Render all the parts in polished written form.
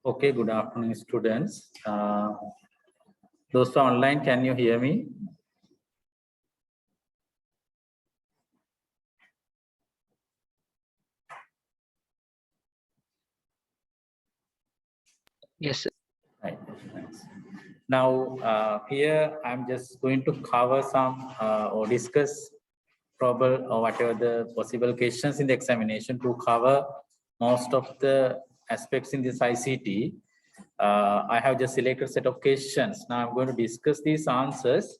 Okay, good afternoon, students. Those who are online, can you hear me? Yes, sir. Right. Thanks. Now, here I'm just going to cover some or discuss probable or whatever the possible questions in the examination to cover most of the aspects in this ICT. I have just selected a set of questions. Now I'm going to discuss these answers.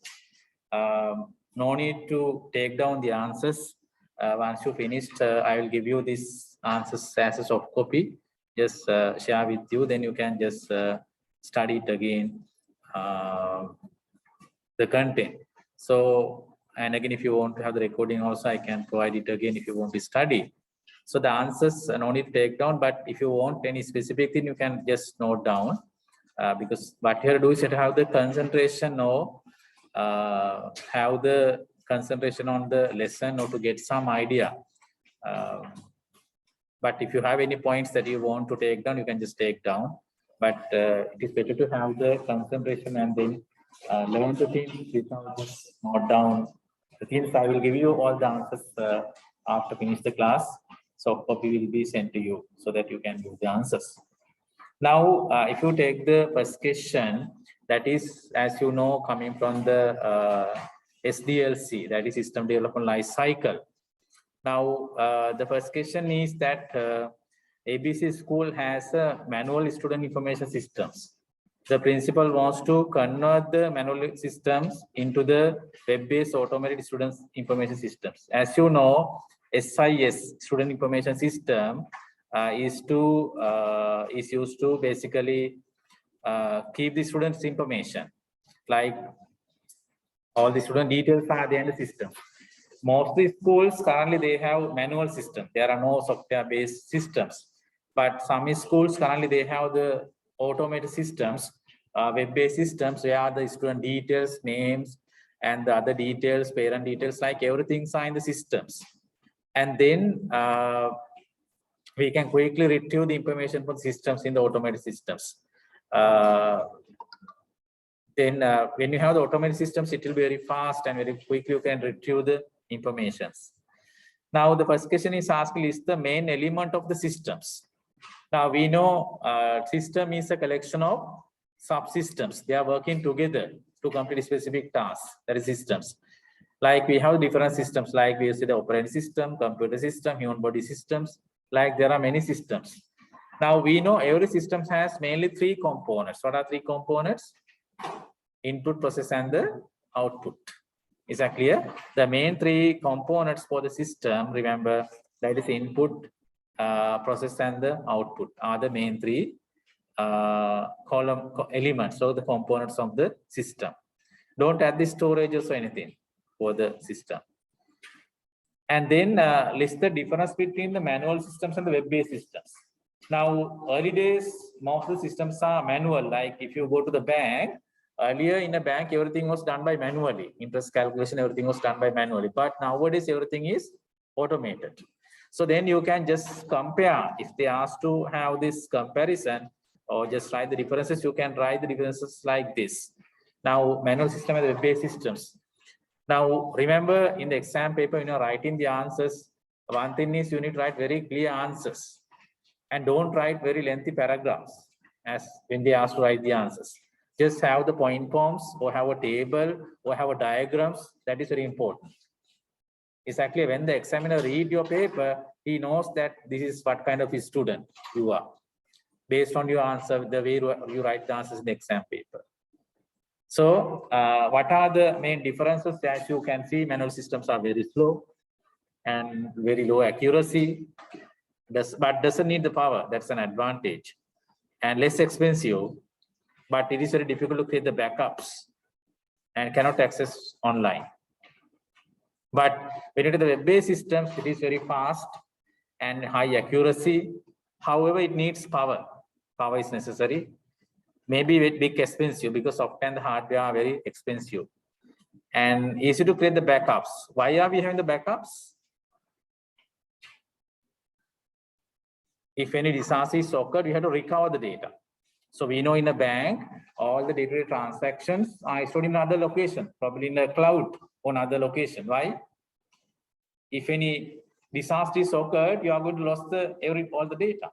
No need to take down the answers. Once you finished, I will give you these answers as a soft copy. Just share with you, then you can just study it again, the content. So, and again, if you want to have the recording also, I can provide it again if you want to study. So the answers no need to take down, but if you want any specific thing, you can just note down. Because what you have to do is you have the concentration or have the concentration on the lesson or to get some idea. But if you have any points that you want to take down, you can just take down. But it is better to have the concentration and then learn the things without just note down the things. I will give you all the answers after finish the class. So copy will be sent to you so that you can do the answers. Now, if you take the first question, that is, as you know, coming from the SDLC, that is System Development Life Cycle. Now, the first question is that ABC school has a manual student information systems. The principal wants to convert the manual systems into the web-based automated student information systems. As you know, SIS, Student Information System, is used to basically keep the students' information, like all the student details are there in the system. Most of the schools currently they have manual system. There are no software-based systems, but some schools currently they have the automated systems, web-based systems where the student details, names, and the other details, parent details, like everything's in the systems. And then we can quickly retrieve the information from systems in the automated systems. Then when you have the automated systems, it will be very fast and very quickly you can retrieve the informations. Now the first question is asking is the main element of the systems. Now we know system is a collection of subsystems. They are working together to complete specific tasks, that is systems. Like we have different systems, like we see the operating system, computer system, human body systems, like there are many systems. Now we know every system has mainly three components. What are three components? Input, process, and the output. Is that clear? The main three components for the system, remember, that is input, process, and the output are the main three column elements or the components of the system. Don't add the storages or anything for the system. And then list the difference between the manual systems and the web-based systems. Now, early days, most of the systems are manual. Like if you go to the bank, earlier in a bank, everything was done by manually. Interest calculation, everything was done by manually. But nowadays, everything is automated. So then you can just compare. If they ask to have this comparison or just write the differences, you can write the differences like this. Now, manual system and web-based systems. Now, remember in the exam paper, when you're writing the answers, one thing is you need to write very clear answers and don't write very lengthy paragraphs as when they ask to write the answers. Just have the point forms or have a table or have a diagrams. That is very important. Exactly when the examiner read your paper, he knows that this is what kind of a student you are based on your answer, the way you write the answers in the exam paper. So what are the main differences? As you can see, manual systems are very slow and very low accuracy, but doesn't need the power. That's an advantage. And less expensive, but it is very difficult to create the backups and cannot access online. But when it is the web-based systems, it is very fast and high accuracy. However, it needs power. Power is necessary. Maybe a bit expensive because often the hardware are very expensive and easy to create the backups. Why are we having the backups? If any disaster is occurred, you have to recover the data. So we know in a bank, all the day-to-day transactions are stored in another location, probably in the cloud or another location. Why? If any disaster is occurred, you are going to lose all the data.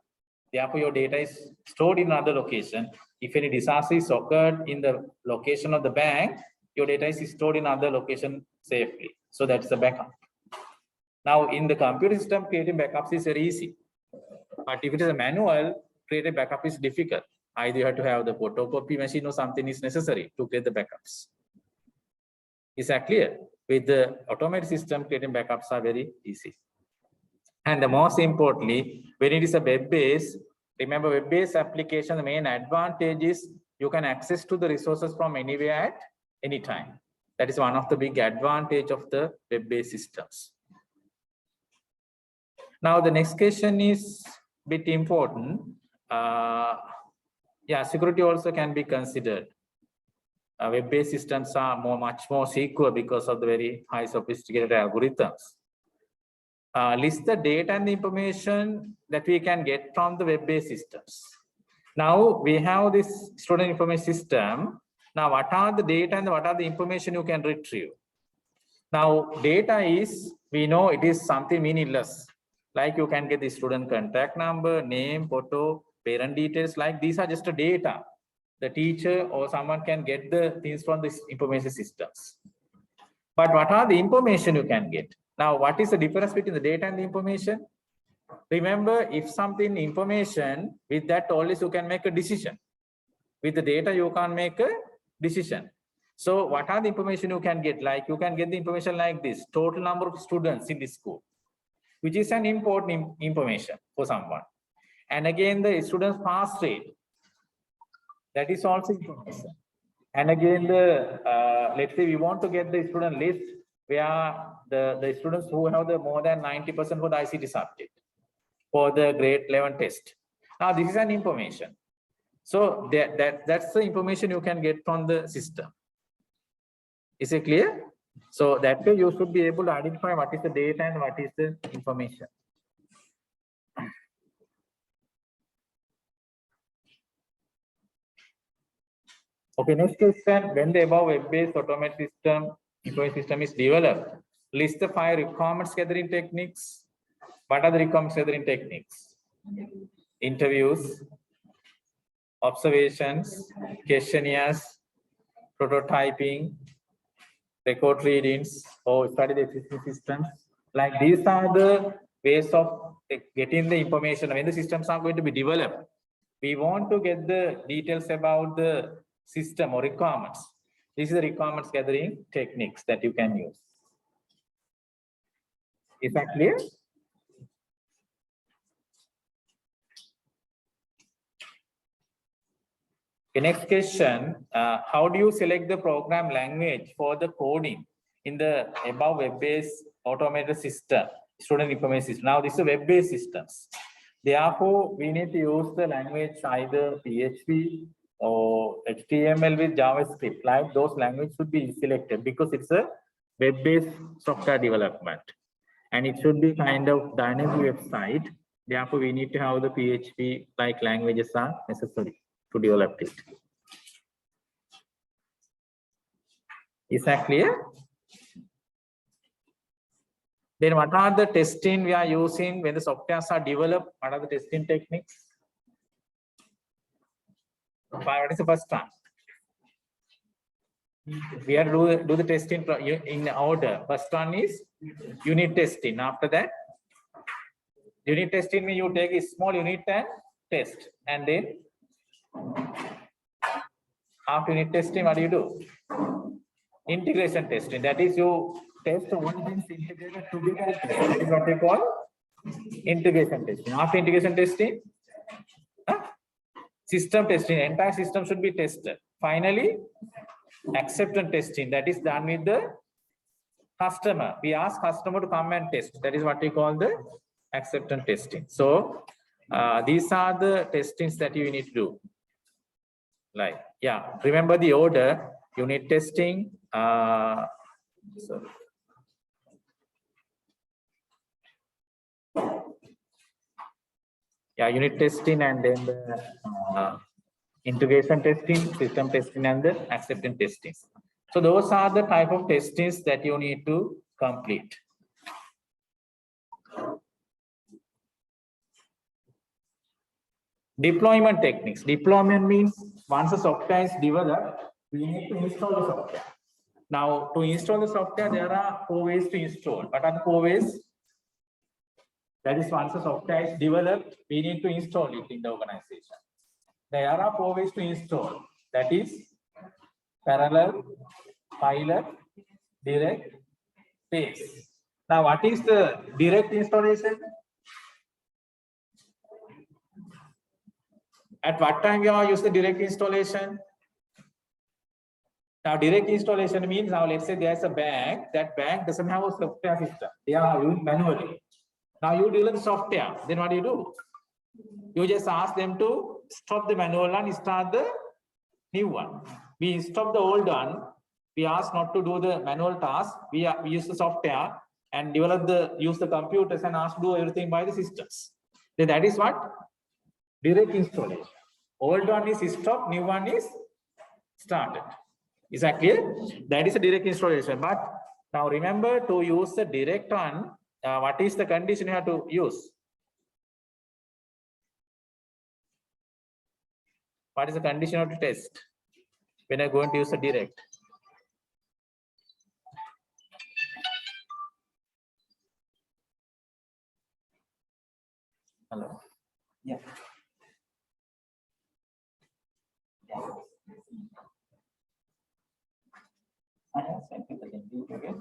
Therefore, your data is stored in another location. If any disaster is occurred in the location of the bank, your data is stored in another location safely. So that's the backup. Now, in the computer system, creating backups is very easy. But if it is a manual, creating backup is difficult. Either you have to have the photocopy machine or something is necessary to create the backups. Is that clear? With the automated system, creating backups are very easy. And the most importantly, when it is a web-based, remember web-based application, the main advantage is you can access to the resources from anywhere at any time. That is one of the big advantage of the web-based systems. Now, the next question is a bit important. Yeah, security also can be considered. Web-based systems are much more secure because of the very high sophisticated algorithms. List the data and the information that we can get from the web-based systems. Now we have this student information system. Now what are the data and what are the information you can retrieve? Now data is, we know it is something meaningless. Like you can get the student contact number, name, photo, parent details, like these are just a data. The teacher or someone can get the things from this information systems. But what are the information you can get? Now, what is the difference between the data and the information? Remember, if something information, with that always you can make a decision. With the data, you can't make a decision. So what are the information you can get? Like you can get the information like this, total number of students in this school, which is an important information for someone. And again, the students pass rate, that is also information. And again, let's say we want to get the student list where the students who have the more than 90% for the ICT subject for the grade 11 test. Now, this is an information. So that's the information you can get from the system. Is it clear? So that way you should be able to identify what is the data and what is the information. Okay, next question. When the above web-based automated information system is developed, list the 5 requirements gathering techniques. What are the requirements gathering techniques? Interviews, observations, questionnaires, prototyping, record readings, or study the existing systems. Like these are the ways of getting the information when the systems are going to be developed. We want to get the details about the system or requirements. This is the requirements gathering techniques that you can use. Is that clear? The next question, how do you select the program language for the coding in the above web-based automated system, student information system? Now, this is web-based systems. Therefore, we need to use the language either PHP or HTML with JavaScript. Like those languages should be selected because it's a web-based software development. And it should be kind of dynamic website. Therefore, we need to have the PHP like languages are necessary to develop it. Is that clear? Then what are the testing we are using when the softwares are developed? What are the testing techniques? What is the first one? We are do the testing in order. First one is unit testing. After that, unit testing means you take a small unit and test. And then after unit testing, what do you do? Integration testing. That is you test all things integrated together. That is what we call integration testing. After integration testing, system testing. Entire system should be tested. Finally, acceptance testing. That is done with the customer. We ask customer to come and test. That is what we call the acceptance testing. So these are the testings that you need to do. Like, yeah, remember the order. Unit testing. Yeah, unit testing and then the integration testing, system testing, and the acceptance testing. So those are the type of testings that you need to complete. Deployment techniques. Deployment means once the software is developed, we need to install the software. Now, to install the software, there are 4 ways to install. What are the 4 ways? That is, once the software is developed, we need to install it in the organization. There are 4 ways to install. That is parallel, pilot, direct, pace. Now, what is the direct installation? At what time you are using the direct installation? Now, direct installation means, now let's say there's a bank, that bank doesn't have a software system. They are using manually. Now you develop the software, then what do? You just ask them to stop the manual one, start the new one. We stop the old one. We ask not to do the manual task. We use the software and use the computers and ask to do everything by the systems. Then that is what? Direct installation. Old one is stopped, new one is started. Is that clear? That is a direct installation. But now remember, to use the direct one, what is the condition you have to use? What is the condition of the test when you're going to use the direct? Hello. Yeah. I have sent you the link. Okay.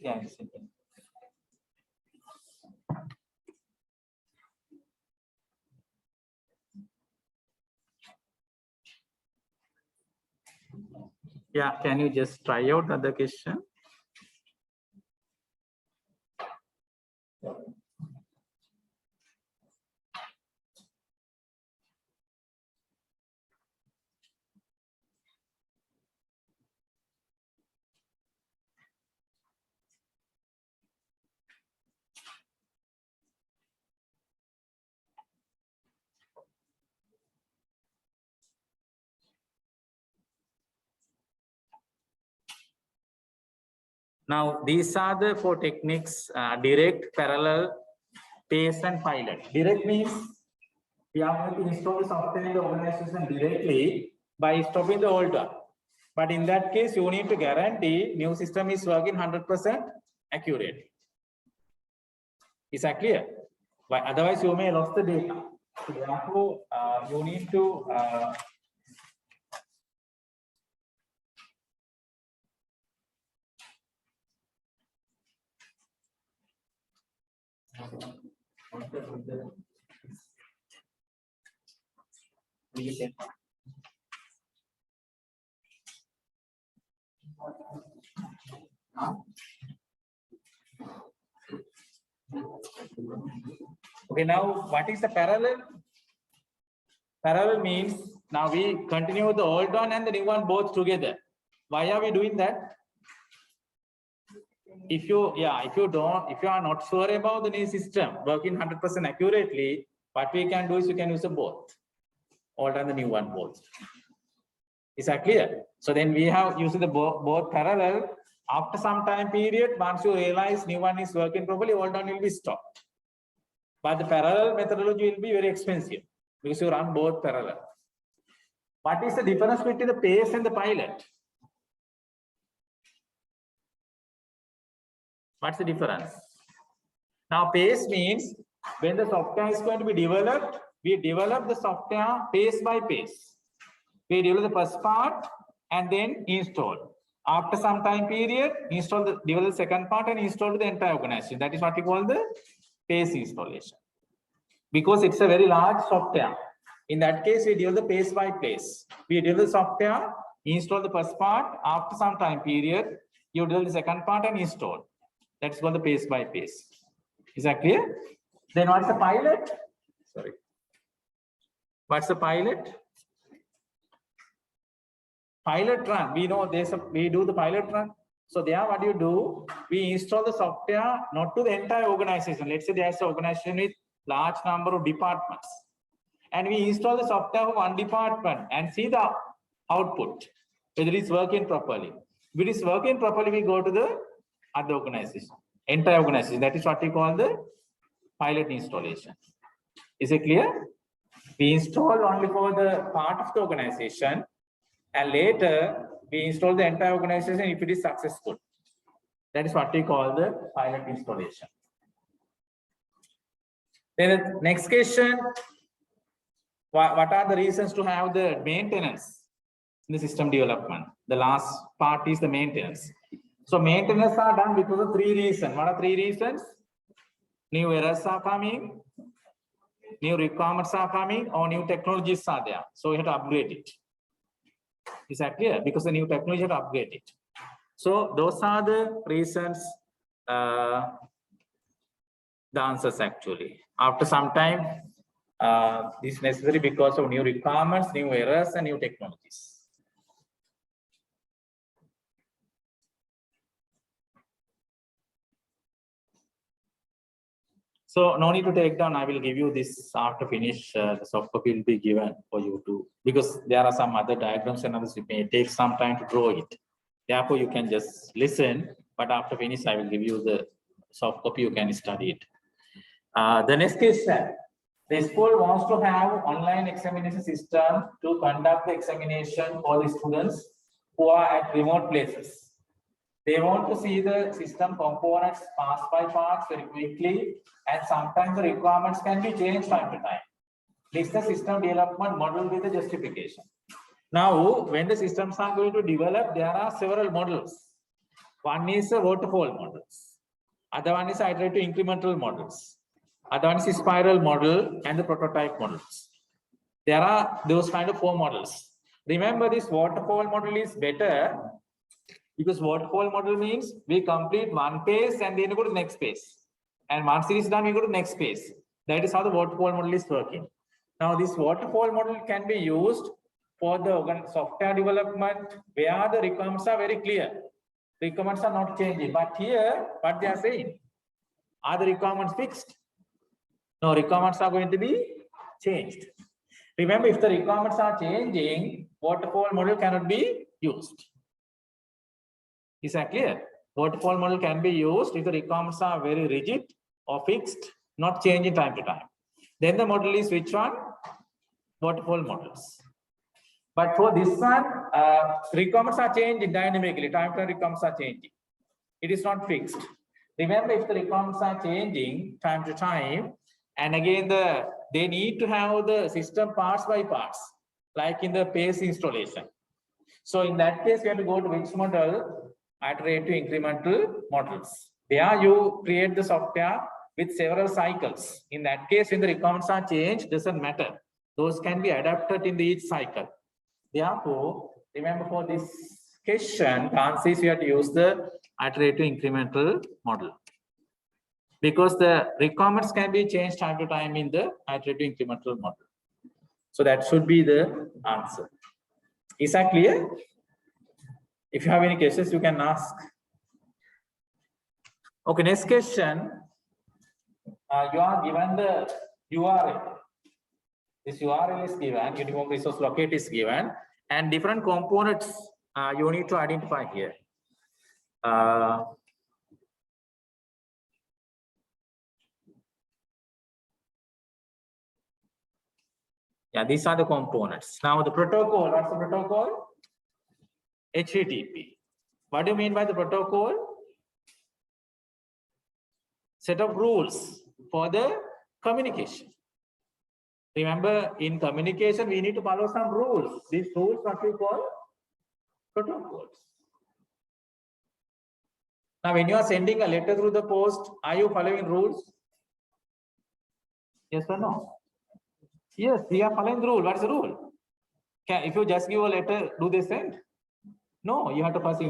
Yeah, I'm sending. Yeah, can you just try out other question? Now, these are the 4 techniques: direct, parallel, pace, and pilot. Direct means we are going to install the software in the organization directly by stopping the old one. But in that case, you need to guarantee new system is working 100% accurate. Is that clear? But otherwise, you may lose the data. So therefore, you need to okay, now what is the parallel? Parallel means now we continue the old one and the new one both together. Why are we doing that? If you are not sure about the new system working 100% accurately, what we can do is you can use the both, old and the new one both. Is that clear? So then we have used the both parallel. After some time period, once you realize new one is working properly, old one will be stopped. But the parallel methodology will be very expensive because you run both parallel. What is the difference between the pace and the pilot? What's the difference? Now, pace means when the software is going to be developed, we develop the software pace by pace. We develop the first part and then install. After some time period, develop the second part and install the entire organization. That is what we call the pace installation. Because it's a very large software. In that case, we develop the pace by pace. We develop the software, install the first part. After some time period, you develop the second part and install. That's called the pace by pace. Is that clear? Then what's the pilot? Sorry. What's the pilot? Pilot run. We know we do the pilot run. So there, what do? We install the software not to the entire organization. Let's say there's an organization with large number of departments. And we install the software for one department and see the output, whether it's working properly. If it is working properly, we go to the other organization, entire organization. That is what we call the pilot installation. Is it clear? We install only for the part of the organization, and later we install the entire organization if it is successful. That is what we call the pilot installation. Then the next question, what are the reasons to have the maintenance in the system development? The last part is the maintenance. So maintenance are done because of 3 reasons. What are 3 reasons? New errors are coming, new requirements are coming, or new technologies are there. So you have to upgrade it. Is that clear? Because the new technology, you have to upgrade it. So those are the reasons, the answers actually. After some time, this is necessary because of new requirements, new errors, and new technologies. So no need to take down. I will give you this after finish. The soft copy will be given for you to, because there are some other diagrams and others. It may take some time to draw it. Therefore, you can just listen. But after finish, I will give you the soft copy. You can study it. The next question. The school wants to have online examination system to conduct the examination for the students who are at remote places. They want to see the system components parts by parts very quickly, and sometimes the requirements can be changed time to time. This is the system development model with the justification. Now, when the systems are going to develop, there are several models. One is a waterfall models. Other one is iterative incremental models. Other one is spiral model and the prototype models. There are those kind of 4 models. Remember, this waterfall model is better because waterfall model means we complete one phase and then go to the next phase. And once it is done, we go to the next phase. That is how the waterfall model is working. Now, this waterfall model can be used for the software development where the requirements are very clear. Requirements are not changing. But here, what they are saying, are the requirements fixed? No, requirements are going to be changed. Remember, if the requirements are changing, waterfall model cannot be used. Is that clear? Waterfall model can be used if the requirements are very rigid or fixed, not changing time to time. Then the model is which one? Waterfall models. But for this one, requirements are changing dynamically. Time to time requirements are changing. It is not fixed. Remember, if the requirements are changing time to time, and again, they need to have the system parts by parts, like in the phase installation. So in that case, you have to go to which model? Iterative incremental models. There you create the software with several cycles. In that case, when the requirements are changed, doesn't matter. Those can be adapted in each cycle. Therefore, remember for this question, the answer is you have to use the iterative incremental model. Because the requirements can be changed time to time in the iterative incremental model. So that should be the answer. Is that clear? If you have any questions, you can ask. Okay, next question. You are given the URL. This URL is given, uniform resource locate is given, and different components you need to identify here. Yeah, these are the components. Now the protocol, what's the protocol? HTTP. What do you mean by the protocol? Set of rules for the communication. Remember, in communication, we need to follow some rules. These rules, what we call protocols. Now, when you are sending a letter through the post, are you following rules? Yes or no? Yes, we are following the rule. What is the rule? If you just give a letter, do they send? No, you have to first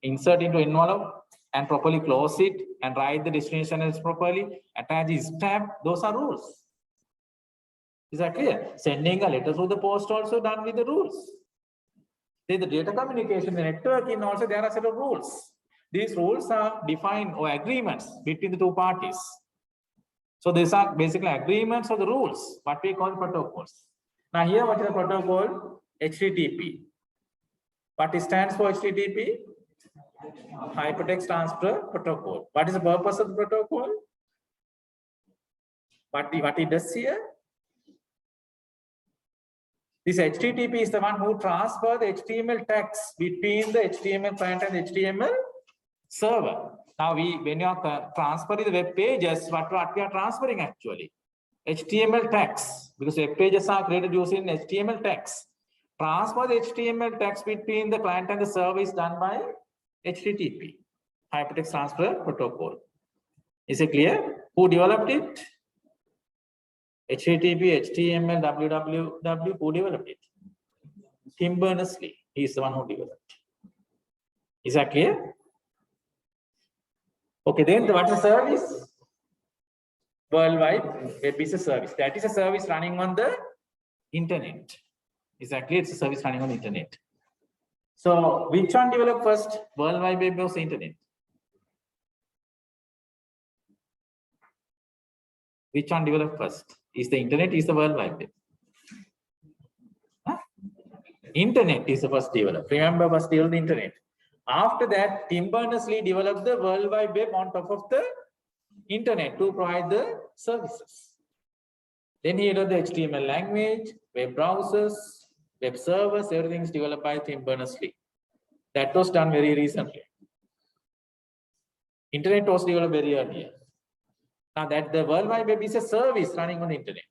insert into envelope and properly close it and write the destination address properly, attach the stamp. Those are rules. Is that clear? Sending a letter through the post also done with the rules. Then the data communication, the networking also, there are a set of rules. These rules are defined or agreements between the 2 parties. So these are basically agreements or the rules, what we call protocols. Now here, what is the protocol? HTTP. What it stands for HTTP? Hypertext Transfer Protocol. What is the purpose of the protocol? What it does here? This HTTP is the one who transfers the HTML text between the HTML client and the HTML server. Now, when you are transferring the web pages, what we are transferring actually? HTML text, because web pages are created using HTML text. Transfer the HTML text between the client and the server is done by HTTP, Hypertext Transfer Protocol. Is it clear? Who developed it? HTTP, HTML, www, who developed it? Tim Berners-Lee. He is the one who developed. Is that clear? Okay, then what is the service? World Wide Web is a service. That is a service running on the internet. Exactly, it's a service running on the internet. So, which one developed first? World Wide Web or the internet? Which one developed first? Is the internet, is the World Wide Web? Huh? Internet is the first developed. Remember, first developed the internet. After that, Tim Berners-Lee developed the World Wide Web on top of the internet to provide the services. Then he developed the HTML language, web browsers, web servers, everything is developed by Tim Berners-Lee. That was done very recently. Internet was developed very earlier. Now that the World Wide Web is a service running on the internet.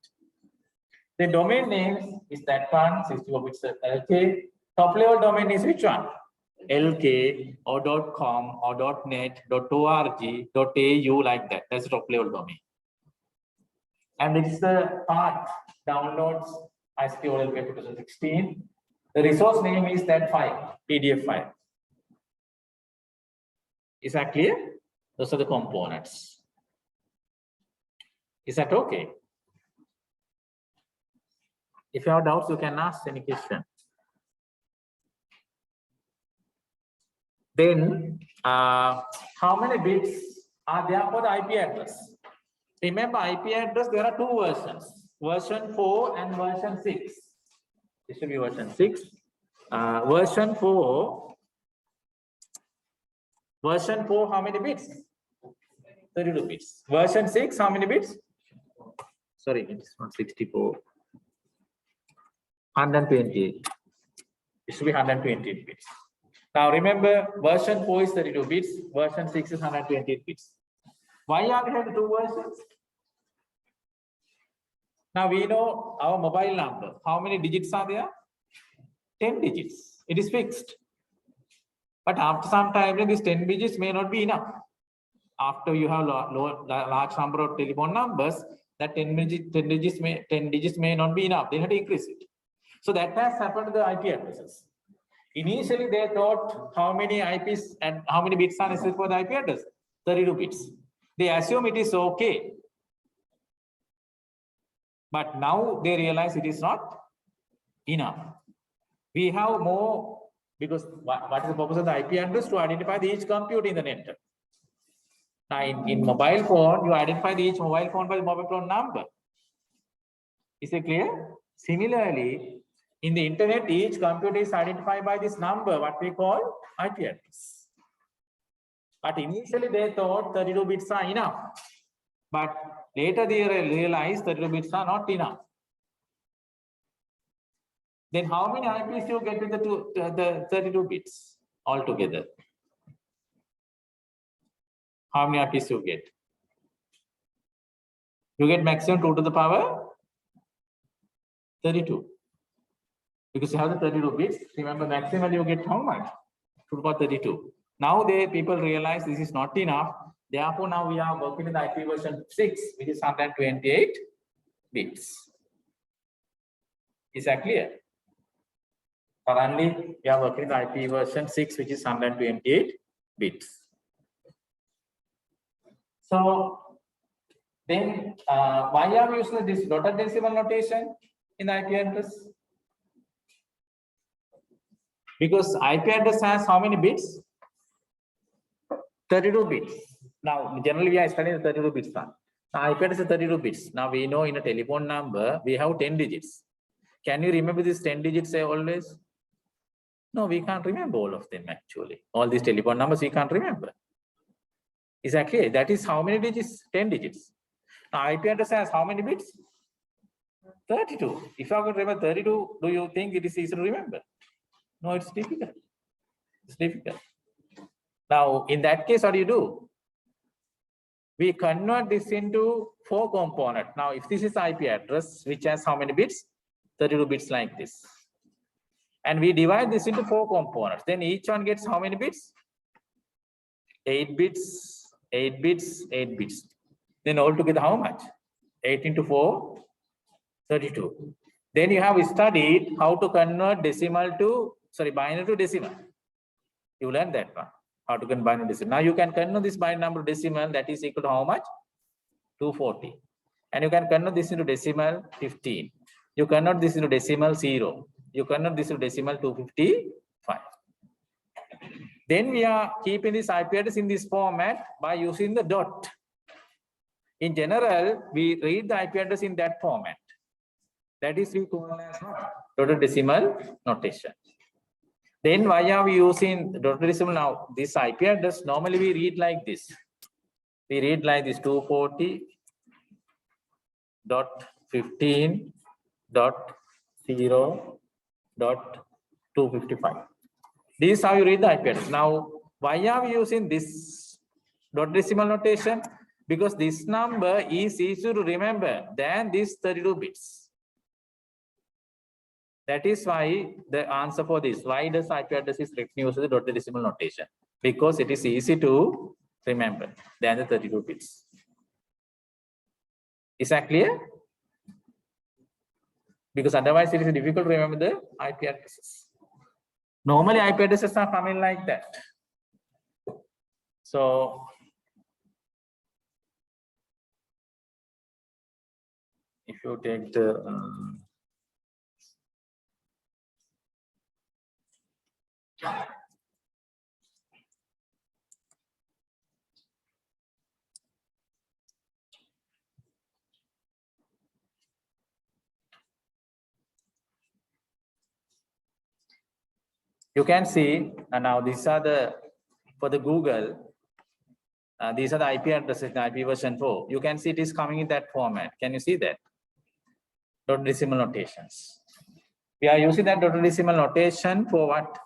The domain name is that one, 64 bits LK. Top level domain is which one? LK or .com or .net, .org, .au, like that. That's the top level domain. And this is the part downloads ICT OL 2016. The resource name is that file, PDF file. Is that clear? Those are the components. Is that okay? If you have doubts, you can ask any question. Then, how many bits are there for the IP address? Remember, IP address, there are two versions, version 4 and version 6. This should be version 6. Version 4, how many bits? 32 bits. Version 6, how many bits? Sorry, it's not 64. 128. It should be 128 bits. Now remember, version 4 is 32 bits, version 6 is 128 bits. Why are we having two versions? Now we know our mobile number. How many digits are there? 10 digits. It is fixed. But after some time, these 10 digits may not be enough. After you have large number of telephone numbers, that 10 digits may not be enough. They have to increase it. So that has happened to the IP addresses. Initially, they thought how many IPs and how many bits are necessary for the IP address? 32 bits. They assume it is okay. But now they realize it is not enough. We have more, because what is the purpose of the IP address? To identify each computer in the network. Now in mobile phone, you identify each mobile phone by the mobile phone number. Is it clear? Similarly, in the internet, each computer is identified by this number, what we call IP address. But initially they thought 32 bits are enough. But later they realized 32 bits are not enough. Then how many IPs you get with the 32 bits altogether? How many IPs you get? You get maximum 2 to the power 32. Because you have the 32 bits. Remember, maximum you get how much? 2 to the power 32. Now people realize this is not enough. Therefore, now we are working with IP version 6, which is 128 bits. Is that clear? Currently, we are working with IP version 6, which is 128 bits. So, then why are we using this dotted decimal notation in the IP address? Because IP address has how many bits? 32 bits. Now, generally, we are studying the 32 bits. Now, IP address is 32 bits. Now we know in a telephone number, we have 10 digits. Can you remember these 10 digits always? No, we can't remember all of them actually. All these telephone numbers we can't remember. Exactly. That is how many digits? 10 digits. Now IP address has how many bits? 32. If I could remember 32, do you think it is easy to remember? No, it's difficult. It's difficult. Now, in that case, what do? We convert this into 4 components. Now, if this is IP address, which has how many bits? 32 bits like this. And we divide this into 4 components. Then each one gets how many bits? 8 bits, 8 bits, 8 bits. Then altogether how much? 8 into 4, 32. Then you have studied how to convert binary to decimal. You learned that one. How to convert binary to decimal. Now you can convert this binary number to decimal, that is equal to how much? 240. And you can convert this into decimal 15. You convert this into decimal 0. You convert this into decimal 255. Then we are keeping this IP address in this format by using the dot. In general, we read the IP address in that format. That is we call as dotted decimal notation. Then why are we using dotted decimal now? This IP address, normally we read like this. We read like this 240.0.255. This is how you read the IP address. Now, why are we using this dot decimal notation? Because this number is easier to remember than these 32 bits. That is why the answer for this, why does IP address is written using the dot decimal notation? Because it is easy to remember than the 32 bits. Is that clear? Because otherwise it is difficult to remember the IP addresses. Normally IP addresses are coming like that. So if you take the you can see, and now these are the, for the Google, these are the IP addresses in IP version 4. You can see it is coming in that format. Can you see that? Dot decimal notations. We are using that dot decimal notation for what?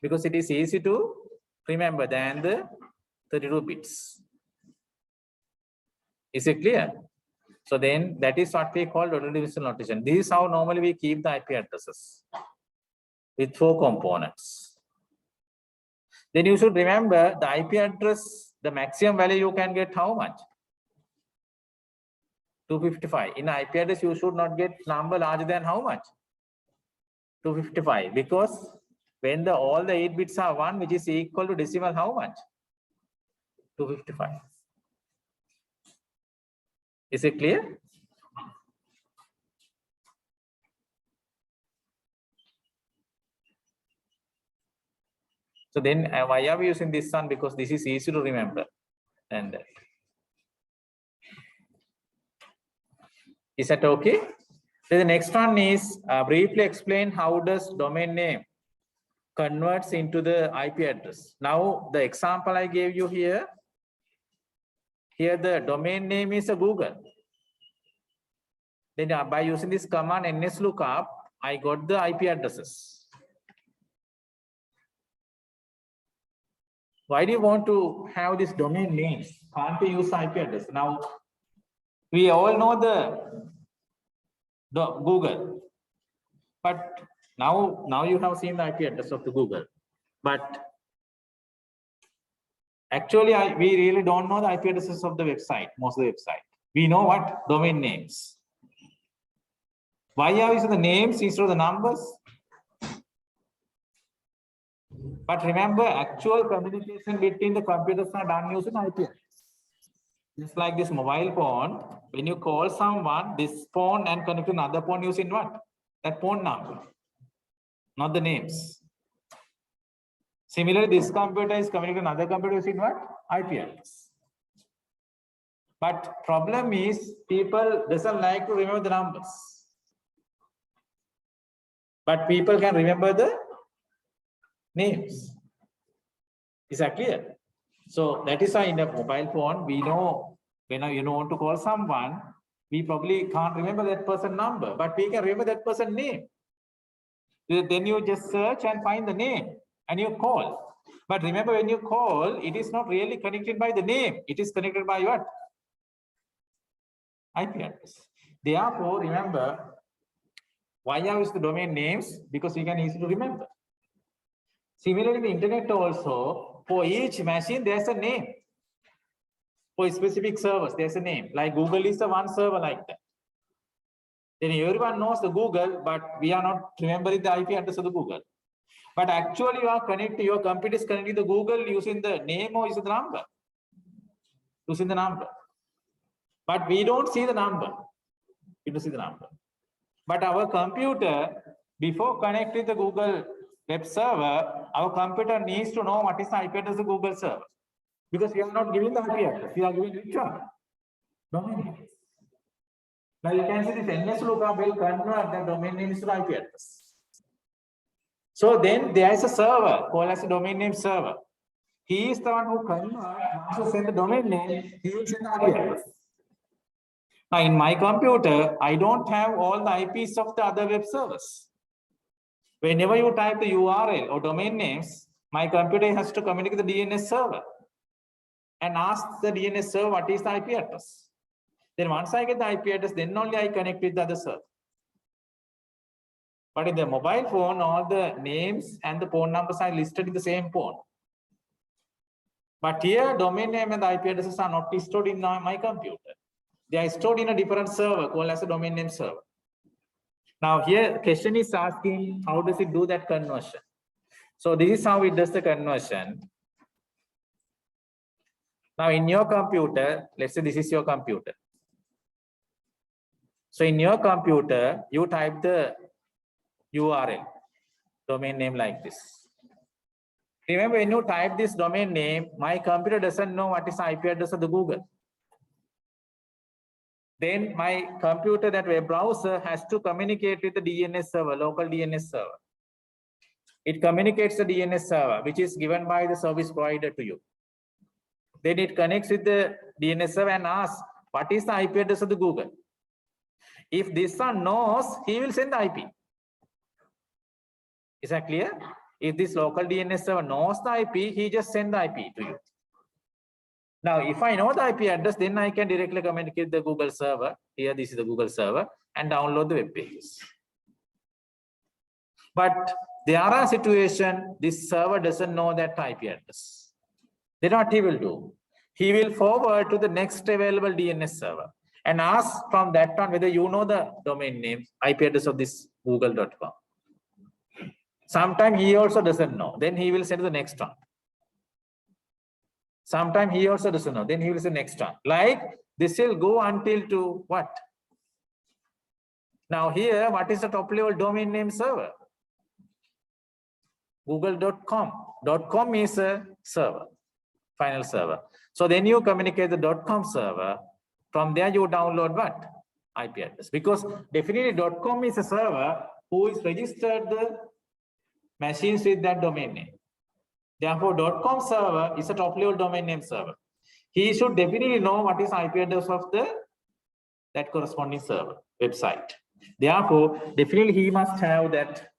Because it is easy to remember than the 32 bits. Is it clear? So then that is what we call dot decimal notation. This is how normally we keep the IP addresses with 4 components. Then you should remember the IP address, the maximum value you can get how much? 255. In IP address, you should not get number larger than how much? 255. Because when all the 8 bits are 1, which is equal to decimal how much? 255. Is it clear? So then why are we using this one? Because this is easy to remember. And is that okay? So the next one is briefly explain how does domain name converts into the IP address. Now the example I gave you here the domain name is a Google. Then by using this command nslookup, I got the IP addresses. Why do you want to have this domain names? Can't we use IP address? Now we all know the Google, but now you have seen the IP address of the Google, but actually we really don't know the IP addresses of the website, most of the website. We know what? Domain names. Why are we using the names instead of the numbers? But remember, actual communication between the computers are done using IP address. Just like this mobile phone, when you call someone, this phone and connect to another phone using what? That phone number, not the names. Similarly, this computer is communicating with another computer using what? IP address. But problem is people doesn't like to remember the numbers. But people can remember the names. Is that clear? So that is why in a mobile phone, we know when you want to call someone, we probably can't remember that person's number, but we can remember that person's name. Then you just search and find the name and you call. But remember, when you call, it is not really connected by the name. It is connected by what? IP address. Therefore, remember, why I use the domain names? Because you can easily remember. Similarly, the internet also, for each machine, there's a name. For specific servers, there's a name. Like Google is the one server like that. Then everyone knows the Google, but we are not remembering the IP address of the Google. But actually, you are connected, your computer is connected to Google using the name or using the number. Using the number. But we don't see the number. We don't see the number. But our computer, before connecting the Google web server, our computer needs to know what is the IP address of the Google server. Because we are not giving the IP address, we are giving which one? Domain name. Now you can see this NS lookup will convert the domain name to the IP address. So then there is a server called as a domain name server. He is the one who converts, once you send the domain name, he will send the IP address. Now in my computer, I don't have all the IPs of the other web servers. Whenever you type the URL or domain names, my computer has to communicate with the DNS server and ask the DNS server what is the IP address. Then once I get the IP address, then only I connect with the other server. But in the mobile phone, all the names and the phone numbers are listed in the same phone. But here, domain name and the IP addresses are not stored in my computer. They are stored in a different server called as a domain name server. Now here, question is asking, how does it do that conversion? So this is how it does the conversion. Now in your computer, let's say this is your computer. So in your computer, you type the URL, domain name like this. Remember, when you type this domain name, my computer doesn't know what is the IP address of the Google. Then my computer, that web browser, has to communicate with the DNS server, local DNS server. It communicates the DNS server, which is given by the service provider to you. Then it connects with the DNS server and asks, what is the IP address of the Google? If this one knows, he will send the IP. Is that clear? If this local DNS server knows the IP, he just sends the IP to you. Now, if I know the IP address, then I can directly communicate the Google server. Here, this is the Google server, and download the web pages. But there are situations this server doesn't know that IP address. Then what he will do? He will forward to the next available DNS server and ask from that one whether you know the domain name, IP address of this google.com. Sometimes he also doesn't know. Then he will send to the next one. Sometimes he also doesn't know. Then he will say next one. Like this will go until to what? Now here, what is the top level domain name server? Google.com. .com is a server, final server. So then you communicate the .com server. From there you download what? IP address. Because definitely .com is a server who is registered the machines with that domain name. Therefore, .com server is a top level domain name server. He should definitely know what is IP address of that corresponding server website. Therefore, definitely he must have that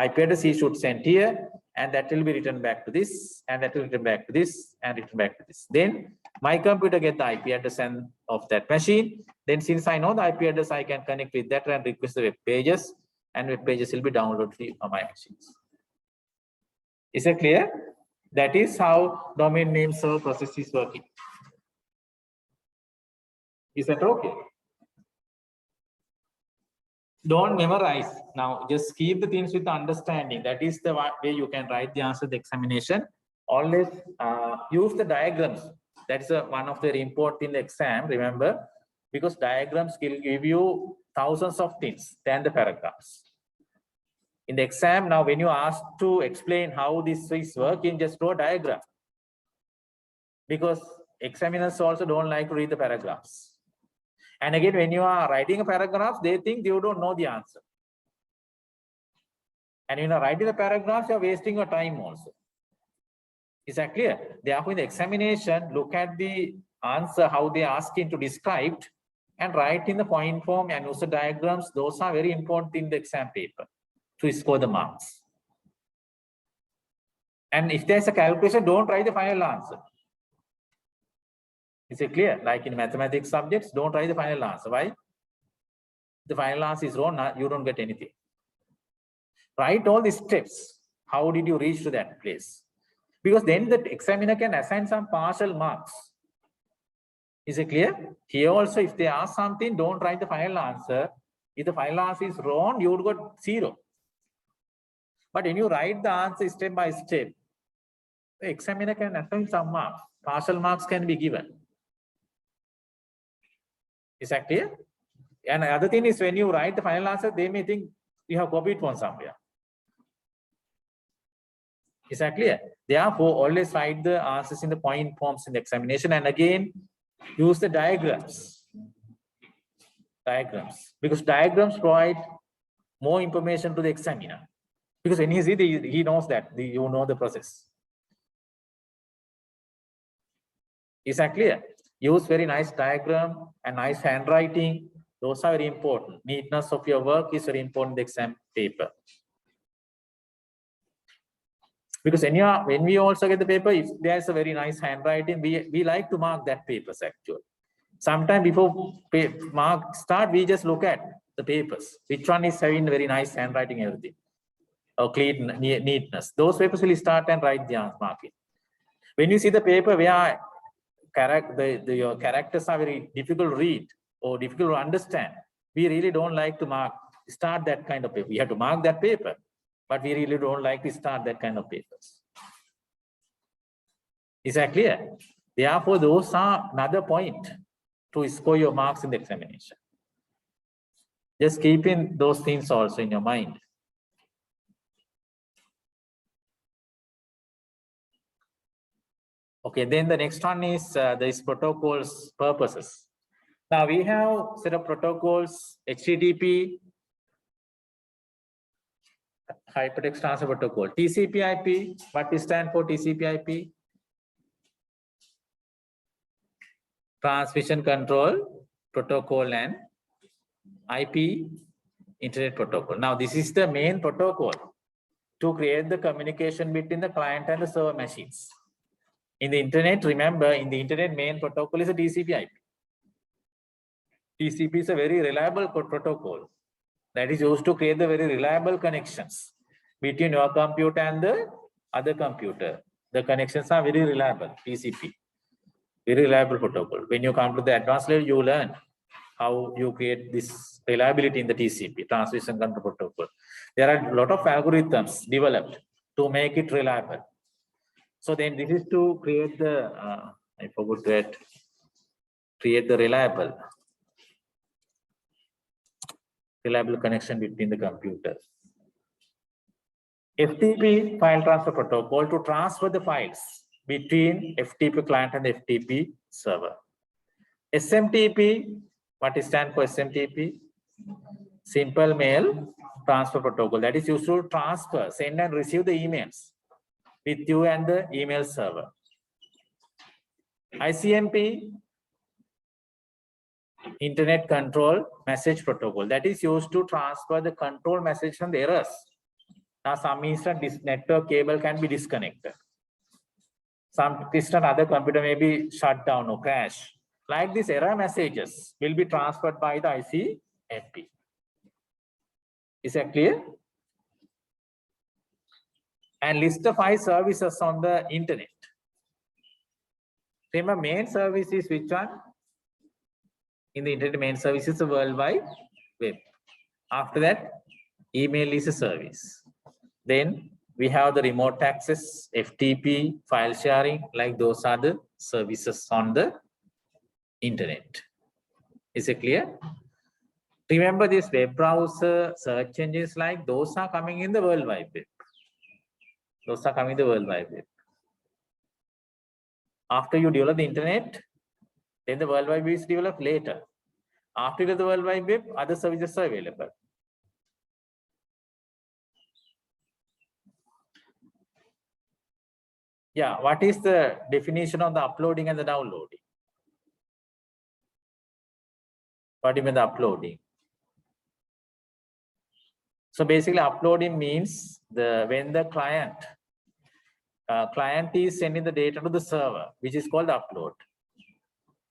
IP address he should send here, and that will be written back to this, and that will return back to this, and return back to this. Then my computer get the IP address of that machine. Then since I know the IP address, I can connect with that and request the web pages, and web pages will be downloaded on my machines. Is it clear? That is how domain name server process is working. Is that okay? Don't memorize. Now, just keep the things with the understanding. That is the way you can write the answer to the examination. Always use the diagrams. That's one of the very important in the exam, remember, because diagrams will give you thousands of things than the paragraphs. In the exam, now when you ask to explain how this is working, just draw a diagram. Because examiners also don't like to read the paragraphs. And again, when you are writing a paragraph, they think you don't know the answer. And when you are writing the paragraphs, you are wasting your time also. Is that clear? Therefore, in the examination, look at the answer, how they are asking to describe, and write in the point form and use the diagrams. Those are very important in the exam paper to score the marks. And if there's a calculation, don't write the final answer. Is it clear? Like in mathematics subjects, don't write the final answer. Why? The final answer is wrong, you don't get anything. Write all the steps. How did you reach to that place? Because then the examiner can assign some partial marks. Is it clear? Here also, if they ask something, don't write the final answer. If the final answer is wrong, you would got 0. But when you write the answer step by step, the examiner can assign some marks. Partial marks can be given. Is that clear? And the other thing is, when you write the final answer, they may think you have copied from somewhere. Is that clear? Therefore, always write the answers in the point forms in the examination, and again, use the diagrams. Because diagrams provide more information to the examiner. Because when he sees, he knows that you know the process. Is that clear? Use very nice diagram and nice handwriting. Those are very important. Neatness of your work is very important in the exam paper. Because when we also get the paper, if there's a very nice handwriting, we like to mark that papers actually. Sometimes before mark start, we just look at the papers. Which one is having very nice handwriting, everything. Or clean neatness. Those papers will start and write the marking. When you see the paper where your characters are very difficult to read or difficult to understand, we really don't like to start that kind of paper. We have to mark that paper, but we really don't like to start that kind of papers. Is that clear? Therefore, those are another point to score your marks in the examination. Just keeping those things also in your mind. Okay, then the next one is this protocols purposes. Now we have set of protocols, HTTP, Hypertext Transfer Protocol, TCP/IP. What is stand for TCP/IP? Transmission Control Protocol, and IP, Internet Protocol. Now this is the main protocol to create the communication between the client and the server machines. In the internet, remember, in the internet, main protocol is a TCP/IP. TCP is a very reliable protocol that is used to create the very reliable connections between your computer and the other computer. The connections are very reliable. TCP, very reliable protocol. When you come to the advanced level, you learn how you create this reliability in the TCP, Transmission Control Protocol. There are a lot of algorithms developed to make it reliable. So then this is to create the, I forgot that, create the reliable connection between the computers. FTP, File Transfer Protocol, to transfer the files between FTP client and FTP server. SMTP, what is stand for SMTP? Simple Mail Transfer Protocol, that is used to transfer, send and receive the emails with you and the email server. ICMP, Internet Control Message Protocol, that is used to transfer the control message from the errors. Now some instant this network cable can be disconnected. Some instant other computer may be shut down or crash. Like these error messages will be transferred by the ICMP. Is that clear? And list the 5 services on the internet. Remember, main service is which one? In the internet, main service is the World Wide Web. After that, email is a service. Then we have the remote access, FTP, file sharing, like those are the services on the internet. Is it clear? Remember, this web browser, search engines, like those are coming in the World Wide Web. Those are coming the World Wide Web. After you develop the internet, then the World Wide Web is developed later. After the World Wide Web, other services are available. Yeah, what is the definition of the uploading and the downloading? What do you mean the uploading? So basically, uploading means when the client is sending the data to the server, which is called upload.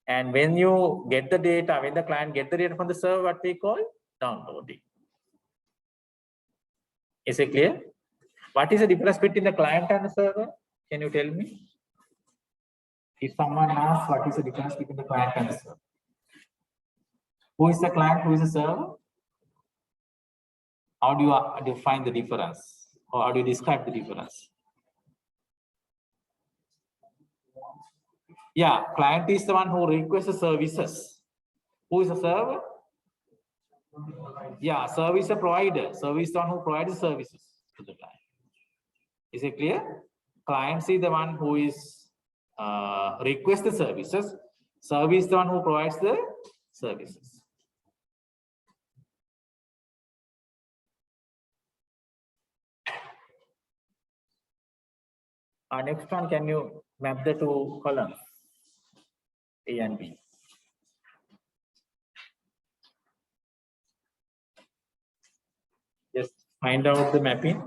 And when you get the data, when the client get the data from the server, what we call downloading. Is it clear? What is the difference between the client and the server? Can you tell me? If someone asks what is the difference between the client and the server? Who is the client? Who is the server? How do you define the difference? Or how do you describe the difference? Yeah, client is the one who requests the services. Who is the server? Yeah, service provider. Service is the one who provides the services to the client. Is it clear? Client is the one who is requests the services. Service is the one who provides the services. Next one, can you map the two columns, A and B? Just find out the mapping.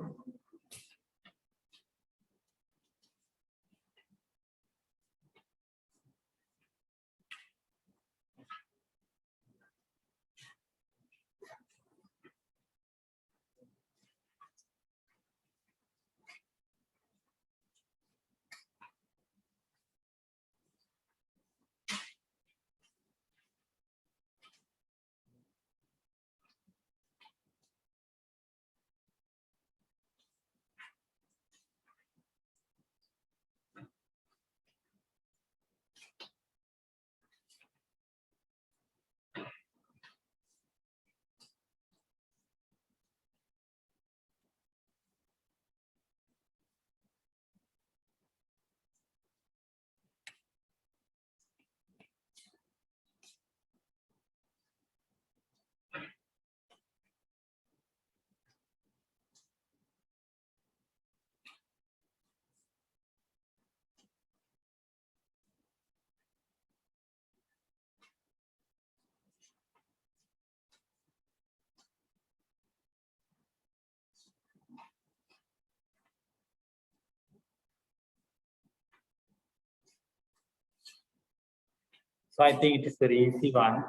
So I think it is very easy one.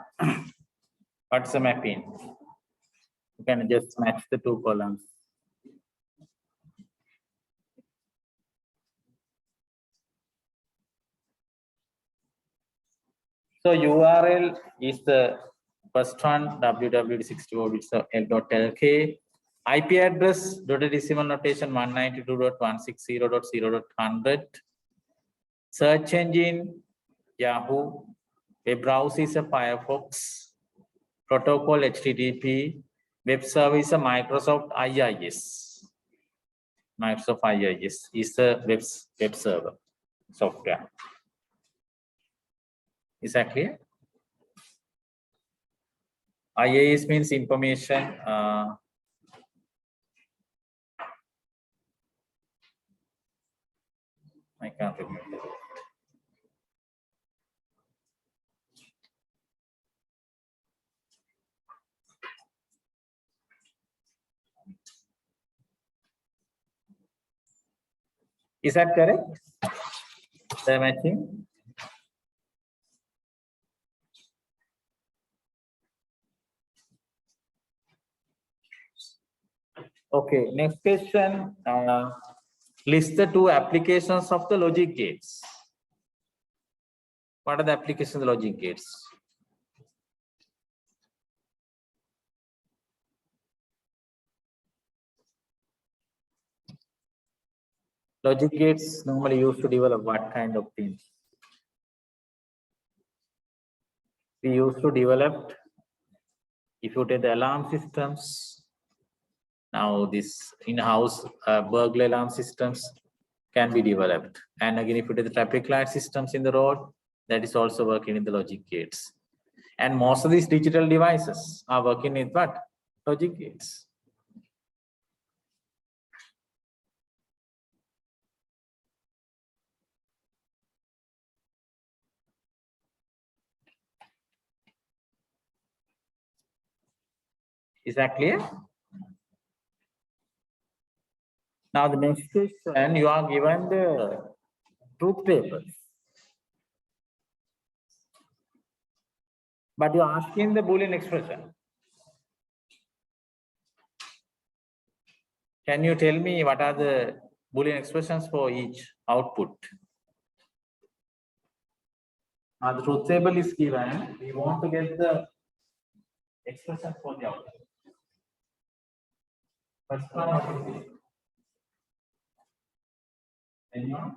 What's the mapping? You can just match the two columns. So URL is the first one, www.64.l.lk. IP address, dotted decimal notation 192.160.0.100. Search engine, Yahoo. Web browser is a Firefox. Protocol HTTP. Web service a Microsoft IIS. Microsoft IIS is the web server software. Is that clear? IIS means information. I can't remember. Is that correct? The matching? Okay, next question. List the two applications of the logic gates. What are the applications of the logic gates? Logic gates normally used to develop what kind of things? We used to develop, if you take the alarm systems, now this in-house burglar alarm systems, can be developed. And again, if you do the traffic light systems in the road, that is also working in the logic gates. And most of these digital devices are working with what? Logic gates. Is that clear? Now the next question, you are given the truth tables. But you are asking the Boolean expression. Can you tell me what are the Boolean expressions for each output? Now the truth table is given. We want to get the expression for the output. First one, what is it? Anyone?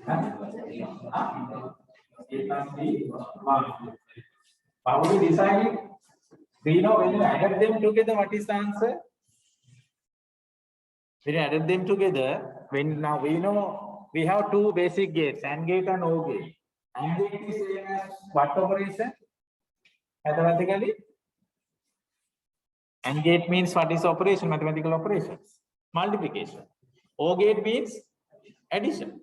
A plus B, 1. How do we decide it? We know when you added them together, what is the answer? When you added them together, now we know we have two basic gates, AND gate and OR gate. AND gate is same as what operation? Mathematically? AND gate means what is operation? Mathematical operations. Multiplication. OR gate means addition.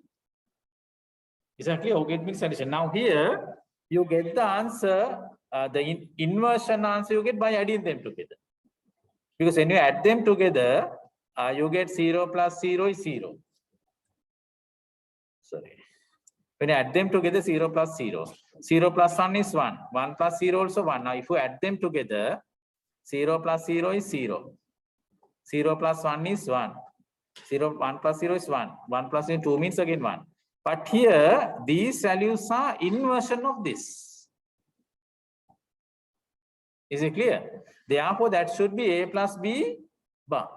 Exactly, OR gate means addition. Now here, you get the answer, the inversion answer you get by adding them together. Because when you add them together, you get 0 plus 0 is 0. Sorry. When you add them together, 0 plus 0. 0 plus 1 is 1. 1 plus 0 also 1. Now if you add them together, 0 plus 0 is 0. 0 plus 1 is 1. 1 plus 0 is 1. 1 plus 2 means again 1. But here, these values are inversion of this. Is it clear? Therefore, that should be A plus B bar.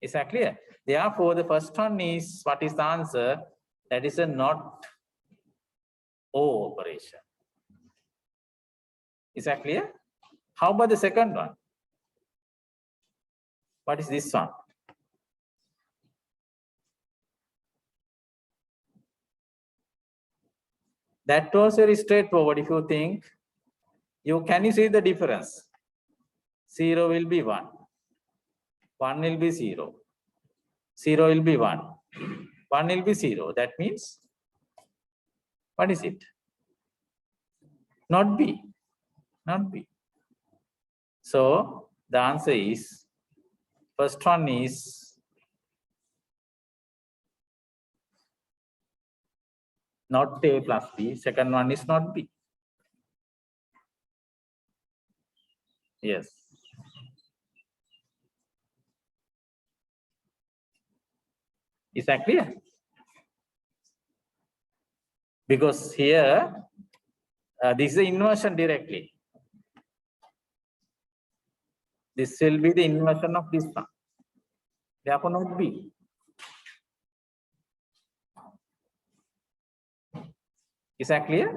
Is that clear? Therefore, the first one is, what is the answer? That is a not O operation. Is that clear? How about the second one? What is this one? That was very straightforward. If you think, can you see the difference? 0 will be 1. 1 will be 0. 0 will be 1. 1 will be 0. That means, what is it? Not B. Not B. So, the answer is, first one is not A plus B. Second one is not B. Yes. Is that clear? Because here, this is the inversion directly. This will be the inversion of this one. Therefore, not B. Is that clear?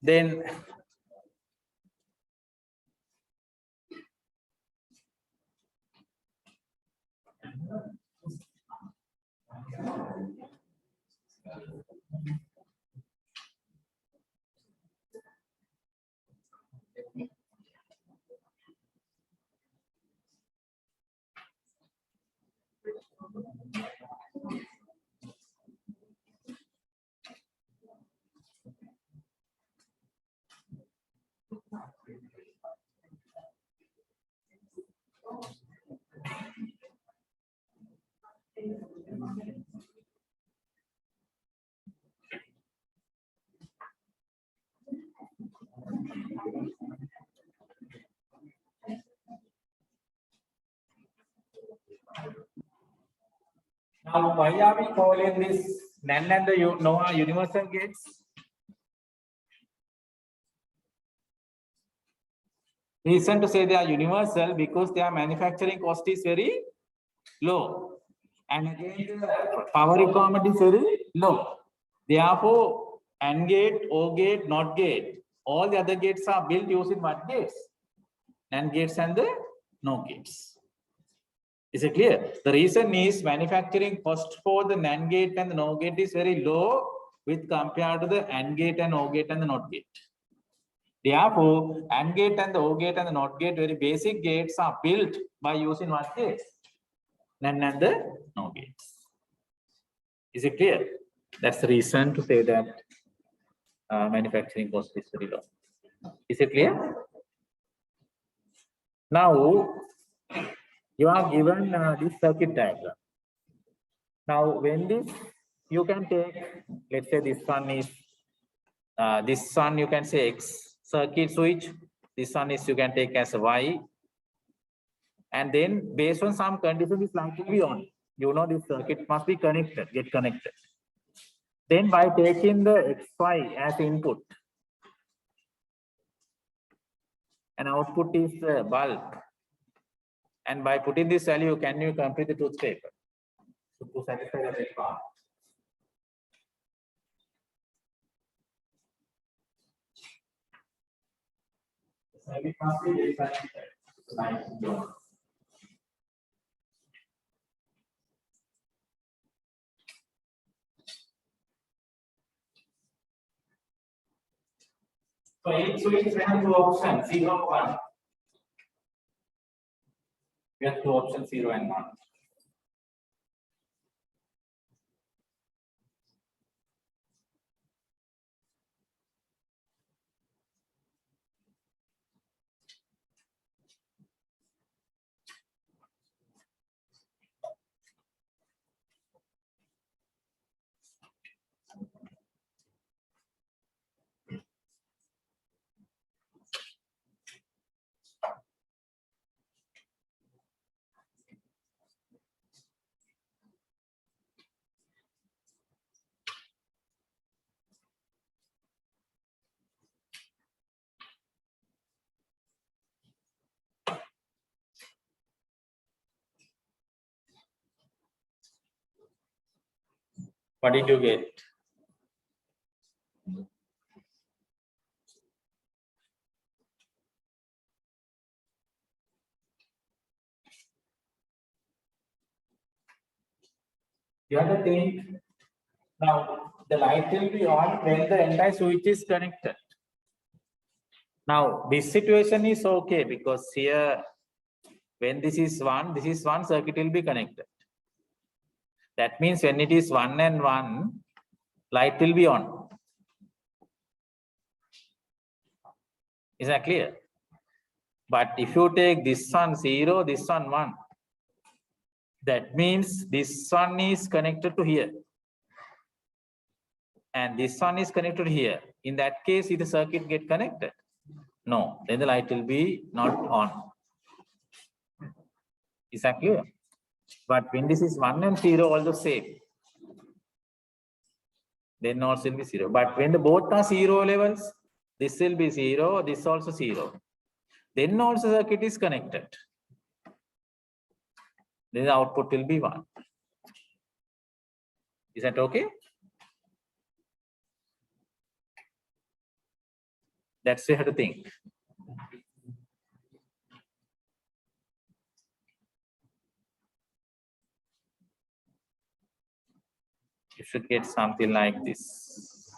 Then, now why are we calling this NAND and the NOA universal gates? Reason to say they are universal because their manufacturing cost is very low. And again, the power requirement is very low. Therefore, AND gate, OR gate, NOT gate, All the other gates are built using what gates? NAND gates and the NOR gates. Is it clear? The reason is manufacturing cost for the NAND gate and the NOR gate is very low with compared to the AND gate and OR gate and the NOT gate. Therefore, AND gate and the OR gate and the NOT gate, very basic gates, are built by using what gates? NAND and the NOR gates. Is it clear? That's the reason to say that manufacturing cost is very low. Is it clear? Now, you are given this circuit diagram. Now, when this, you can take, let's say this one is, this one you can say X circuit switch. This one is you can take as Y. And then based on some condition, this line will be on. You know this circuit must be connected, get connected. Then by taking the XY as input, and output is the bulb. And by putting this value, can you complete the truth table? So to satisfy the next part. The circuit must be connected. So each switch is having two options, 0, 1. We have two options, 0 and 1. What did you get? You have to think, now the light will be on when the entire switch is connected. Now this situation is okay because here when this is one circuit will be connected. That means when it is 1 and 1, light will be on. Is that clear? But if you take this one 0, this one 1, that means this one is connected to here. And this one is connected here. In that case, if the circuit get connected, no, then the light will be not on. Is that clear? But when this is 1 and 0, all the same, then also will be 0. But when the both are 0 levels, this will be 0, this also 0. Then also circuit is connected. Then the output will be 1. Is that okay? That's how to think. You should get something like this.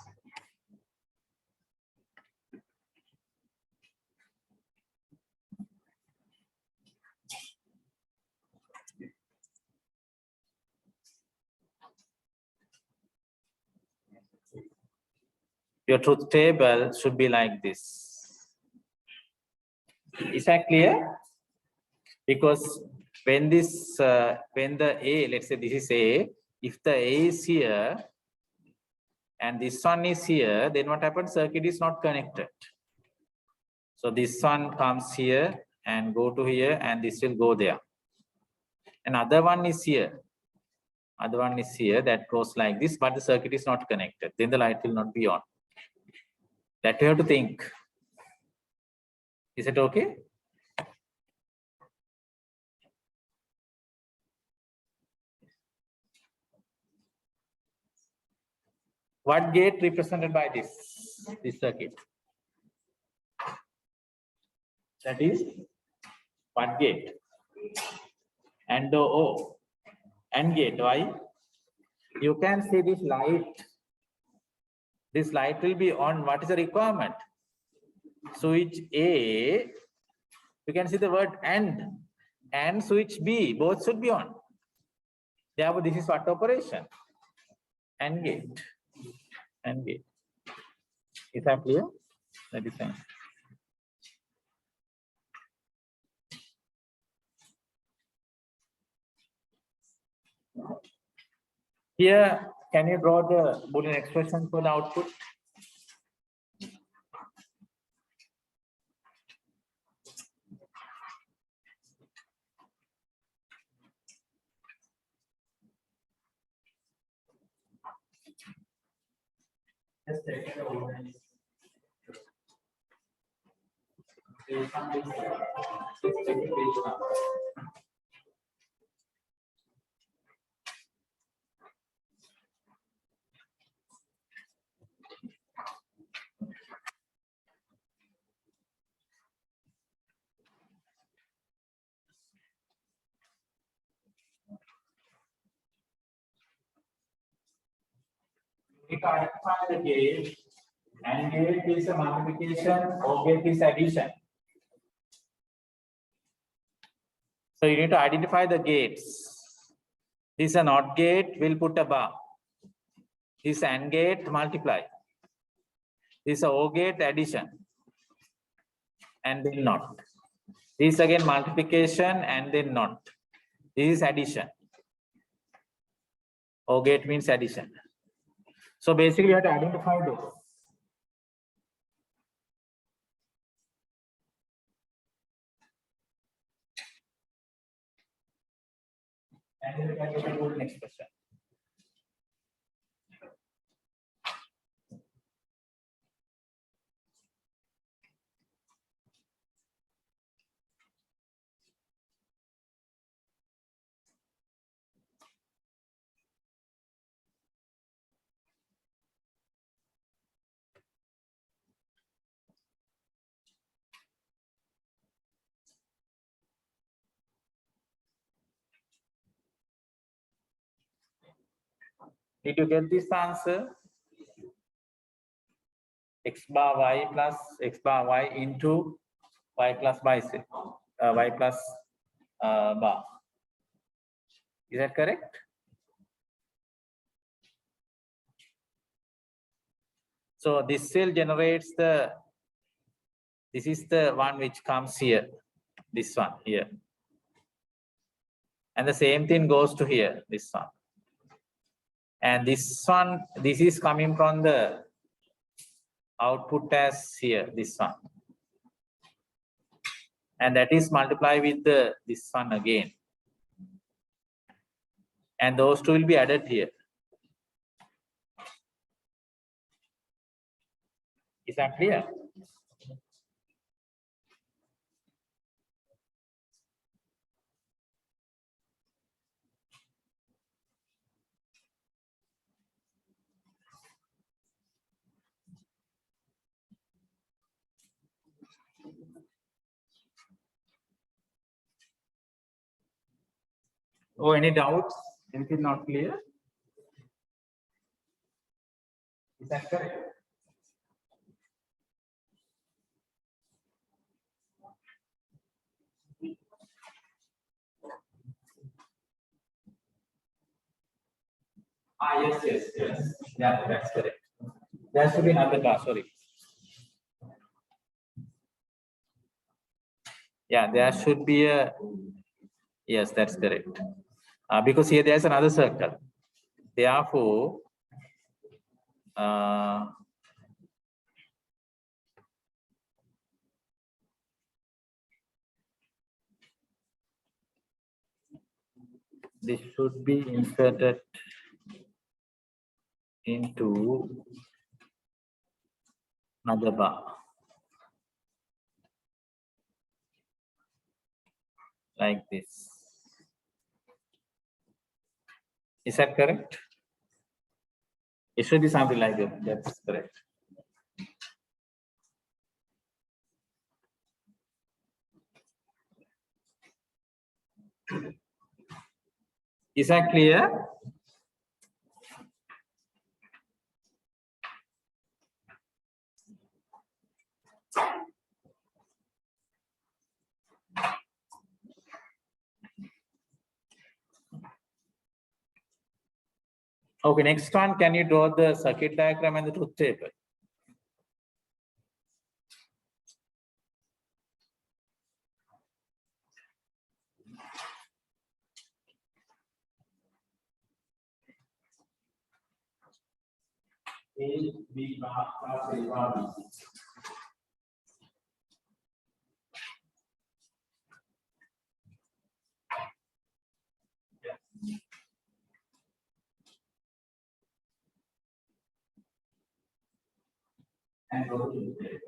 Your truth table should be like this. Is that clear? Because when this, when the A, let's say this is A, if the A is here and this one is here, then what happens? Circuit is not connected. So this one comes here and go to here, and this will go there. Another one is here. Other one is here that goes like this, but the circuit is not connected. Then the light will not be on. That you have to think. Is it okay? What gate represented by this circuit? That is what gate? And O. AND gate. Why? You can see this light. This light will be on. What is the requirement? Switch A. You can see the word and switch B. Both should be on. Therefore, this is what operation? AND gate. AND gate. Is that clear? That is fine. Here, can you draw the Boolean expression for the output? Just take it over. We identify the gate, and gate is a multiplication, or gate is addition. So you need to identify the gates. This is a NOT gate, we'll put a bar. This is AND gate, multiply. This is a OR gate, addition. And then NOT. This is again multiplication and then NOT. This is addition. OR gate means addition. So basically you have to identify those. And then we can get a Boolean expression. Did you get this answer? X bar y plus x bar y into y plus bicep, y plus bar. Is that correct? So this cell generates the, this is the one which comes here, this one here. And the same thing goes to here, this one. And this one, this is coming from the output as here, this one. And that is multiplied with the this one again. And those two will be added here. Is that clear? Oh, any doubts? Anything not clear? Is that correct? Ah, yes. Yeah, that's correct. There should be another class, sorry. Yeah, there should be a, yes, that's correct. Because here there's another circle. Therefore, this should be inserted into another bar. Like this. Is that correct? It should be something like that. That's correct. Is that clear? Okay, next one, can you draw the circuit diagram and the truth table? A, B bar, plus A bar, B. And draw the truth table.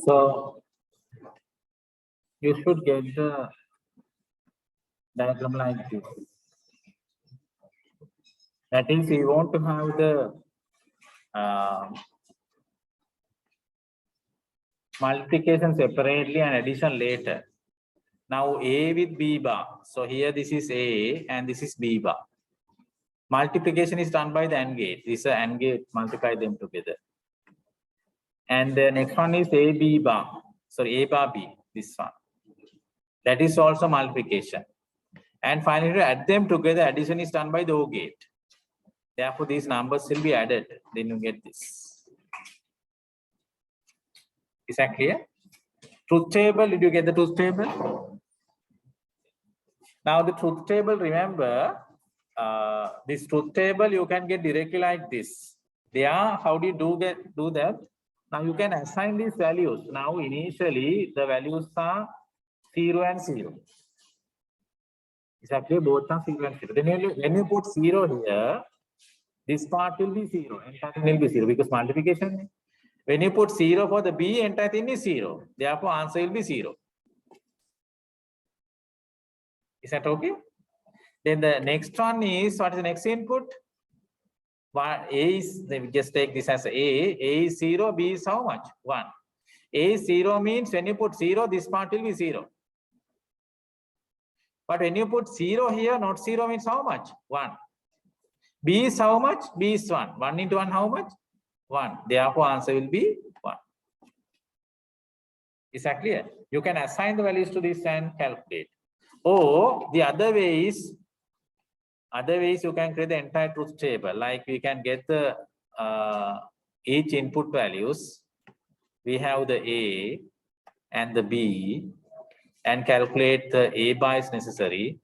So you should get the diagram like this. That is, we want to have the multiplication separately and addition later. Now A with B bar. So here this is A and this is B bar. Multiplication is done by the AND gate. This is an AND gate, multiply them together. And the next one is AB bar. Sorry, A bar B, this one. That is also multiplication. And finally, to add them together, addition is done by the OR gate. Therefore, these numbers will be added. Then you get this. Is that clear? Truth table, did you get the truth table? Now the truth table, remember, this truth table you can get directly like this. There, how do you do that? Now you can assign these values. Now initially the values are 0 and 0. Exactly, both are 0 and 0. Then when you put 0 here, this part will be 0, entire thing will be 0 because multiplication. When you put 0 for the B, entire thing is 0. Therefore, answer will be 0. Is that okay? Then the next one is, what is the next input? A is, we just take this as A is 0, B is how much? 1. A is 0 means when you put 0, this part will be 0. But when you put 0 here, not 0 means how much? 1. B is how much? B is 1. 1 into 1, how much? 1. Therefore, answer will be 1. Is that clear? You can assign the values to this and calculate. Or the other way is, you can create the entire truth table. Like we can get the each input values, we have the A and the B, and calculate the A bar is necessary,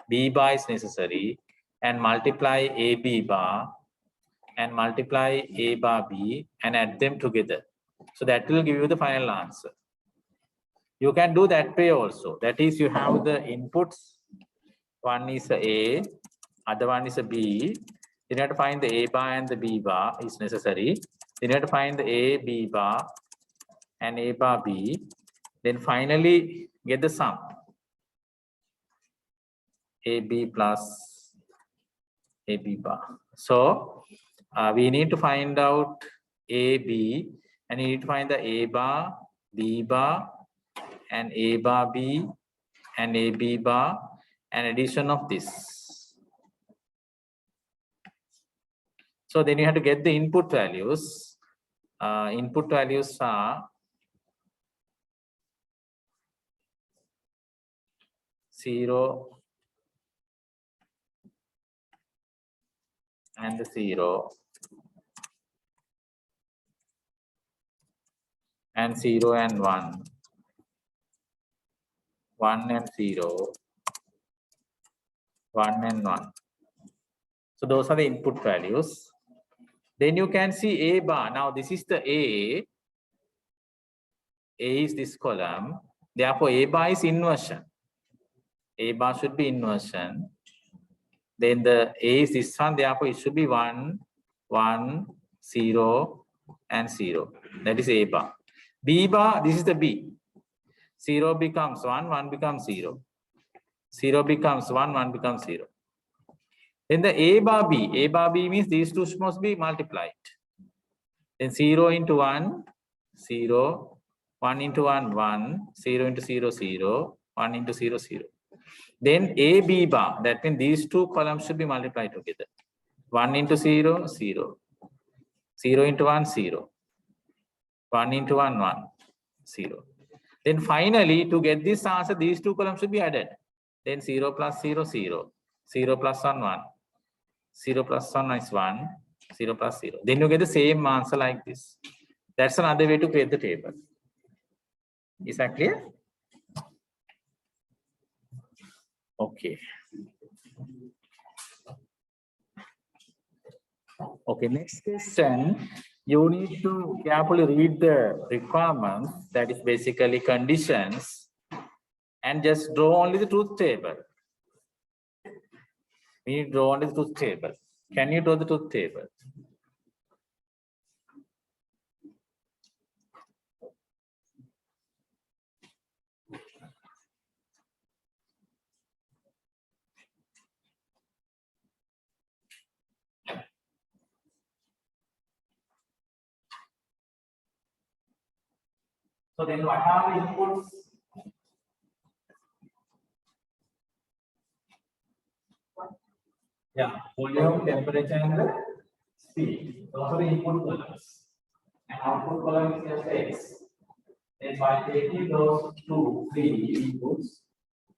B bar is necessary, and multiply AB bar and multiply A bar B and add them together. So that will give you the final answer. You can do that way also. That is, you have the inputs. One is a A, other one is a B. You have to find the A bar and the B bar is necessary. You have to find the A, B bar and A bar B. Then finally get the sum. AB plus AB bar. So we need to find out AB, and you need to find the A bar, B bar, and A bar B, and AB bar, and addition of this. So then you have to get the input values. Input values are 0 and 0 and 0 and 1, 1 and 0, 1 and 1. So those are the input values. Then you can see A bar. Now this is the A. A is this column. Therefore A bar is inversion. A bar should be inversion. Then the A is this one. Therefore it should be 1, 1, 0 and 0. That is A bar. B bar, this is the B. 0 becomes 1, 1 becomes 0. 0 becomes 1, 1 becomes 0. Then the A bar B means these two must be multiplied. Then 0 into 1, 0, 1 into 1, 1, 0 into 0, 0, 1 into 0, 0. Then A, B bar, that means these two columns should be multiplied together. 1 into 0, 0, 0 into 1, 0, 1 into 1, 1, 0. Then finally, to get this answer, these two columns should be added. Then 0 plus 0, 0, 0 plus 1, 1, 0 plus 1 is 1, 0 plus 0. Then you get the same answer like this. That's another way to create the table. Is that clear? Okay. Okay, next question. You need to carefully read the requirements, that is basically conditions, and just draw only the truth table. We need to draw only the truth table. Can you draw the truth table? So then what are the inputs? Yeah, volume, temperature, and the speed. Those are the input columns. And output column is just X. Then by taking those 2, 3 inputs,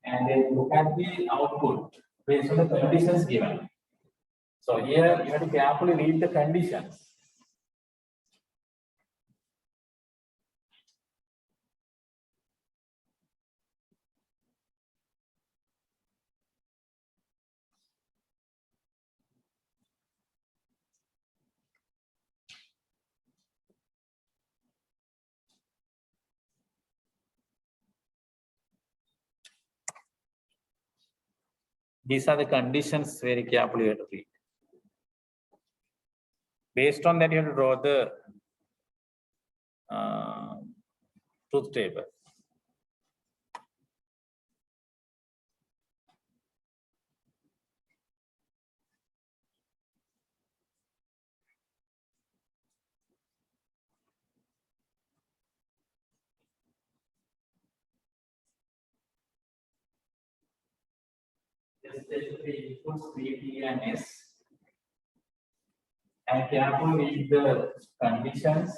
and then look at the output based on the conditions given. So here you have to carefully read the conditions. These are the conditions very carefully you have to read. Based on that, you have to draw the truth table. Just take the inputs B, T, and S, and carefully read the conditions.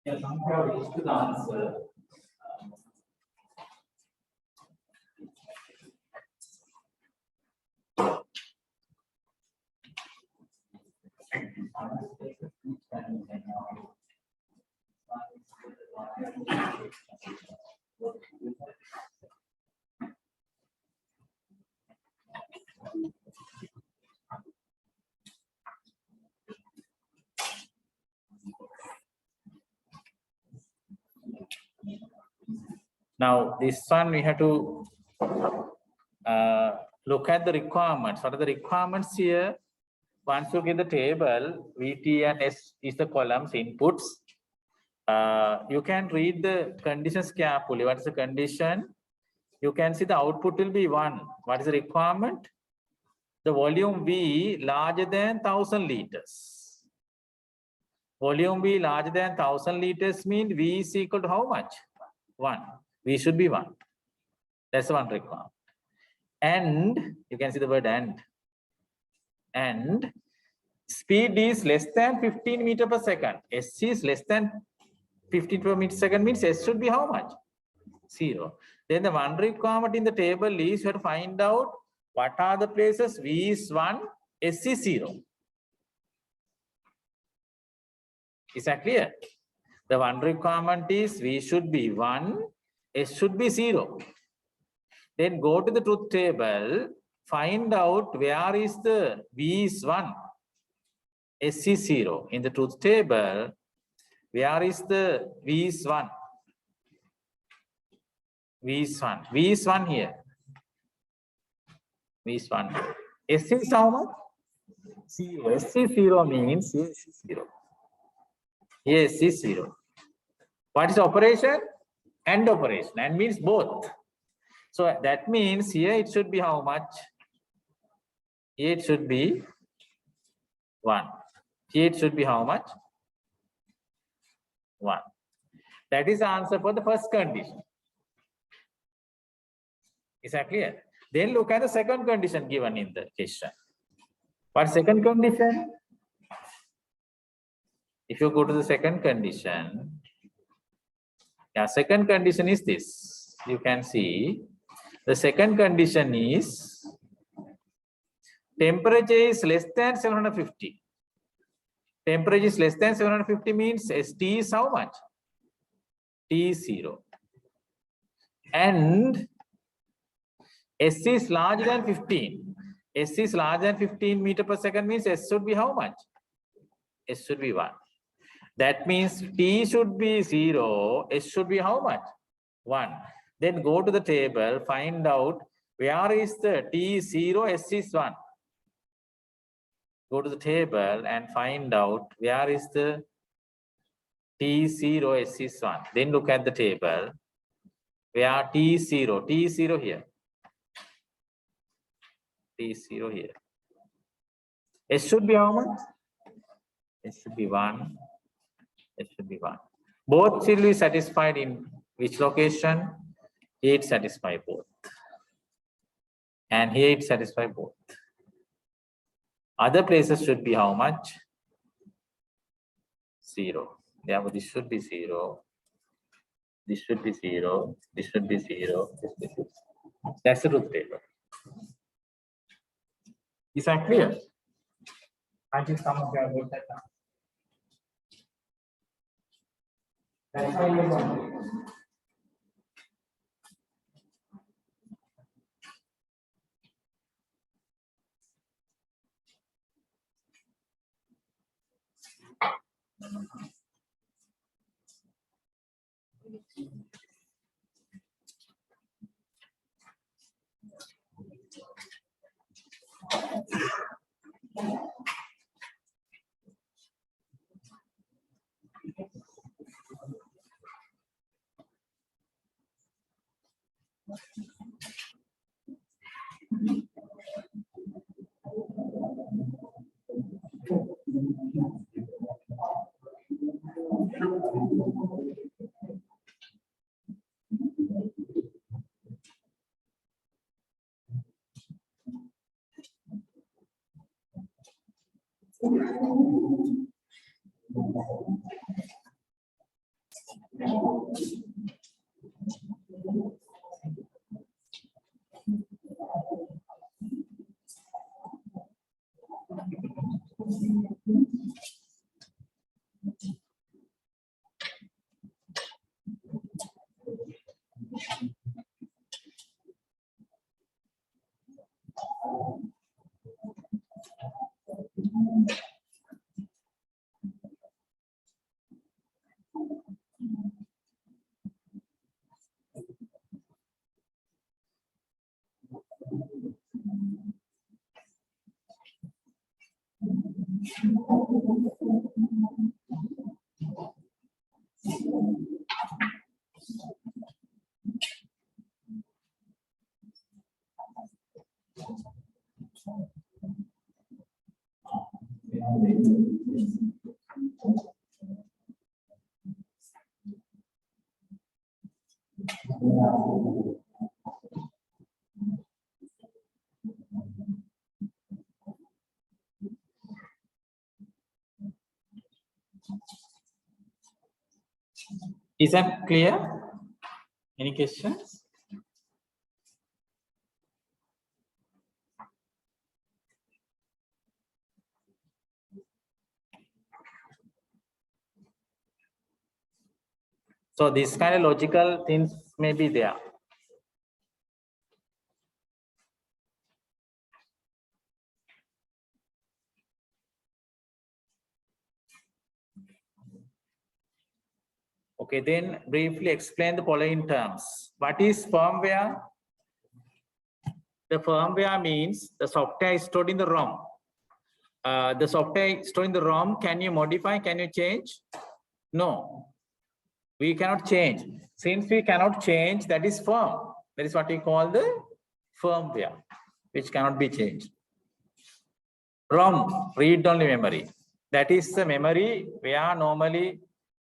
Yeah, somehow reached the answer. Now, this one we have to look at the requirements. What are the requirements here? Once you get the table, VT and S is the columns, inputs. You can read the conditions carefully. What is the condition? You can see the output will be 1. What is the requirement? The volume V larger than 1000 liters. Volume V larger than 1000 liters means V is equal to how much? 1. V should be 1. That's one requirement. And you can see the word and speed is less than 15 meter per second. S is less than 15 per meter second means S should be how much? 0. Then the one requirement in the table is you have to find out what are the places V is 1, S is 0. Is that clear? The one requirement is V should be 1, S should be 0. Then go to the truth table, find out where is the V is 1, S is 0. In the truth table, where is the V is 1? V is 1. V is 1 here. V is 1. S is how much? 0. S is 0 means S is 0. Yes, is 0. What is operation? AND operation. AND means both. So that means here it should be how much? Here it should be 1. Here it should be how much? 1. That is the answer for the first condition. Is that clear? Then look at the second condition given in the question. What second condition? If you go to the second condition, yeah, second condition is this. You can see the second condition is temperature is less than 750. Temperature is less than 750 means ST is how much? T is 0. And S is larger than 15. S is larger than 15 meter per second means S should be how much? S should be 1. That means T should be 0, S should be how much? 1. Then go to the table, find out where is the T is 0, S is 1. Go to the table and find out where is the T is 0, S is 1. Then look at the table where T is 0. T is 0 here. T is 0 here. S should be how much? S should be 1. It should be 1. Both will be satisfied in which location? Here it satisfies both. And here it satisfies both. Other places should be how much? 0. Therefore, this should be 0. This should be 0. This should be 0. This should be 0. That's the truth table. Is that clear? I think some of you have got that now. That's why you're going. Is that clear? Any questions? So this kind of logical things may be there. Okay, then briefly explain the following terms. What is firmware? The firmware means the software is stored in the ROM. The software stored in the ROM, can you modify? Can you change? No, we cannot change. Since we cannot change, that is firm. That is what we call the firmware, which cannot be changed. ROM, read-only memory. That is the memory where normally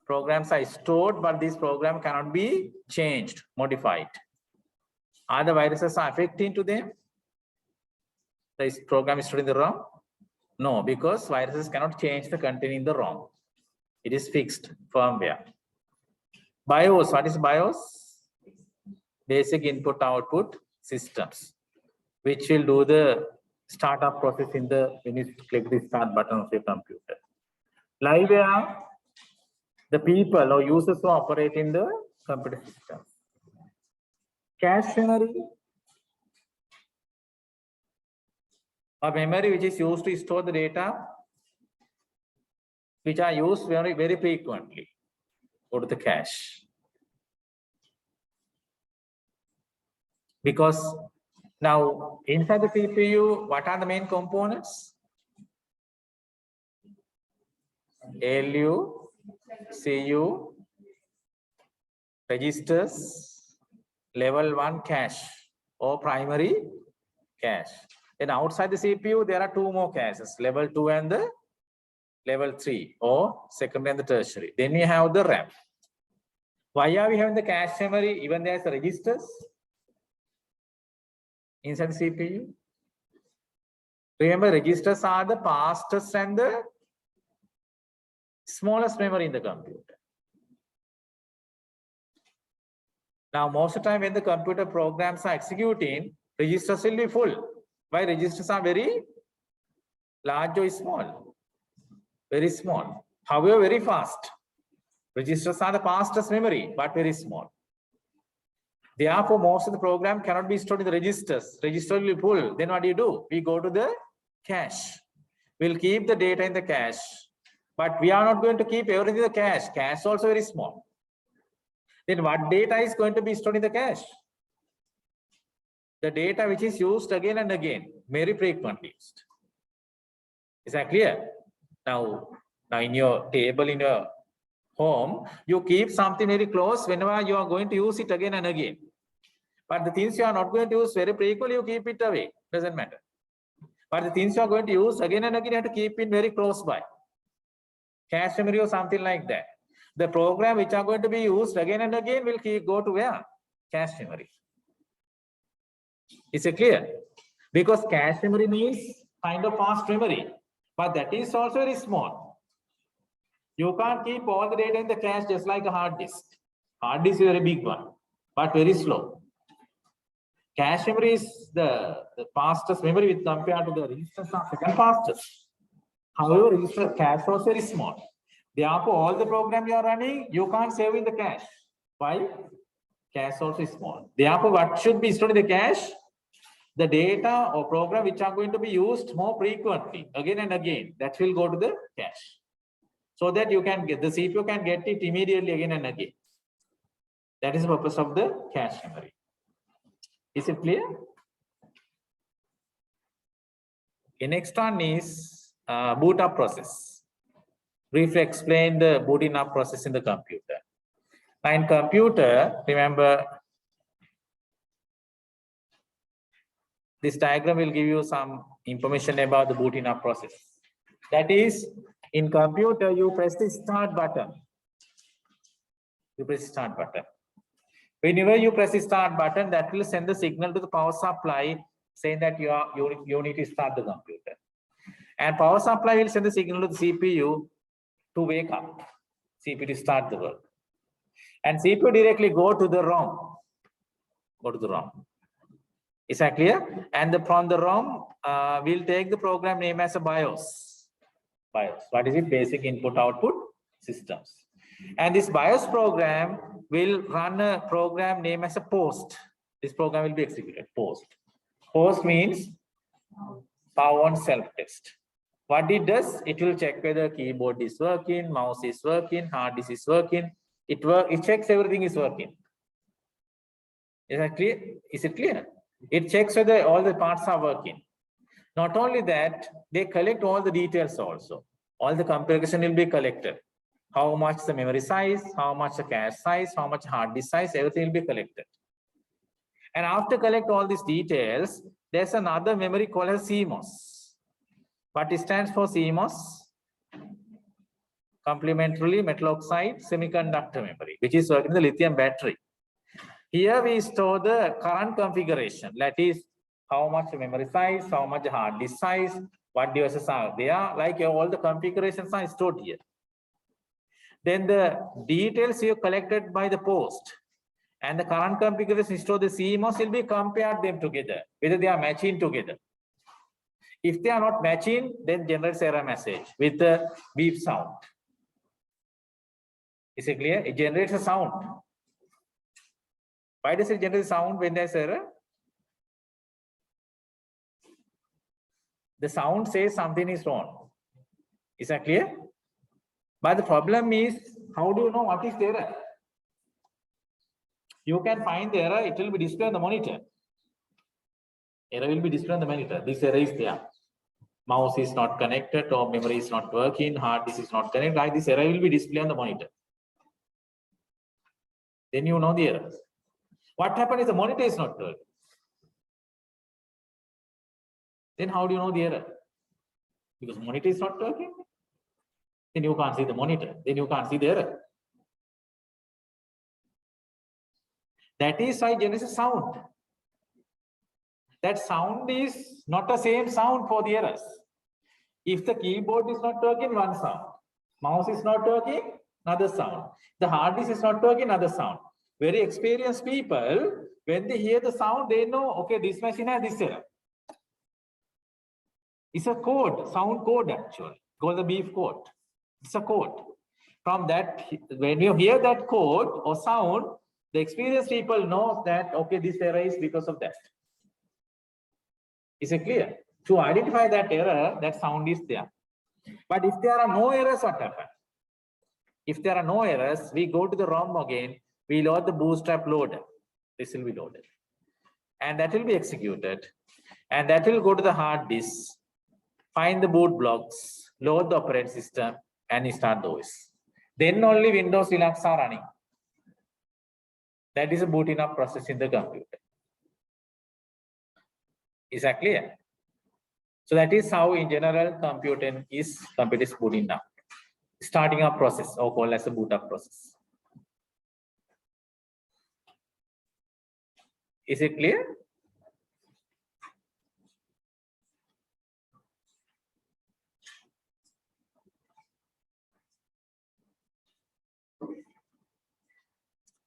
programs are stored, but this program cannot be changed, modified. Are the viruses are affecting to them? This program is stored in the ROM? No, because viruses cannot change the content in the ROM. It is fixed firmware. BIOS, what is BIOS? Basic input output systems, which will do the startup process in the when you click the start button of your computer. Liveware, the people or users who operate in the computer system. Cache memory, a memory which is used to store the data, which are used very, very frequently. Go to the cache. Because now inside the CPU, what are the main components? ALU, CU, registers, level 1 cache or primary cache. Then outside the CPU, there are two more caches, level 2 and the level 3 or secondary and the tertiary. Then we have the RAM. Why are we having the cache memory even there's registers inside the CPU? Remember, registers are the fastest and the smallest memory in the computer. Now, most of the time when the computer programs are executing, registers will be full. Why? Registers are very large or small? Very small. However, very fast. Registers are the fastest memory, but very small. Therefore, most of the program cannot be stored in the registers. Register will be full. Then what do? We go to the cache. We'll keep the data in the cache. But we are not going to keep everything in the cache. Cache is also very small. Then what data is going to be stored in the cache? The data which is used again and again, very frequently used. Is that clear? Now in your table in your home, you keep something very close whenever you are going to use it again and again. But the things you are not going to use very frequently, you keep it away. Doesn't matter. But the things you are going to use again and again, you have to keep it very close by. Cache memory or something like that. The program which are going to be used again and again will go to where? Cache memory. Is it clear? Because cache memory means kind of fast memory, but that is also very small. You can't keep all the data in the cache just like a hard disk. Hard disk is a very big one, but very slow. Cache memory is the fastest memory with compared to the registers are second fastest. However, register cache was very small. Therefore, all the program you are running, you can't save in the cache. Why? Cache also is small. Therefore, what should be stored in the cache? The data or program which are going to be used more frequently, again and again, that will go to the cache. So that you can get, the CPU can get it immediately again and again. That is the purpose of the cache memory. Is it clear? The next one is boot up process. Briefly explain the booting up process in the computer. Now in computer, remember, this diagram will give you some information about the booting up process. That is, in computer, you press the start button. You press start button. Whenever you press the start button, that will send the signal to the power supply saying that you need to start the computer. And power supply will send the signal to the CPU to wake up, CPU to start the work. And CPU directly go to the ROM. Go to the ROM. Is that clear? And from the ROM, we'll take the program name as a BIOS. BIOS. What is it? Basic Input Output Systems. And this BIOS program will run a program name as a POST. This program will be executed. POST. POST means power on self-test. What it does, it will check whether keyboard is working, mouse is working, hard disk is working. It checks everything is working. Is that clear? Is it clear? It checks whether all the parts are working. Not only that, they collect all the details also. All the configuration will be collected. How much the memory size, how much the cache size, how much hard disk size, everything will be collected. And after collect all these details, there's another memory called as CMOS. What it stands for CMOS? Complementary metal oxide semiconductor memory, which is working in the lithium battery. Here we store the current configuration, that is how much memory size, how much hard disk size, what devices are there, like all the configurations are stored here. Then the details you collected by the POST and the current configuration stored the CMOS will be compared them together, whether they are matching together. If they are not matching, then generates error message with the beep sound. Is it clear? It generates a sound. Why does it generate sound when there's error? The sound says something is wrong. Is that clear? But the problem is, how do you know what is the error? You can find the error, it will be displayed on the monitor. Error will be displayed on the monitor. This error is there. Mouse is not connected or memory is not working, hard disk is not connected. Like this error will be displayed on the monitor. Then you know the error. What happened is the monitor is not working. Then how do you know the error? Because monitor is not working. Then you can't see the monitor. Then you can't see the error. That is why there is a sound. That sound is not the same sound for the errors. If the keyboard is not working, one sound. Mouse is not working, another sound. The hard disk is not working, another sound. Very experienced people, when they hear the sound, they know, okay, this machine has this error. It's a code, sound code actually, called the beef code. It's a code. From that, when you hear that code or sound, the experienced people know that, okay, this error is because of that. Is it clear? To identify that error, that sound is there. But if there are no errors, what happens? If there are no errors, we go to the ROM again, we load the bootstrap loader. This will be loaded. And that will be executed. And that will go to the hard disk, find the boot blocks, load the operating system, and start the OS. Then only Windows Linux are running. That is a booting up process in the computer. Is that clear? So that is how in general computer is booting up. Starting up process or called as a boot up process. Is it clear?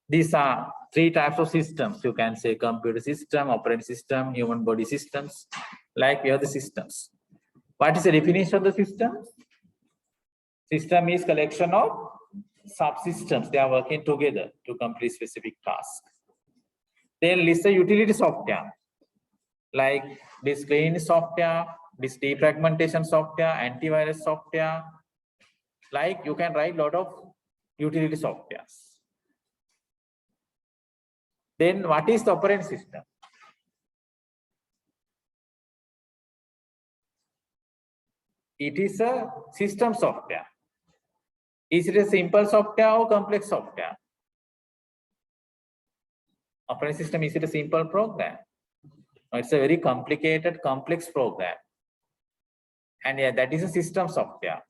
These are three types of systems. You can say computer system, operating system, human body systems, like we have the systems. What is the definition of the system? System is collection of subsystems. They are working together to complete specific tasks. Then list the utility software, like this clean software, this defragmentation software, antivirus software. Like you can write a lot of utility softwares. Then what is the operating system? It is a system software. Is it a simple software or complex software? Operating system, is it a simple program? No, it's a very complicated, complex program. And yeah, that is a system software.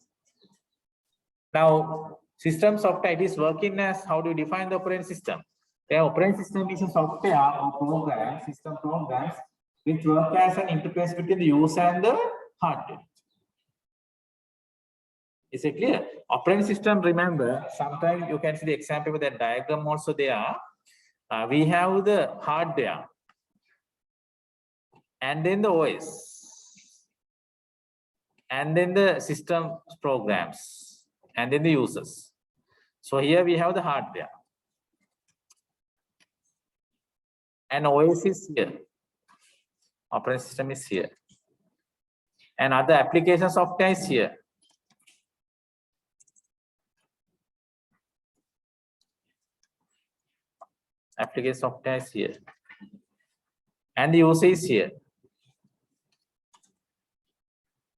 Now, system software, it is working as, how do you define the operating system? The operating system is a software or program, system programs, which work as an interface between the user and the hardware. Is it clear? Operating system, remember, sometimes you can see the example with that diagram also there. We have the hardware and then the OS and then the system programs and then the users. So here we have the hardware and OS is here. Operating system is here. And other application software is here. Application software is here. And the user is here.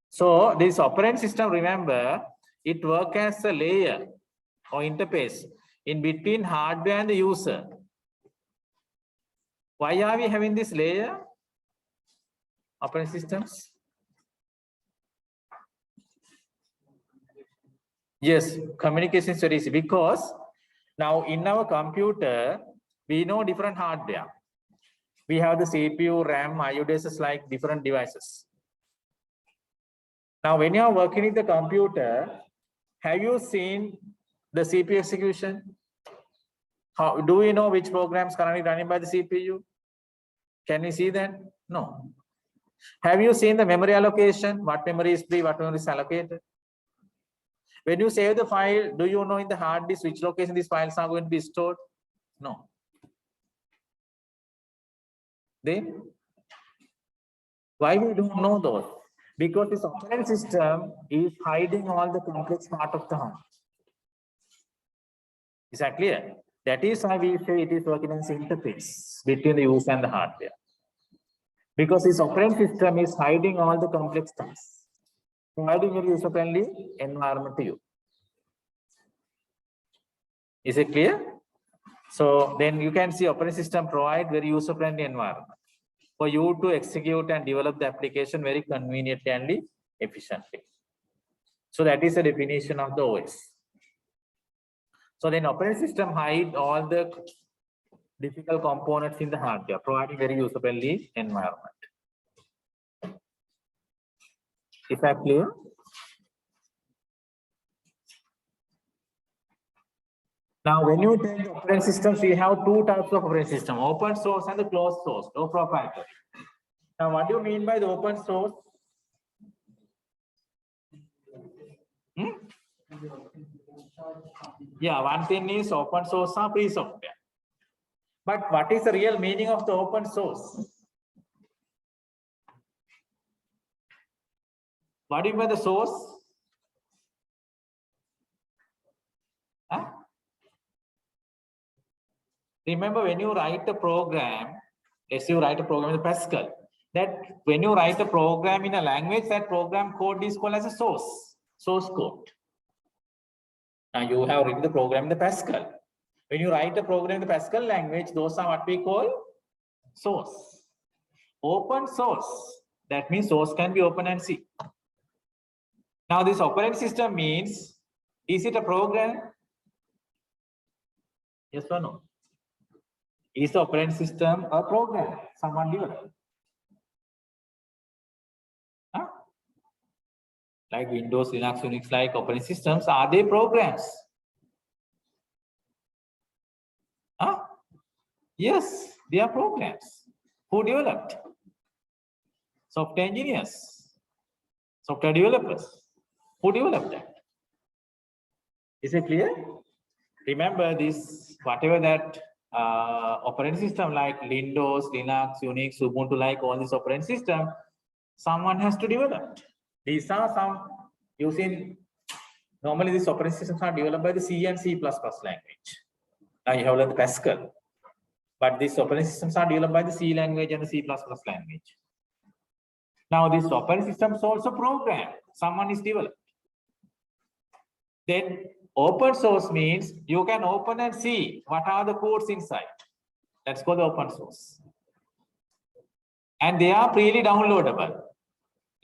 So this operating system, remember, it works as a layer or interface in between hardware and the user. Why are we having this layer? Operating systems? Yes, communication is very easy because now in our computer, we know different hardware. We have the CPU, RAM, IO devices, like different devices. Now, when you are working with the computer, have you seen the CPU execution? How do we know which programs currently running by the CPU? Can we see that? No. Have you seen the memory allocation? What memory is free, what memory is allocated? When you save the file, do you know in the hard disk which location these files are going to be stored? No. Then why we don't know those? Because this operating system is hiding all the complex part of the hardware. Is that clear? That is why we say it is working as an interface between the user and the hardware. Because this operating system is hiding all the complex tasks, providing a user-friendly environment to you. Is it clear? So then you can see operating system provide very user-friendly environment for you to execute and develop the application very conveniently and efficiently. So that is the definition of the OS. So then operating system hide all the difficult components in the hardware, providing very user-friendly environment. Is that clear? Now, when you take operating systems, we have two types of operating system: open source and the closed source or proprietary. Now, what do you mean by the open source? Yeah, one thing is open source are free software. But what is the real meaning of the open source? What do you mean by the source? Huh? Remember, when you write a program, let's say you write a program in Pascal, that when you write a program in a language, that program code is called as a source code. Now you have written the program in the Pascal. When you write a program in the Pascal language, those are what we call source. Open source, that means source can be open and see. Now this operating system means, is it a program? Yes or no? Is the operating system a program someone developed? Huh? Like Windows, Linux, Unix, like operating systems, are they programs? Huh? Yes, they are programs. Who developed? Software engineers, software developers. Who developed that? Is it clear? Remember this, whatever that operating system like Windows, Linux, Unix, Ubuntu, like all this operating system, someone has to develop. These are some using, normally these operating systems are developed by the C and C++ language. Now you have learned Pascal, but these operating systems are developed by the C language and the C++ language. Now this operating system is also programmed, someone is developed. Then open source means you can open and see what are the codes inside. That's called open source. And they are freely downloadable.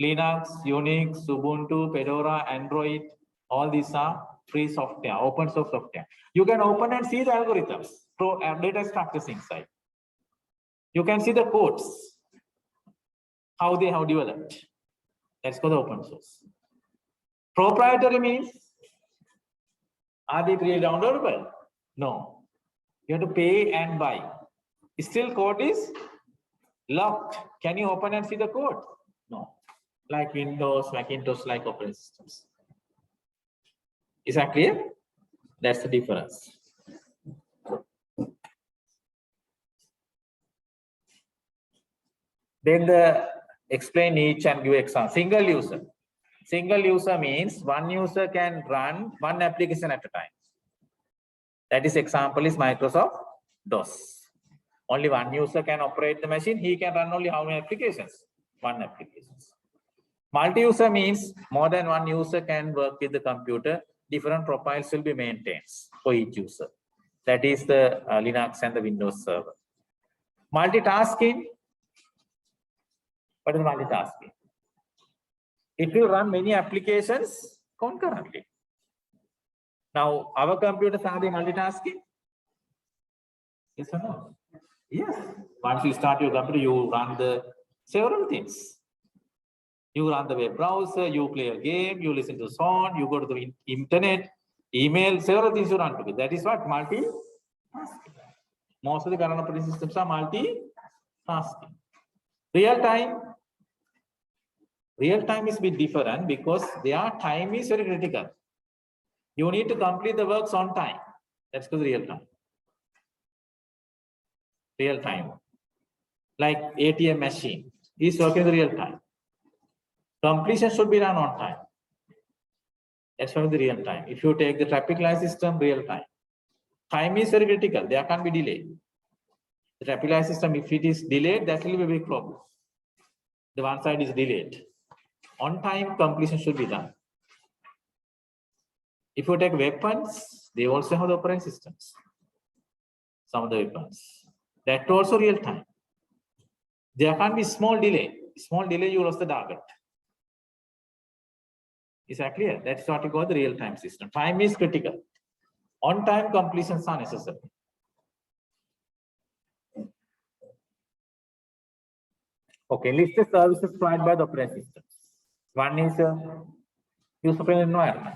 Linux, Unix, Ubuntu, Fedora, Android, all these are free software, open source software. You can open and see the algorithms, data structures inside. You can see the codes, how they have developed. That's called open source. Proprietary means, are they freely downloadable? No. You have to pay and buy. Still code is locked. Can you open and see the code? No. Like Windows, Macintosh, like operating systems. Is that clear? That's the difference. Then explain each and give example. Single user. Single user means one user can run one application at a time. That is example is Microsoft DOS. Only one user can operate the machine. He can run only how many applications? One application. Multi-user means more than one user can work with the computer. Different profiles will be maintained for each user. That is the Linux and the Windows server. Multitasking. What is multitasking? It will run many applications concurrently. Now, our computers are they multitasking? Yes or no? Yes. Once you start your computer, you run the several things. You run the web browser, you play a game, you listen to a song, you go to the internet, email, several things you run together. That is what multitasking. Most of the current operating systems are multitasking. Real time is a bit different because their time is very critical. You need to complete the works on time. That's called real time. Real time. Like ATM machine is working in real time. Completion should be done on time. That's why the real time. If you take the traffic light system, real time. Time is very critical. There can't be delay. The traffic light system, if it is delayed, that will be a big problem. The one side is delayed. On time, completion should be done. If you take weapons, they also have the operating systems. Some of the weapons. That also real time. There can't be small delay. Small delay, you lost the target. Is that clear? That's what we call the real time system. Time is critical. On time completions are necessary. Okay, list the services provided by the operating system. One is user-friendly environment.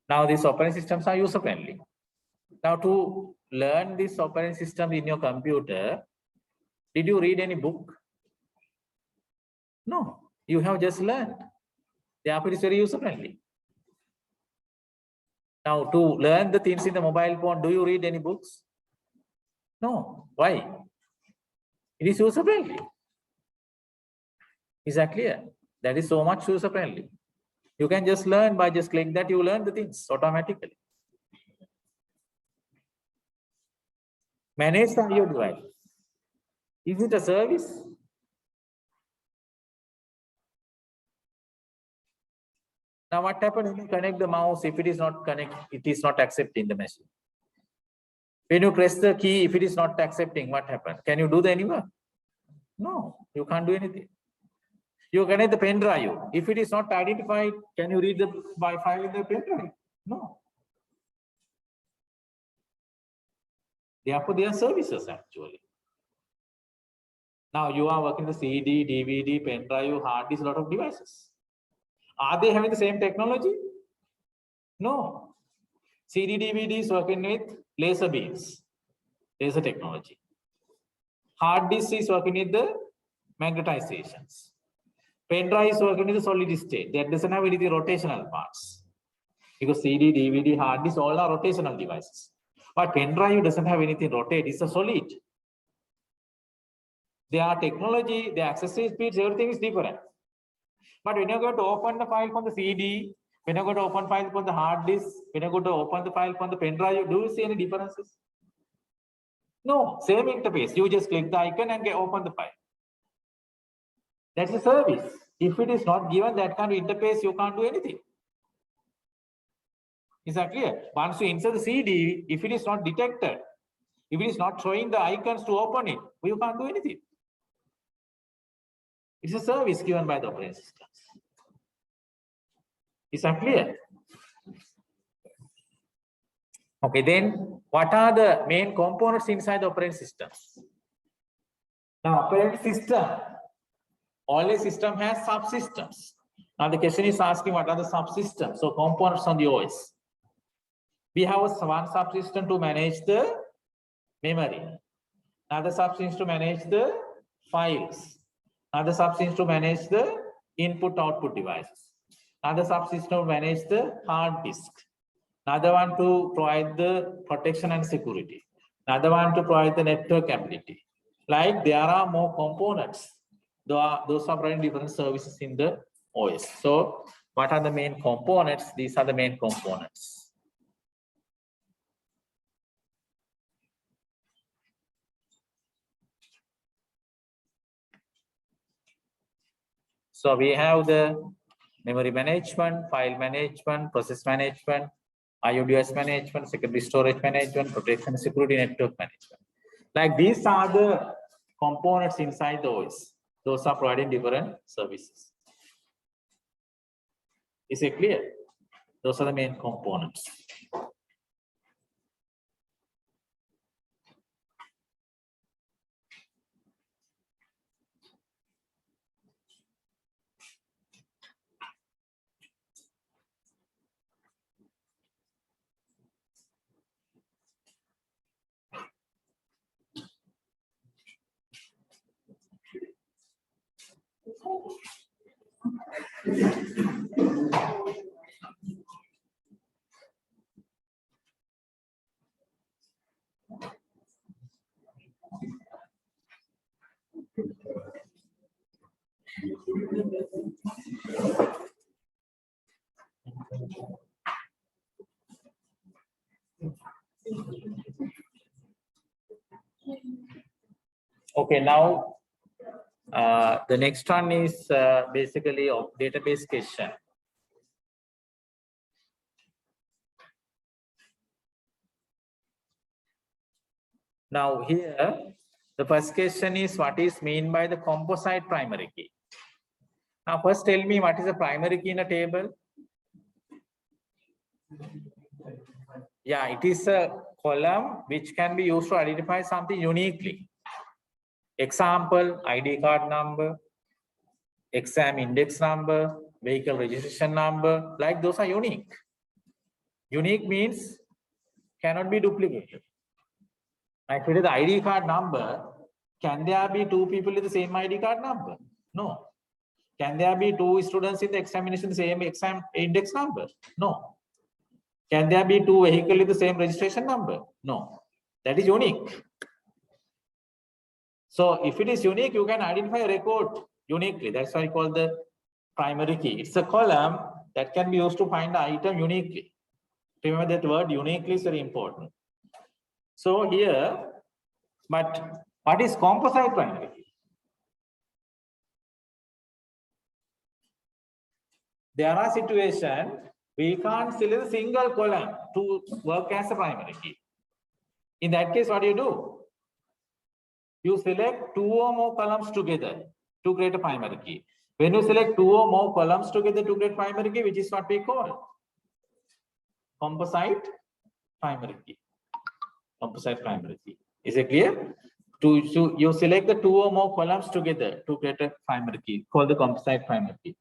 Now these operating systems are user-friendly. Now to learn this operating system in your computer, did you read any book? No, you have just learned. Therefore, it is very user-friendly. Now to learn the things in the mobile phone, do you read any books? No. Why? It is user-friendly. Is that clear? That is so much user-friendly. You can just learn by just click that, you learn the things automatically. Manage the IO device. Is it a service? Now what happens when you connect the mouse? If it is not it is not accepting the machine. When you press the key, if it is not accepting, what happens? Can you do the anywhere? No, you can't do anything. You connect the pen drive. If it is not identified, can you read the file in the pen drive? No. Therefore, they are services actually. Now you are working the CD, DVD, pen drive, hard disk, a lot of devices. Are they having the same technology? No. CD, DVD is working with laser beams, laser technology. Hard disk is working with the magnetizations. Pen drive is working with the solid state. That doesn't have any rotational parts. Because CD, DVD, hard disk, all are rotational devices. But pen drive doesn't have anything rotate. It's a solid. Their technology, their accessory speeds, everything is different. But when you're going to open the file from the CD, when you're going to open file from the hard disk, when you're going to open the file from the pen drive, do you see any differences? No, same interface. You just click the icon and open the file. That's a service. If it is not given that kind of interface, you can't do anything. Is that clear? Once you insert the CD, if it is not detected, if it is not showing the icons to open it, you can't do anything. It's a service given by the operating systems. Is that clear? Okay, then what are the main components inside the operating systems? Now, operating system, all system has subsystems. Now the question is asking what are the subsystems, so components on the OS. We have one subsystem to manage the memory, another subsystem to manage the files, another subsystem to manage the input-output devices, another subsystem to manage the hard disk, another one to provide the protection and security, another one to provide the network ability. Like there are more components. Those are providing different services in the OS. So what are the main components? These are the main components. So we have the memory management, file management, process management, IO device management, secondary storage management, protection, security, network management. Like these are the components inside the OS. Those are providing different services. Is it clear? Those are the main components. Okay, now the next one is basically a database question. Now here, the first question is what is mean by the composite primary key? Now first tell me what is a primary key in a table? Yeah, it is a column which can be used to identify something uniquely. Example, ID card number, exam index number, vehicle registration number, like those are unique. Unique means cannot be duplicated. Like with the ID card number, can there be two people with the same ID card number? No. Can there be two students in the examination the same exam index number? No. Can there be two vehicles with the same registration number? No. That is unique. So if it is unique, you can identify a record uniquely. That's why I call the primary key. It's a column that can be used to find the item uniquely. Remember that word uniquely is very important. So here, but what is composite primary key? There are situations we can't select a single column to work as a primary key. In that case, what do? You select two or more columns together to create a primary key. When you select two or more columns together to create primary key, which is what we call composite primary key. Composite primary key. Is it clear? You select the two or more columns together to create a primary key called the composite primary key.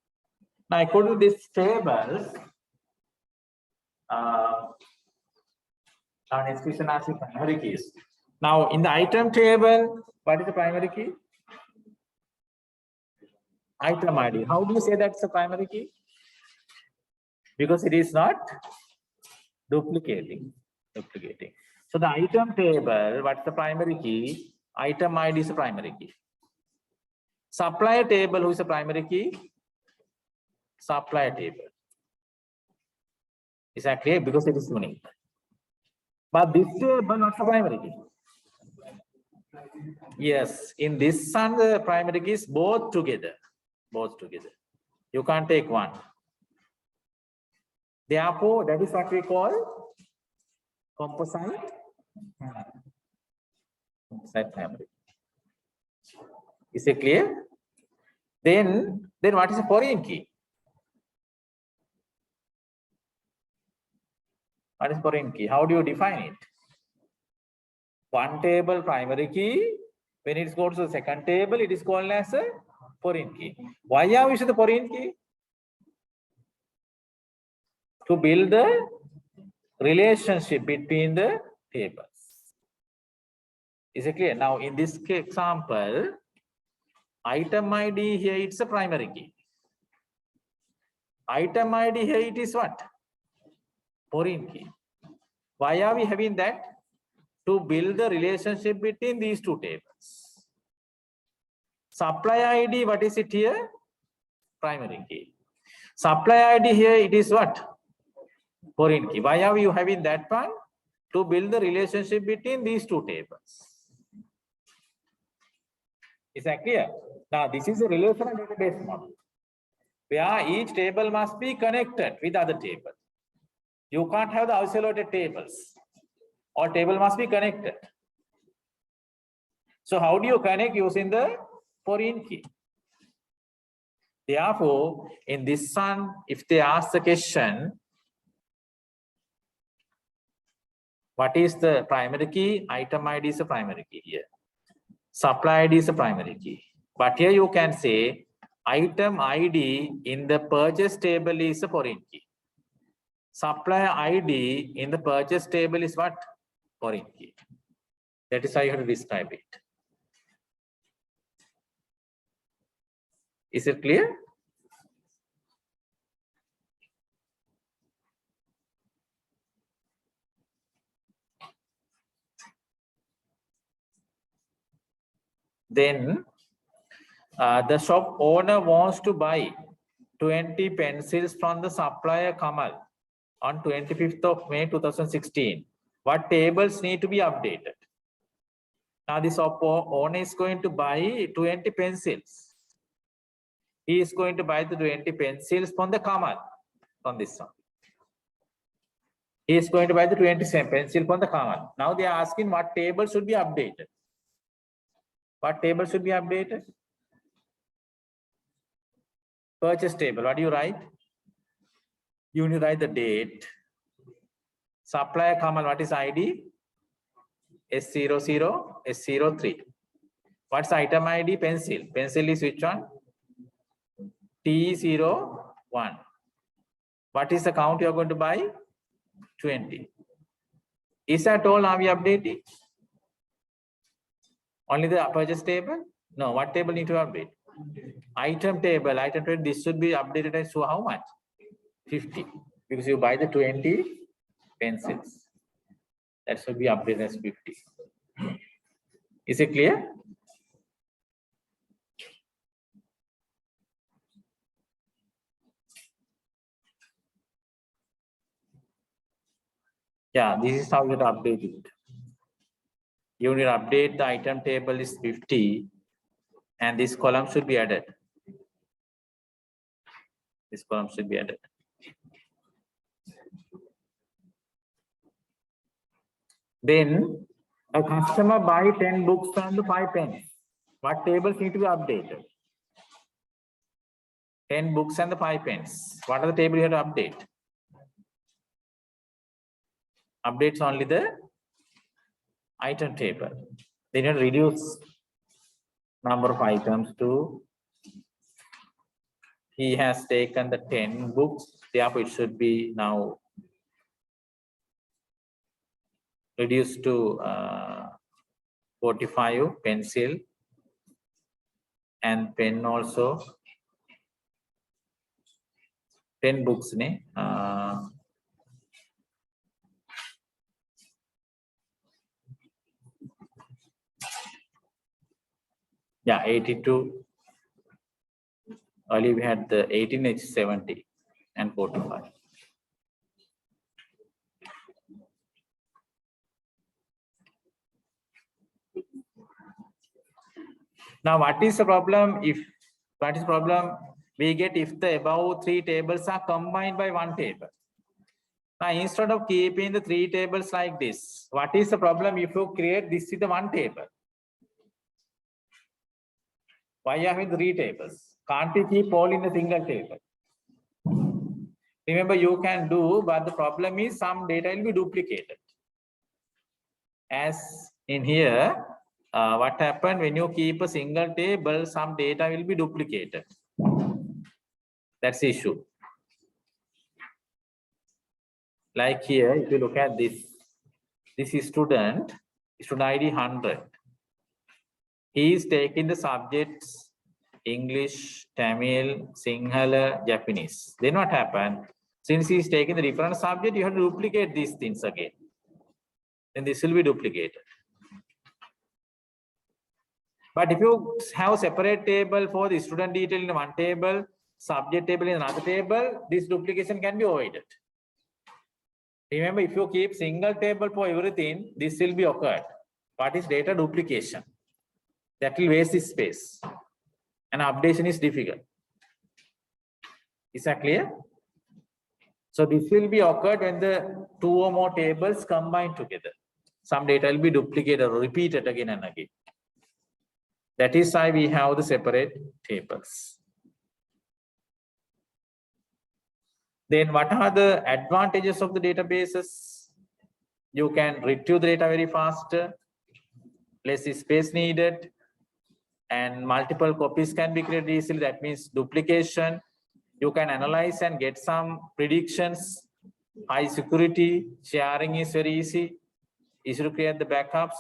Now, according to this tables, our next question asks primary keys. Now, in the item table, what is the primary key? Item ID. How do you say that's a primary key? Because it is not duplicating. So the item table, what's the primary key? Item ID is a primary key. Supplier table, who is a primary key? Supplier table. Is that clear? Because it is unique. But this table, what's the primary key? Yes, in this one, the primary key is both together. You can't take one. Therefore, that is what we call composite primary. Is it clear? Then what is a foreign key? What is foreign key? How do you define it? One table primary key. When it goes to the second table, it is called as a foreign key. Why are we using the foreign key? To build the relationship between the tables. Is it clear? Now, in this example, item ID here, it's a primary key. Item ID here, it is what? Foreign key. Why are we having that? To build the relationship between these two tables. Supply ID, what is it here? Primary key. Supply ID here, it is what? Foreign key. Why are you having that one? To build the relationship between these two tables. Is that clear? Now, this is a relational database model where each table must be connected with other tables. You can't have the isolated tables. All table must be connected. So how do you connect using the foreign key? Therefore, in this one, if they ask the question, what is the primary key? Item ID is a primary key here. Supply ID is a primary key. But here you can say item ID in the purchase table is a foreign key. Supplier ID in the purchase table is what? Foreign key. That is how you have to describe it. Is it clear? Then the shop owner wants to buy 20 pencils from the supplier Kamal on 25th of May 2016. What tables need to be updated? Now the shop owner is going to buy 20 pencils. He is going to buy the 20 pencils from the Kamal, from this one. He is going to buy the 20 pencils from the Kamal. Now they are asking what table should be updated. What table should be updated? Purchase table. What do you write? You need to write the date. Supplier Kamal, what is ID? S00, S03. What's the item ID? Pencil. Pencil is which one? T01. What is the count you are going to buy? 20. Is that all? Are we updating? Only the purchase table? No, what table need to update? Item table. Item table, this should be updated as to how much? 50. Because you buy the 20 pencils. That should be updated as 50. Is it clear? Yeah, this is how you update it. You need to update the item table is 50 and this column should be added. This column should be added. Then a customer buy 10 books and 5 pens. What tables need to be updated? 10 books and 5 pens. What are the tables you have to update? Updates only the item table. Then you reduce number of items to, he has taken the 10 books, therefore it should be now reduced to 45 pencil and pen also 10 books ne yeah, 82. Earlier we had the 18 is 70 and 45. Now, what is the problem we get if the above 3 tables are combined by 1 table? Now, instead of keeping the 3 tables like this, what is the problem if you create this with the 1 table? Why are having 3 tables? Can't you keep all in a single table? Remember, you can do, but the problem is some data will be duplicated. As in here, what happened when you keep a single table, some data will be duplicated. That's the issue. Like here, if you look at this is student ID 100. He is taking the subjects English, Tamil, Sinhala, Japanese. Then what happened? Since he is taking the different subject, you have to duplicate these things again. Then this will be duplicated. But if you have separate table for the student detail in one table, subject table in another table, this duplication can be avoided. Remember, if you keep single table for everything, this will be occurred. What is data duplication? That will waste the space. And updation is difficult. Is that clear? So this will be occurred when the 2 or more tables combine together. Some data will be duplicated or repeated again and again. That is why we have the separate tables. Then what are the advantages of the databases? You can retrieve the data very faster, less space needed, and multiple copies can be created easily. That means duplication. You can analyze and get some predictions. High security, sharing is very easy. Easy to create the backups.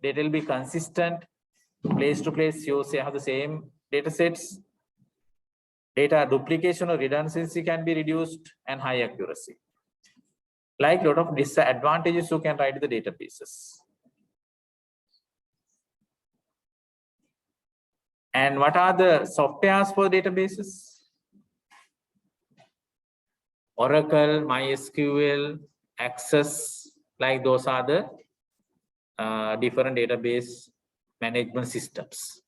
Data will be consistent. Place to place, you have the same data sets. Data duplication or redundancy can be reduced and high accuracy. Like a lot of disadvantages you can write the databases. And what are the softwares for databases? Oracle, MySQL, Access, like those are the different database management systems.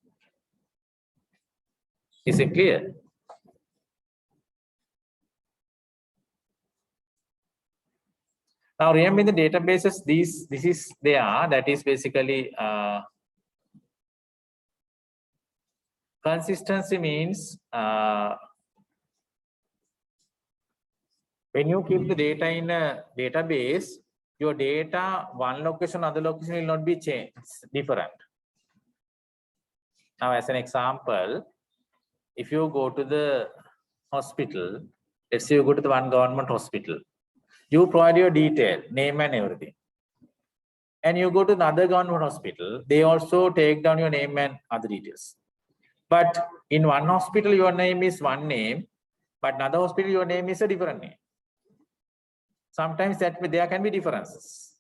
Is it clear? Now remember in the databases, this is there, that is basically consistency means when you keep the data in a database, your data, one location, other location will not be changed, different. Now, as an example, if you go to the hospital, let's say you go to the one government hospital, you provide your detail, name and everything. And you go to another government hospital, they also take down your name and other details. But in one hospital, your name is one name, but another hospital, your name is a different name. Sometimes there can be differences.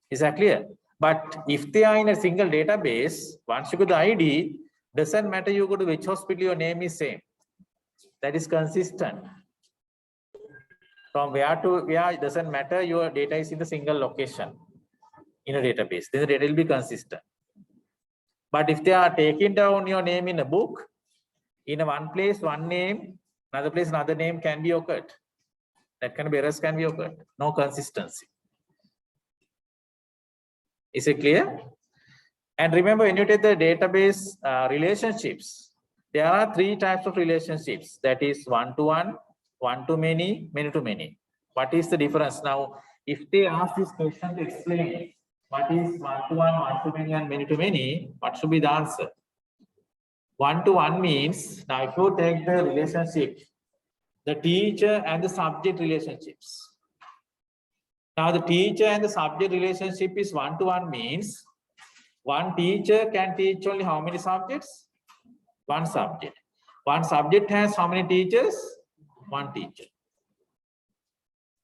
Is that clear? But if they are in a single database, once you go to the ID, doesn't matter you go to which hospital, your name is same. That is consistent. From where to where, it doesn't matter, your data is in the single location in a database. Then the data will be consistent. But if they are taking down your name in a book, in a one place, one name, another place, another name can be occurred. That kind of errors can be occurred. No consistency. Is it clear? And remember, when you take the database relationships, there are three types of relationships. That is one-to-one, one-to-many, many-to-many. What is the difference? Now, if they ask this question to explain what is one-to-one, one-to-many, and many-to-many, what should be the answer? One-to-one means, now if you take the relationship, the teacher and the subject relationships. Now, the teacher and the subject relationship is one-to-one means, one teacher can teach only how many subjects? One subject. One subject has how many teachers? One teacher.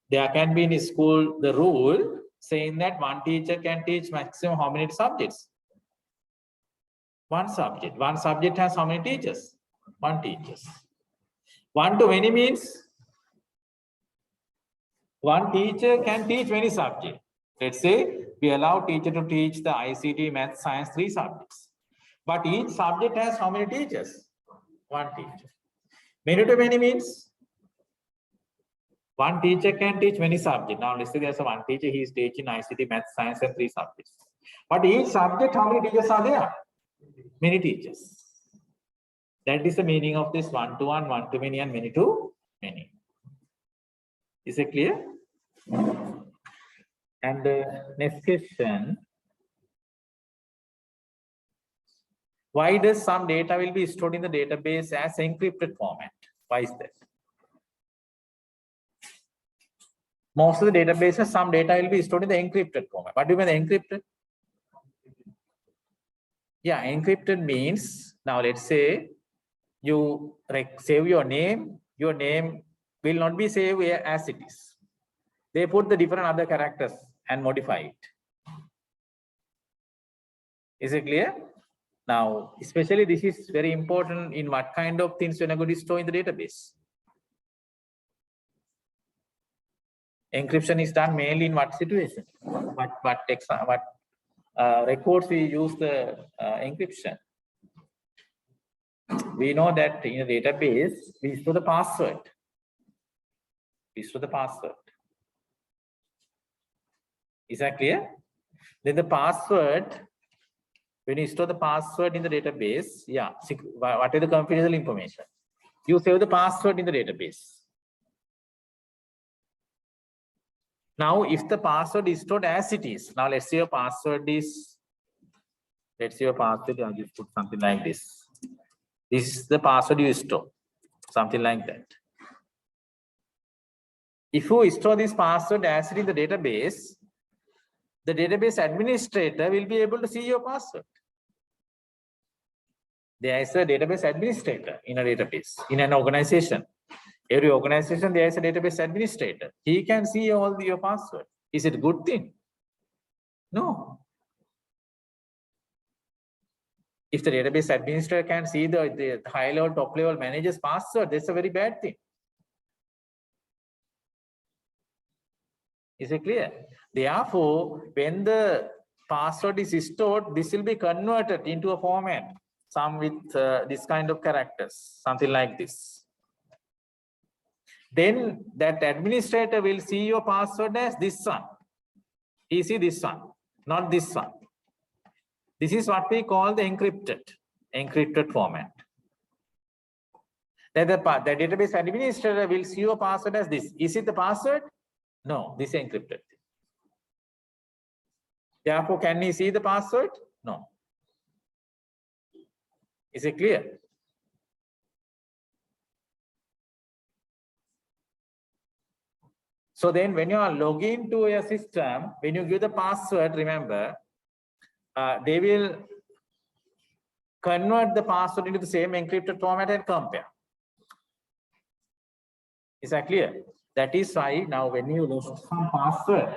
There can be in school the rule saying that one teacher can teach maximum how many subjects? One subject. One subject has how many teachers? One teacher. One-to-many means one teacher can teach many subjects. Let's say we allow teacher to teach the ICT, math, science, 3 subjects. But each subject has how many teachers? One teacher. Many-to-many means one teacher can teach many subjects. Now let's say there's a one teacher, he is teaching ICT, math, science, and 3 subjects. But each subject, how many teachers are there? Many teachers. That is the meaning of this one-to-one, one-to-many, and many-to-many. Is it clear? And the next question. Why does some data will be stored in the database as encrypted format? Why is that? Most of the databases, some data will be stored in the encrypted format. What do you mean encrypted? Yeah, encrypted means, now let's say you save your name will not be saved as it is. They put the different other characters and modify it. Is it clear? Now, especially this is very important in what kind of things you're going to store in the database. Encryption is done mainly in what situation? What records we use the encryption? We know that in a database, we store the password. Is that clear? Then the password, when you store the password in the database, yeah, what is the confidential information? You save the password in the database. Now, if the password is stored as it is, now let's say your password is, I'll just put something like this. This is the password you store, something like that. If you store this password as it is in the database administrator will be able to see your password. There is a database administrator in a database, in an organization. Every organization, there is a database administrator. He can see all your password. Is it a good thing? No. If the database administrator can see the high level, top level manager's password, that's a very bad thing. Is it clear? Therefore, when the password is stored, this will be converted into a format, some with this kind of characters, something like this. Then that administrator will see your password as this one. He see this one, not this one. This is what we call the encrypted format. Then the database administrator will see your password as this. Is it the password? No, this is encrypted. Therefore, can he see the password? No. Is it clear? So then when you are logging to a system, when you give the password, remember, they will convert the password into the same encrypted format and compare. Is that clear? That is why now when you lost some password,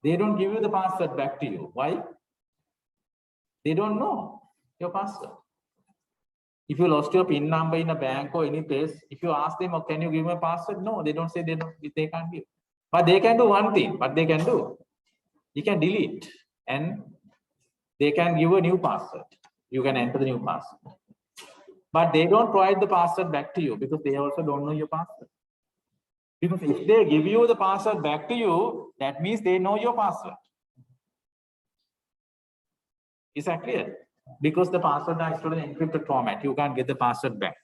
they don't give you the password back to you. Why? They don't know your password. If you lost your PIN number in a bank or any place, if you ask them, oh, can you give me a password? No, they don't say they can't give. But they can do one thing, what they can do. You can delete and they can give a new password. You can enter the new password. But they don't provide the password back to you because they also don't know your password. Because if they give you the password back to you, that means they know your password. Is that clear? Because the password is stored in encrypted format, you can't get the password back.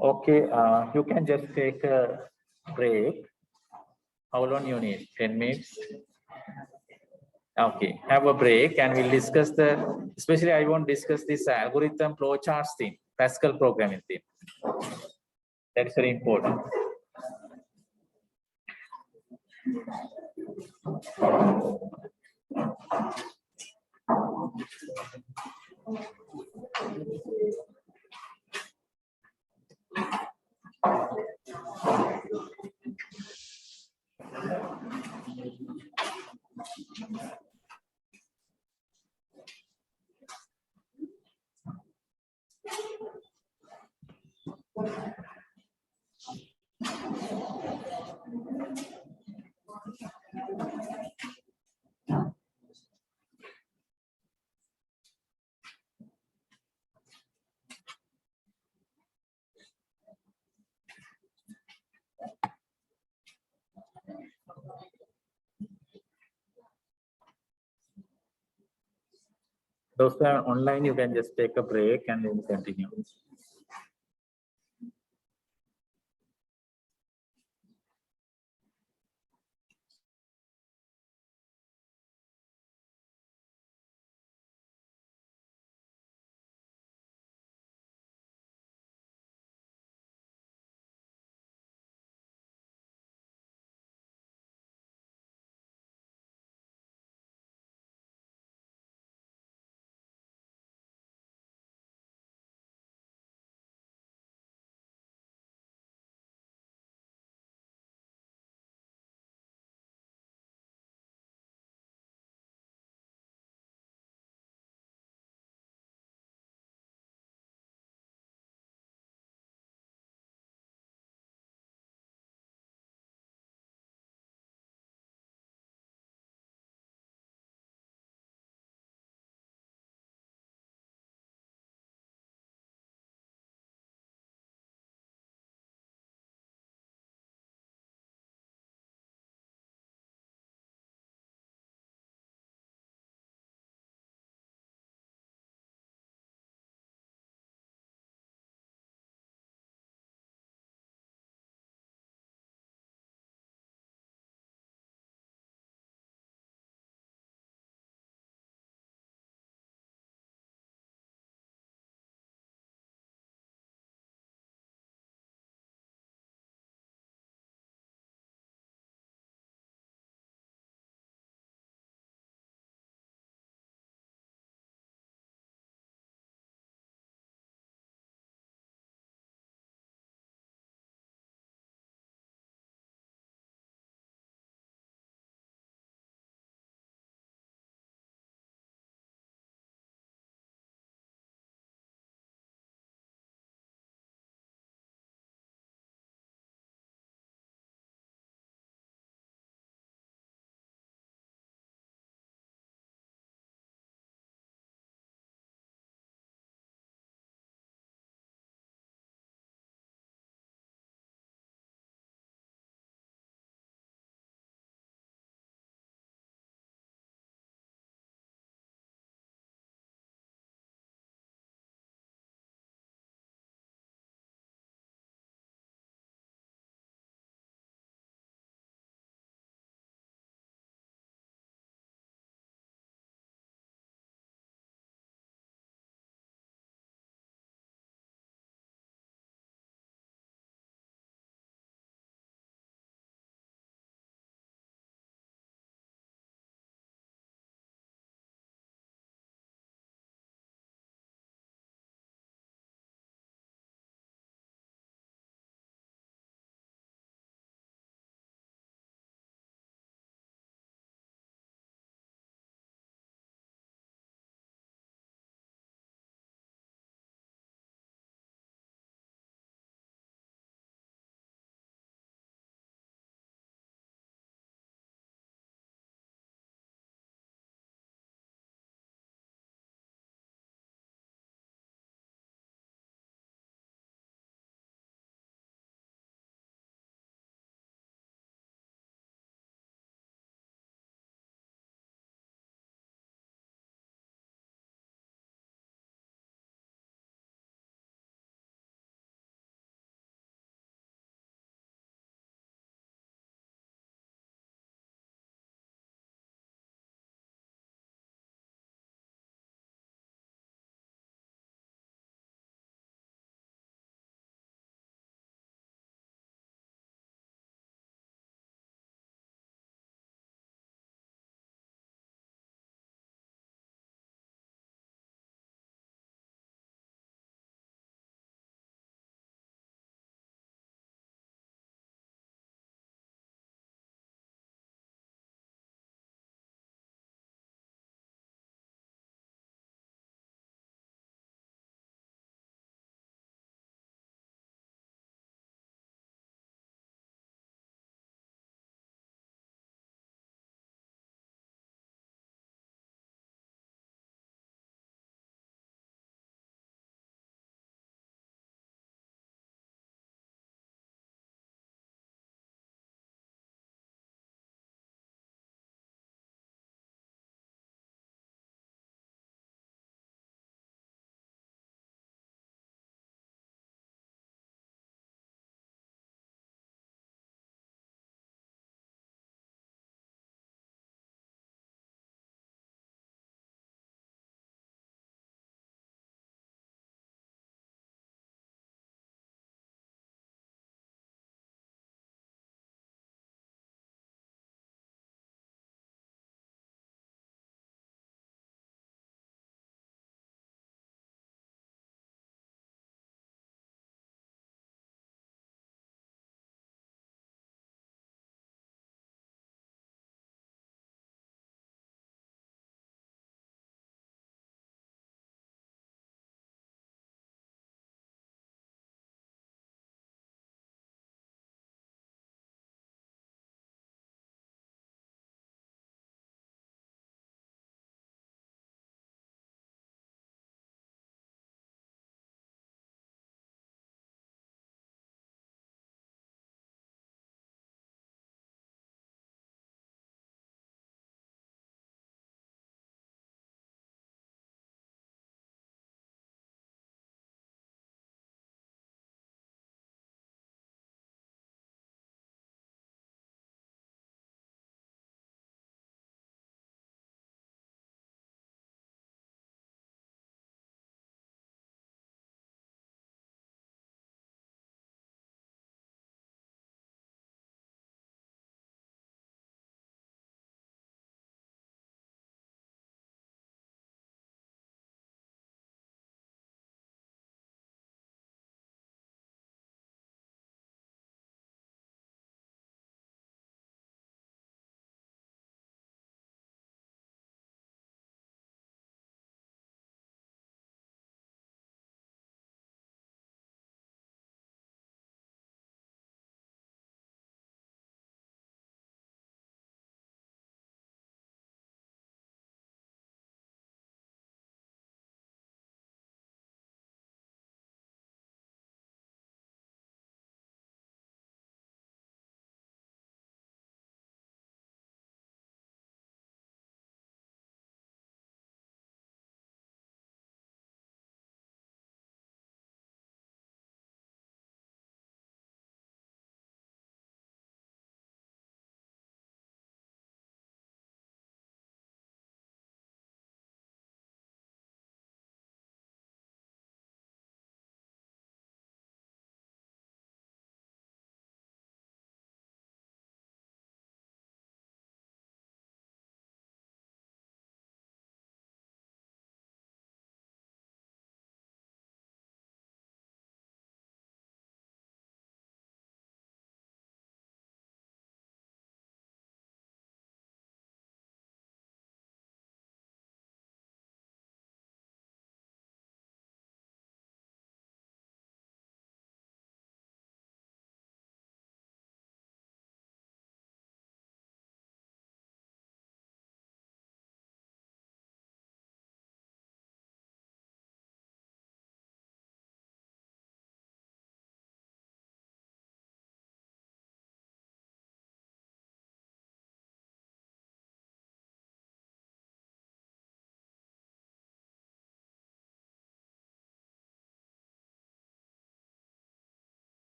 Okay, you can just take a break. How long you need? 10 minutes? Okay, have a break and we'll discuss especially I won't discuss this algorithm flowcharts thing, Pascal programming thing. That is very important. Those who are online, you can just take a break and then continue.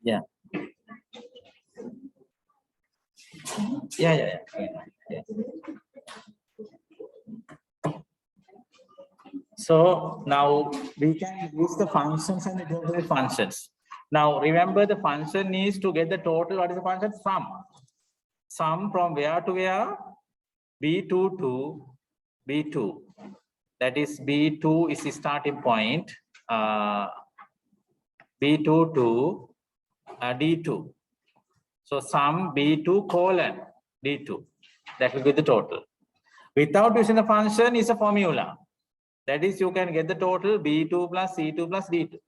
Yeah. Yeah. Yeah. So now we can use the functions and the functions. Now remember the function is to get the total. What is the function? Sum. Sum from where to where? B2 to B2. That is B2 is the starting point. B2 to D2. So sum B2 colon D2. That will be the total. Without using the function is a formula. That is, you can get the total B2 plus C2 plus D2.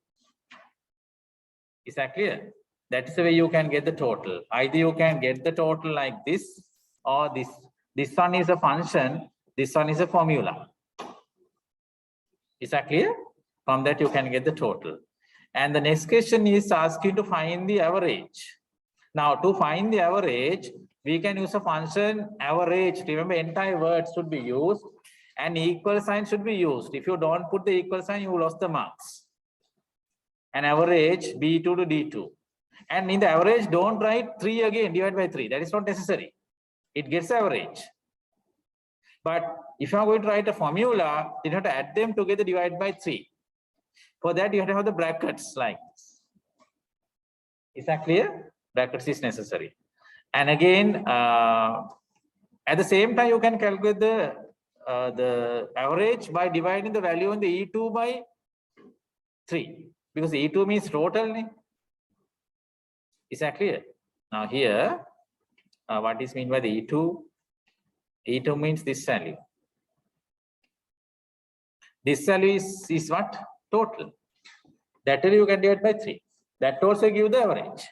Is that clear? That is the way you can get the total. Either you can get the total like this or this. This one is a function. This one is a formula. Is that clear? From that you can get the total. And the next question is asking to find the average. Now to find the average, we can use a function average. Remember, entire word should be used and equal sign should be used. If you don't put the equal sign, you lost the marks. And average B2 to D2. And in the average, don't write 3 again, divide by 3. That is not necessary. It gets average. But if you are going to write a formula, you have to add them together, divide by 3. For that, you have to have the brackets like this. Is that clear? Brackets is necessary. And again, at the same time, you can calculate the average by dividing the value in the E2 by 3. Because E2 means total. Is that clear? Now here, what is meant by the E2? E2 means this value. This value is what? Total. That value you can divide by 3. That also give the average.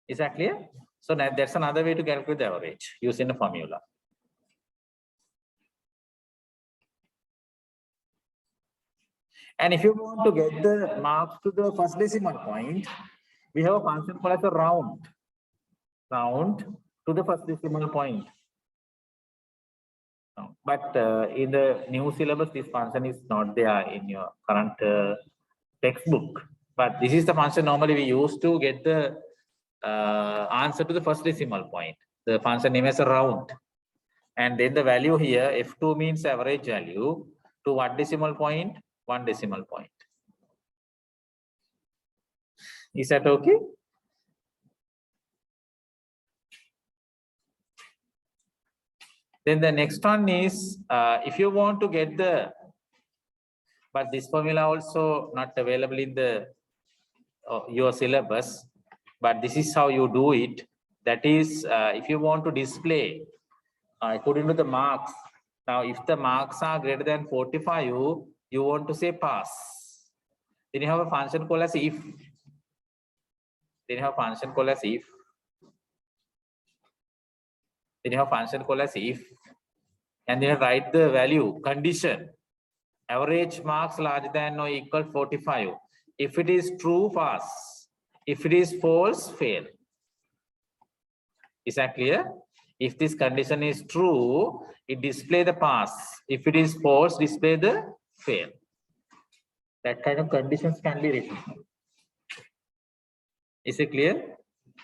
Is that clear? So that's another way to calculate the average using the formula. And if you want to get the marks to the first decimal point, we have a function called as a round. Round to the first decimal point. But in the new syllabus, this function is not there in your current textbook. But this is the function normally we use to get the answer to the first decimal point. The function name is a round. And then the value here, F2 means average value to what decimal point? 1 decimal point. Is that okay? Then the next one is, if you want to get the, but this formula also not available in the your syllabus, but this is how you do it. That is, if you want to display according to the marks. Now, if the marks are greater than 45, you want to say pass. Then you have a function called as if. Then you have a function called as if. Then you have a function called as if. And then you write the value, condition. Average marks larger than or equal 45. If it is true, pass. If it is false, fail. Is that clear? If this condition is true, it display the pass. If it is false, display the fail. That kind of conditions can be written. Is it clear?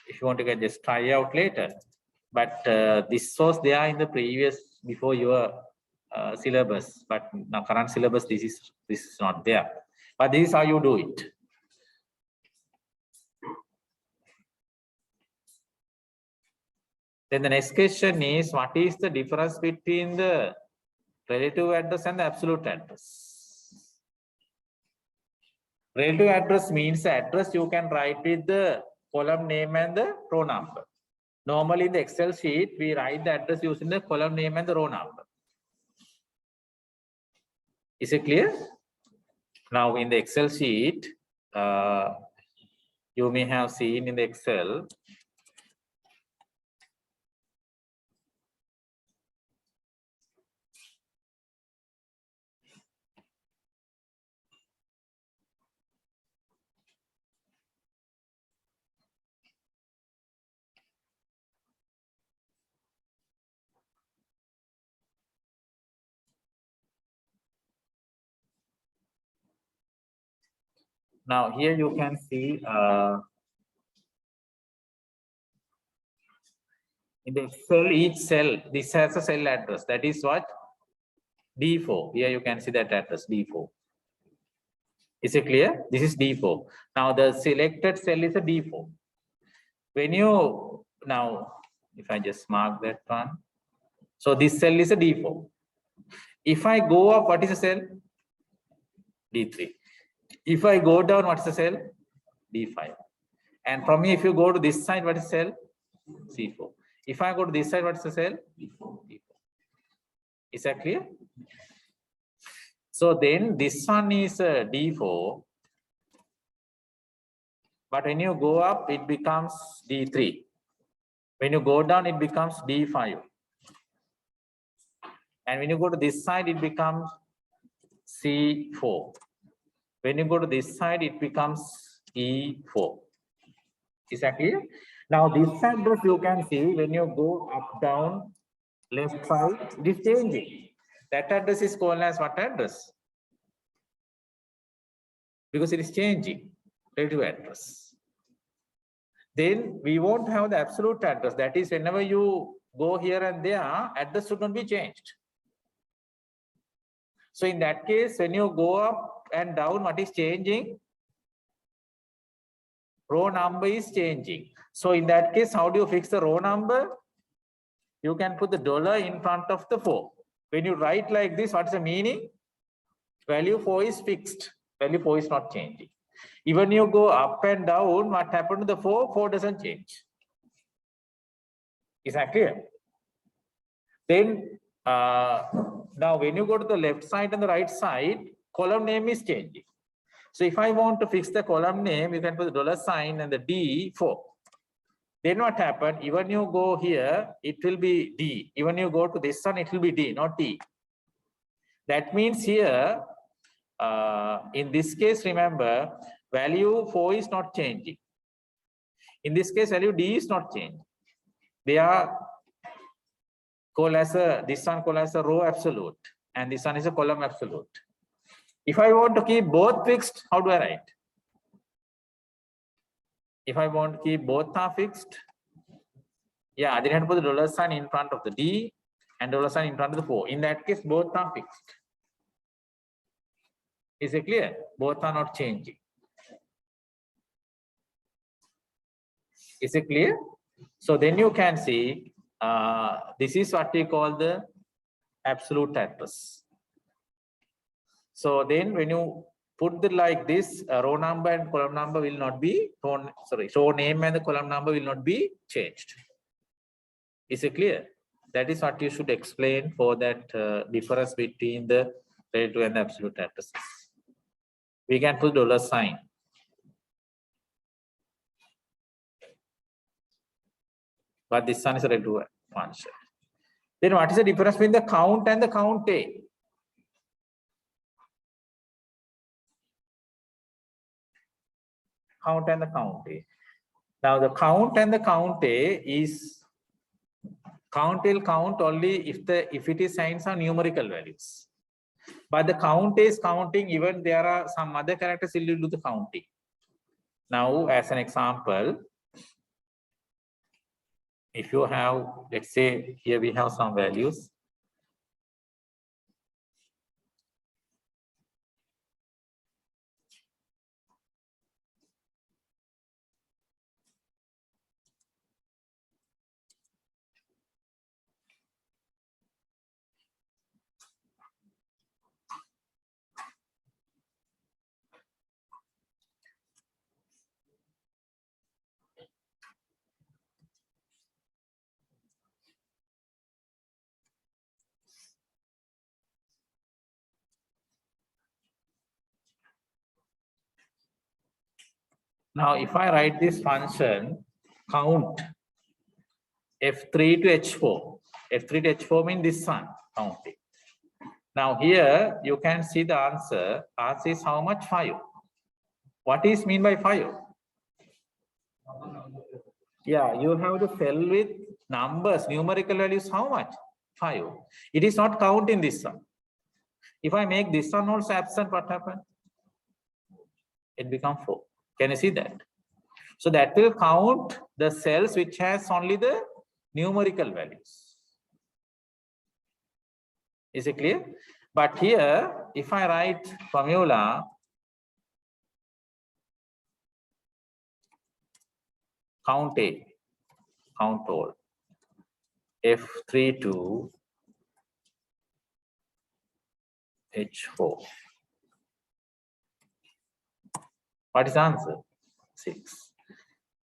If you want to get, just try out later. But this was there in the previous, before your syllabus. But now current syllabus, this is not there. But this is how you do it. Then the next question is, what is the difference between the relative address and the absolute address? Relative address means the address you can write with the column name and the row number. Normally in the Excel sheet, we write the address using the column name and the row number. Is it clear? Now in the Excel sheet, you may have seen in the Excel, now here you can see In the cell, each cell, this has a cell address. That is what? D4. Here you can see that address, D4. Is it clear? This is D4. Now the selected cell is a D4. When you, now, if I just mark that one. So this cell is a D4. If I go up, what is the cell? D3. If I go down, what is the cell? D5. And from here, if you go to this side, what is cell? C4. If I go to this side, what is the cell? D4. Is that clear? So then this one is a D4. But when you go up, it becomes D3. When you go down, it becomes D5. And when you go to this side, it becomes C4. When you go to this side, it becomes E4. Is that clear? Now this address you can see when you go up, down, left, right, it is changing. That address is called as what address? Because it is changing, relative address. Then we won't have the absolute address. That is, whenever you go here and there, address should not be changed. So in that case, when you go up and down, what is changing? Row number is changing. So in that case, how do you fix the row number? You can put the dollar in front of the 4. When you write like this, what is the meaning? Value 4 is fixed. Value 4 is not changing. Even you go up and down, what happened to the 4? 4 doesn't change. Is that clear? Then now when you go to the left side and the right side, column name is changing. So if I want to fix the column name, you can put the dollar sign and the D4. Then what happened? Even you go here, it will be D. Even you go to this one, it will be D, not D. That means here, in this case, remember, value 4 is not changing. In this case, value D is not changing. They are called as a, this one called as a row absolute, and this one is a column absolute. If I want to keep both fixed, how do I write? If I want to keep both are fixed, yeah, then I have to put the dollar sign in front of the D and dollar sign in front of the 4. In that case, both are fixed. Is it clear? Both are not changing. Is it clear? So then you can see this is what we call the absolute address. So then when you put it like this, row number and column number will not be, row name and the column number will not be changed. Is it clear? That is what you should explain for that difference between the relative and the absolute addresses. We can put dollar sign. But this one is a relative function. Then what is the difference between the count and the count A? Count and the count A. Now the count and the count A is, count will count only if it is signs are numerical values. But the count is counting even there are some other characters will do the counting. Now as an example, if you have, let's say here we have some values. Now, if I write this function count F3 to H4, F3 to H4 means this one counting. Now here you can see the answer. Answer is how much? 5. What is mean by 5? Yeah, you have to fill with numbers, numerical values. How much? 5. It is not count in this one. If I make this one also absent, what happens? It becomes 4. Can you see that? So that will count the cells which has only the numerical values. Is it clear? But here, if I write formula, count A, count all, F3 to H4. What is the answer? 6.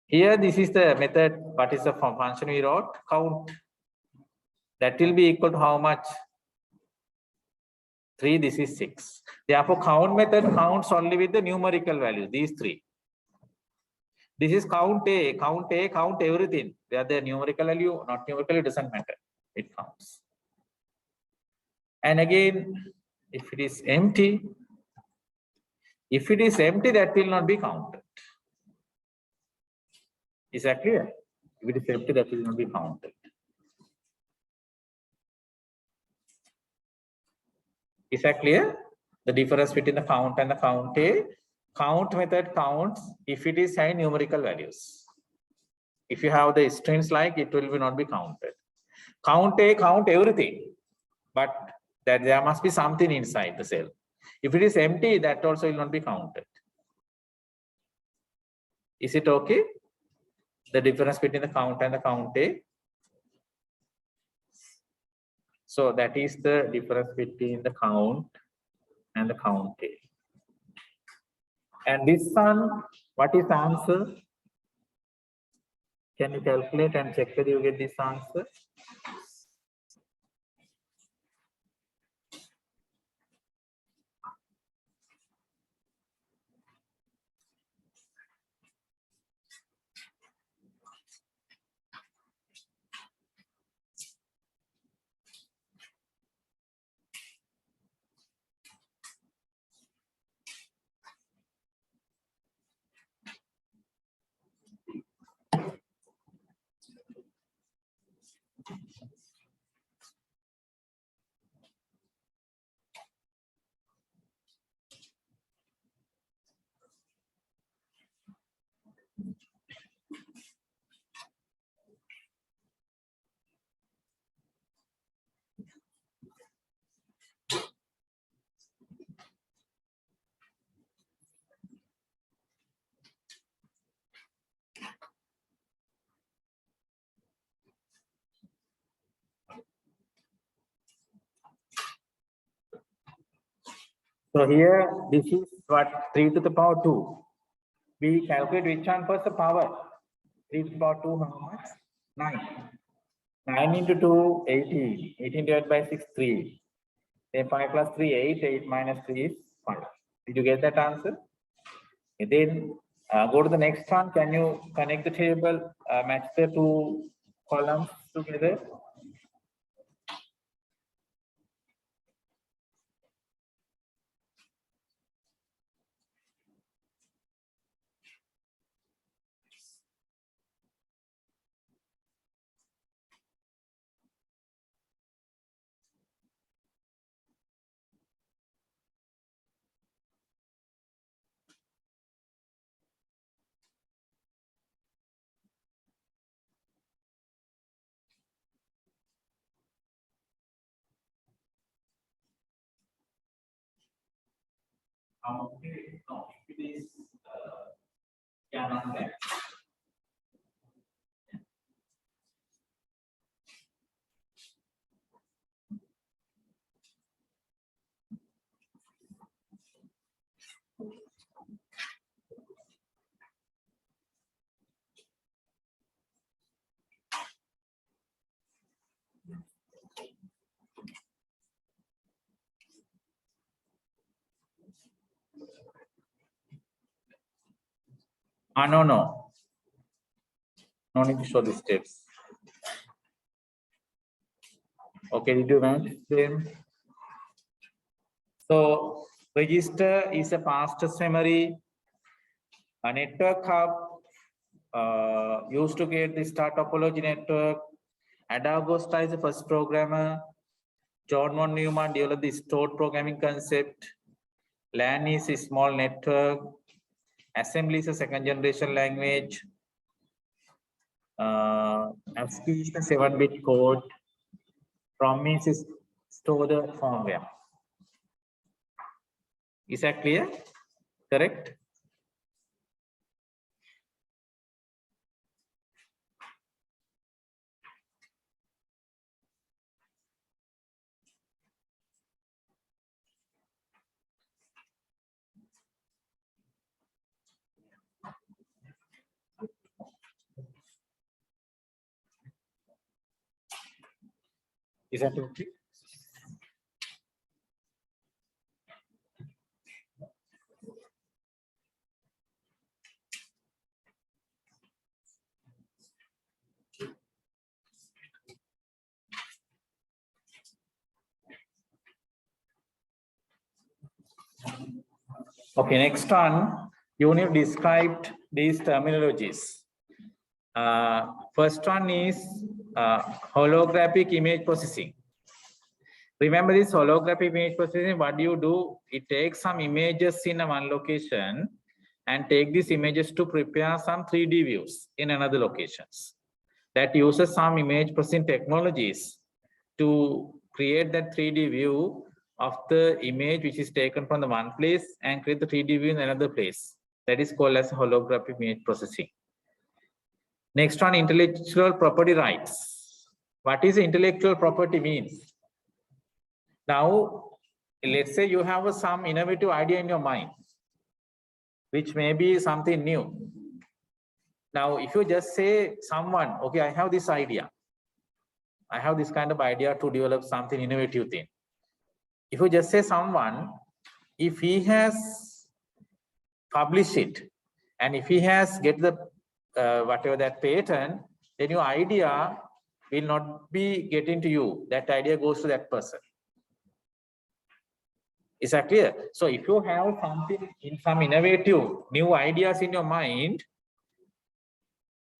Here, this is the method. What is the function we wrote? Count. That will be equal to how much? 3. This is 6. Therefore, count method counts only with the numerical values. These 3. This is count A, count A, count everything. Whether numerical value, not numerical, it doesn't matter. It counts. And again, if it is empty, that will not be counted. Is that clear? If it is empty, that will not be counted. Is that clear? The difference between the count and the count A. Count method counts if it is high numerical values. If you have the strings like, it will not be counted. Count A, count everything, but that there must be something inside the cell. If it is empty, that also will not be counted. Is it okay? The difference between the count and the count A. So that is the difference between the count and the count A. And this one, what is the answer? Can you calculate and check whether you get this answer? So here, this is what 3 to the power 2. We calculate which one first, the power. 3 to the power 2, how much? 9. 9 into 2, 18. 18 divided by 6, 3. Then 5 plus 3, 8. 8 minus 3 is 5. Did you get that answer? And then go to the next one. Can you connect the table, match the two columns together? Okay, no, it is cannot match. No. No need to show the steps. Okay, did you match them? So register is a fastest memory. A network hub used to get the star topology network. Adagosta is the first programmer. John von Neumann developed the stored programming concept. LAN is a small network. Assembly is a second generation language. ASCII is the 7-bit code. ROM means is store the firmware. Is that clear? Correct? Is that okay? Okay, next one, you need to describe these terminologies. First one is holographic image processing. Remember this holographic image processing, what do you do? It takes some images in one location and take these images to prepare some 3D views in another locations. That uses some image processing technologies to create that 3D view of the image which is taken from the one place and create the 3D view in another place. That is called as holographic image processing. Next one, intellectual property rights. What is intellectual property means? Now, let's say you have some innovative idea in your mind, which may be something new. Now, if you just say someone, okay, I have this idea. I have this kind of idea to develop something innovative thing. If you just say someone, if he has published it, and if he has get the whatever that patent, then your idea will not be getting to you. That idea goes to that person. Is that clear? So if you have something in some innovative new ideas in your mind,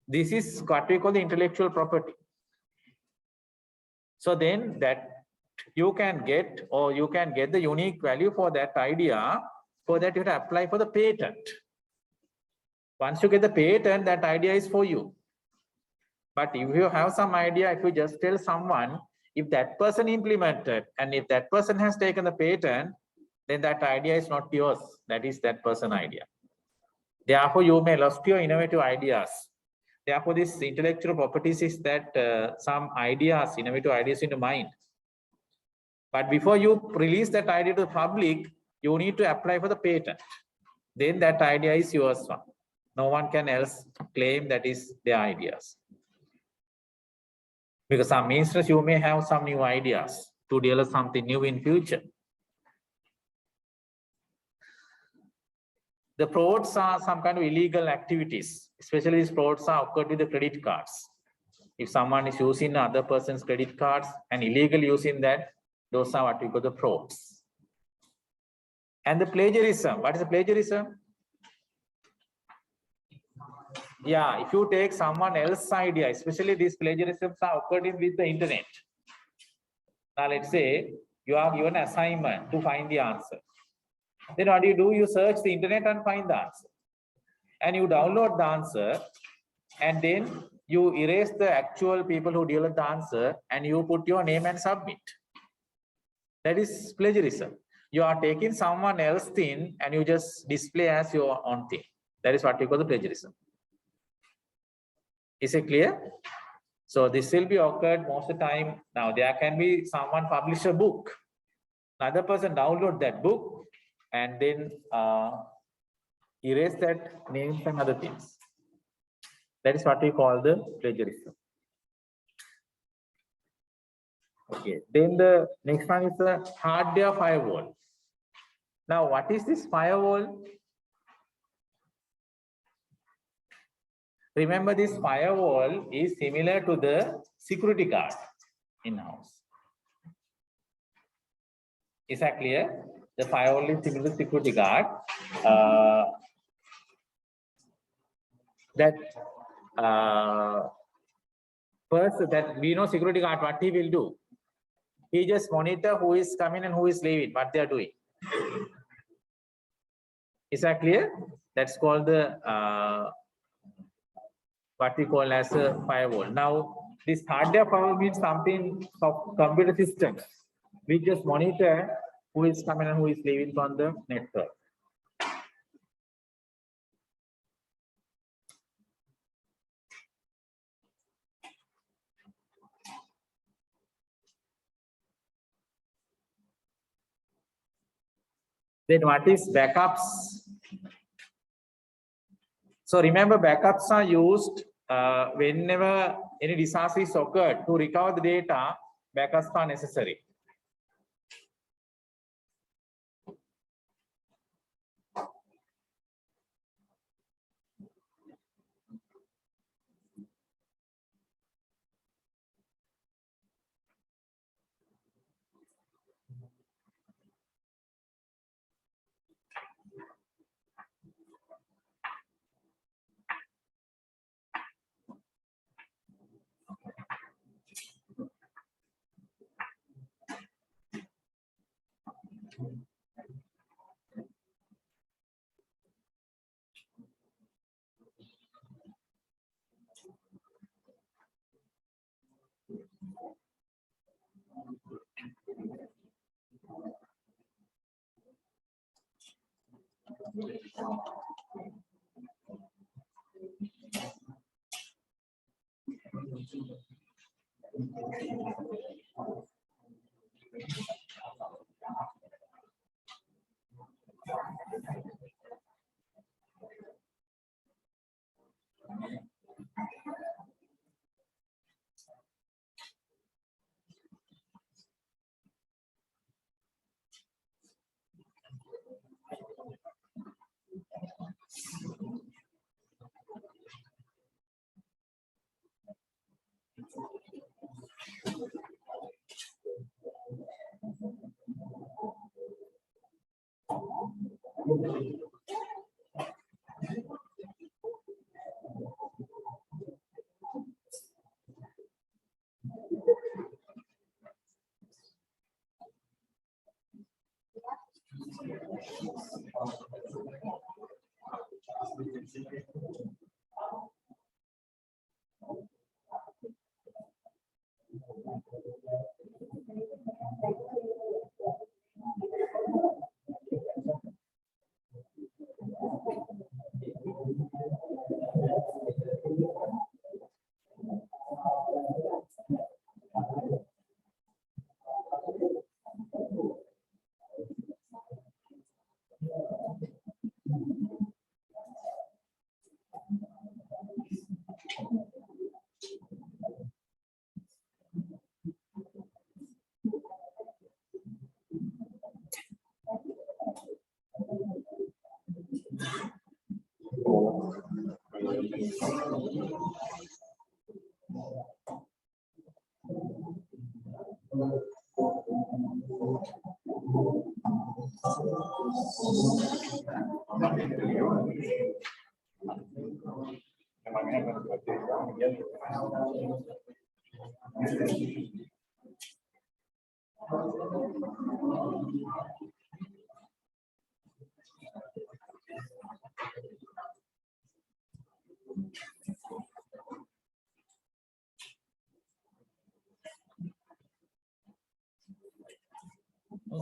this is what we call the intellectual property. So then that you can get, or you can get the unique value for that idea. For that you have to apply for the patent. Once you get the patent, that idea is for you. But if you have some idea, if you just tell someone, if that person implemented and if that person has taken the patent, then that idea is not yours. That is that person's idea. Therefore, you may lose your innovative ideas. Therefore, this intellectual properties is that some ideas, innovative ideas in the mind. But before you release that idea to the public, you need to apply for the patent. Then that idea is yours. No one can else claim that is their ideas. Because some instance you may have some new ideas to develop something new in future. The frauds are some kind of illegal activities, especially these frauds are occurred with the credit cards. If someone is using other person's credit cards and illegally using that, those are what we call the frauds. And the plagiarism, what is the plagiarism? Yeah, if you take someone else's idea, especially these plagiarisms are occurring with the internet. Now let's say you are given an assignment to find the answer. Then what do? You search the internet and find the answer. And you download the answer, and then you erase the actual people who developed the answer and you put your name and submit. That is plagiarism. You are taking someone else's thing and you just display as your own thing. That is what we call the plagiarism. Is it clear? So this will be occurred most of the time. Now there can be someone publish a book. Another person download that book and then erase that names and other things. That is what we call the plagiarism. Okay. Then the next one is the hardware firewall. Now, what is this firewall? Remember, this firewall is similar to the security guard in-house. Is that clear? The firewall is similar to security guard. First, that we know security guard, what he will do? He just monitor who is coming and who is leaving, what they are doing. Is that clear? That's called the what we call as a firewall. Now, this hardware firewall means something of computer system. We just monitor who is coming and who is leaving from the network. Then what is backups? So remember, backups are used whenever any disaster is occurred. To recover the data, backups are necessary.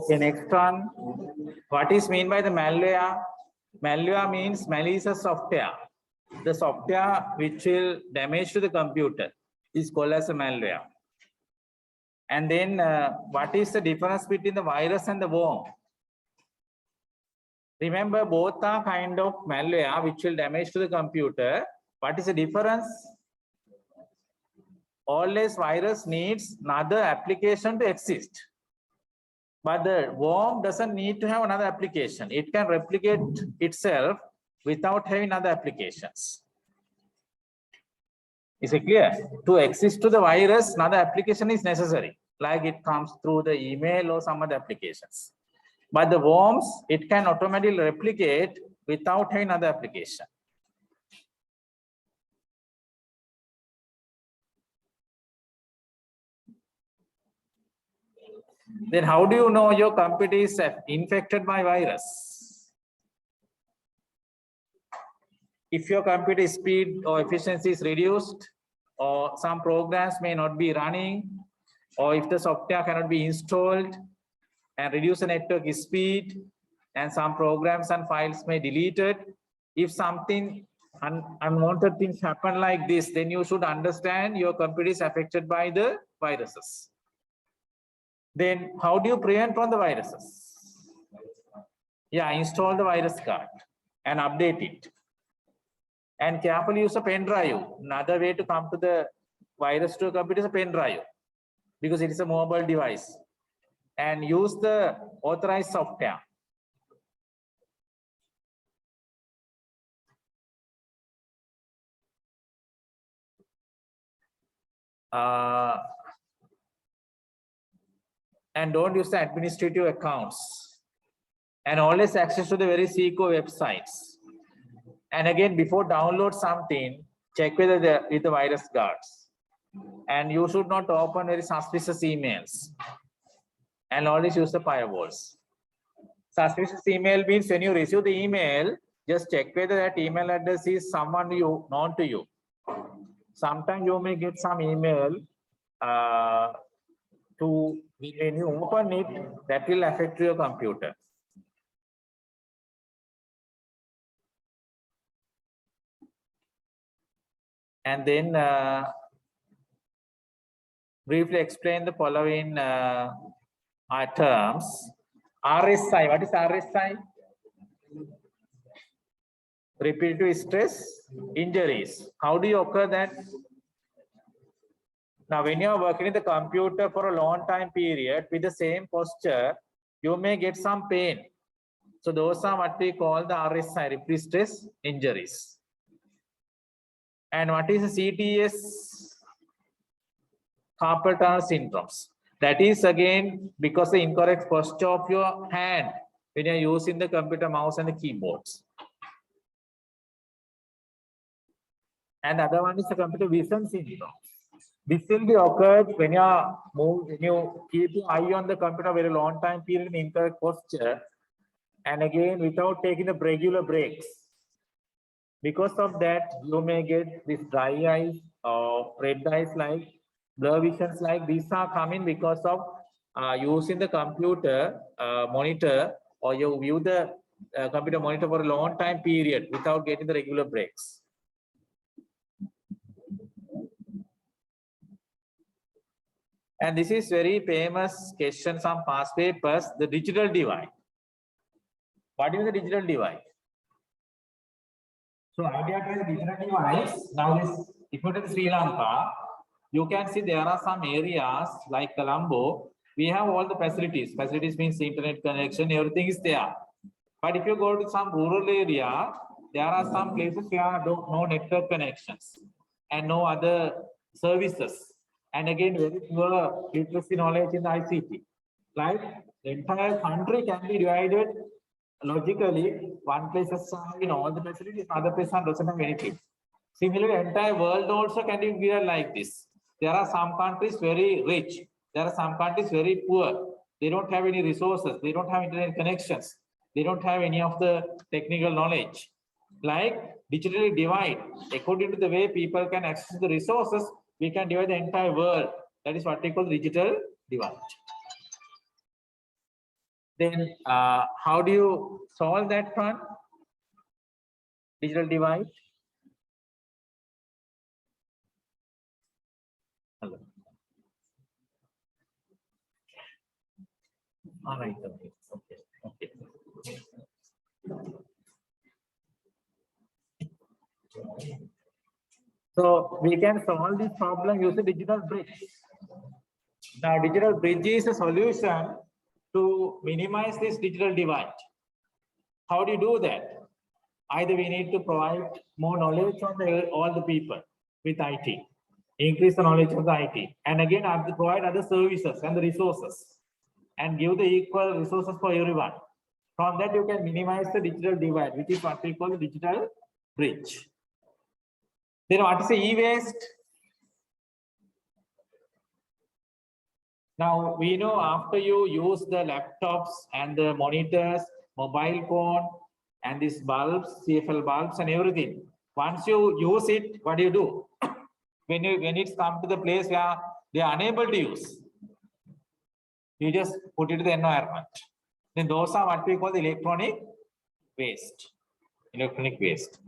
Okay, next one. What is mean by the malware? Malware means malicious software. The software which will damage to the computer is called as a malware. And then what is the difference between the virus and the worm? Remember, both are kind of malware which will damage to the computer. What is the difference? Always virus needs another application to exist. But the worm doesn't need to have another application. It can replicate itself without having other applications. Is it clear? To exist to the virus, another application is necessary, like it comes through the email or some other applications. But the worms, it can automatically replicate without having another application. Then how do you know your computer is infected by virus? If your computer speed or efficiency is reduced, or some programs may not be running, or if the software cannot be installed and reduce the network speed, and some programs and files may be deleted. If something unwanted things happen like this, then you should understand your computer is affected by the viruses. Then how do you prevent from the viruses? Yeah, install the virus guard and update it. And carefully use a pen drive. Another way to come to the virus to a computer is a pen drive, because it is a mobile device. And use the authorized software. And don't use the administrative accounts. And always access to the very secure websites. And again, before download something, check whether with the virus guards. And you should not open very suspicious emails. And always use the firewalls. Suspicious email means when you receive the email, just check whether that email address is someone known to you. Sometimes you may get some email when you open it, that will affect your computer. And then briefly explain the following terms. RSI, what is RSI? Repetitive stress injuries. How do you occur that? Now, when you are working in the computer for a long time period with the same posture, you may get some pain. So those are what we call the RSI, repetitive stress injuries. And what is the CTS? Carpal tunnel syndromes. That is again because the incorrect posture of your hand when you're using the computer mouse and the keyboards. And the other one is the computer vision syndrome. This will be occurred when you keep your eye on the computer very long time period in incorrect posture, and again without taking the regular breaks. Because of that, you may get this dry eyes or red eyes like blur visions like these are coming because of using the computer monitor, or you view the computer monitor for a long time period without getting the regular breaks. And this is very famous question, some past papers, the digital divide. What is the digital divide? So idea is the digital divide. Now if you take Sri Lanka, you can see there are some areas like Colombo, we have all the facilities. Facilities means internet connection, everything is there. But if you go to some rural area, there are some places where no network connections and no other services. And again, very poor literacy knowledge in the ICT. Like the entire country can be divided logically. One place has all the facilities, other place doesn't have anything. Similarly, entire world also can be divided like this. There are some countries very rich. There are some countries very poor. They don't have any resources. They don't have internet connections. They don't have any of the technical knowledge. Like digitally divide, according to the way people can access the resources, we can divide the entire world. That is what we call digital divide. Then how do you solve that one? Digital divide. Hello. All right. Okay. So we can solve this problem using digital bridge. Now, digital bridge is a solution to minimize this digital divide. How do you do that? Either we need to provide more knowledge on all the people with IT, increase the knowledge of the IT, and again have to provide other services and the resources, and give the equal resources for everyone. From that, you can minimize the digital divide, which is what we call the digital bridge. Then what is the e-waste? Now, we know after you use the laptops and the monitors, mobile phone, and these bulbs, CFL bulbs and everything, Once you use it, what do you do? When it's come to the place where they are unable to use, you just put it to the environment. Then those are what we call the electronic waste. Electronic waste.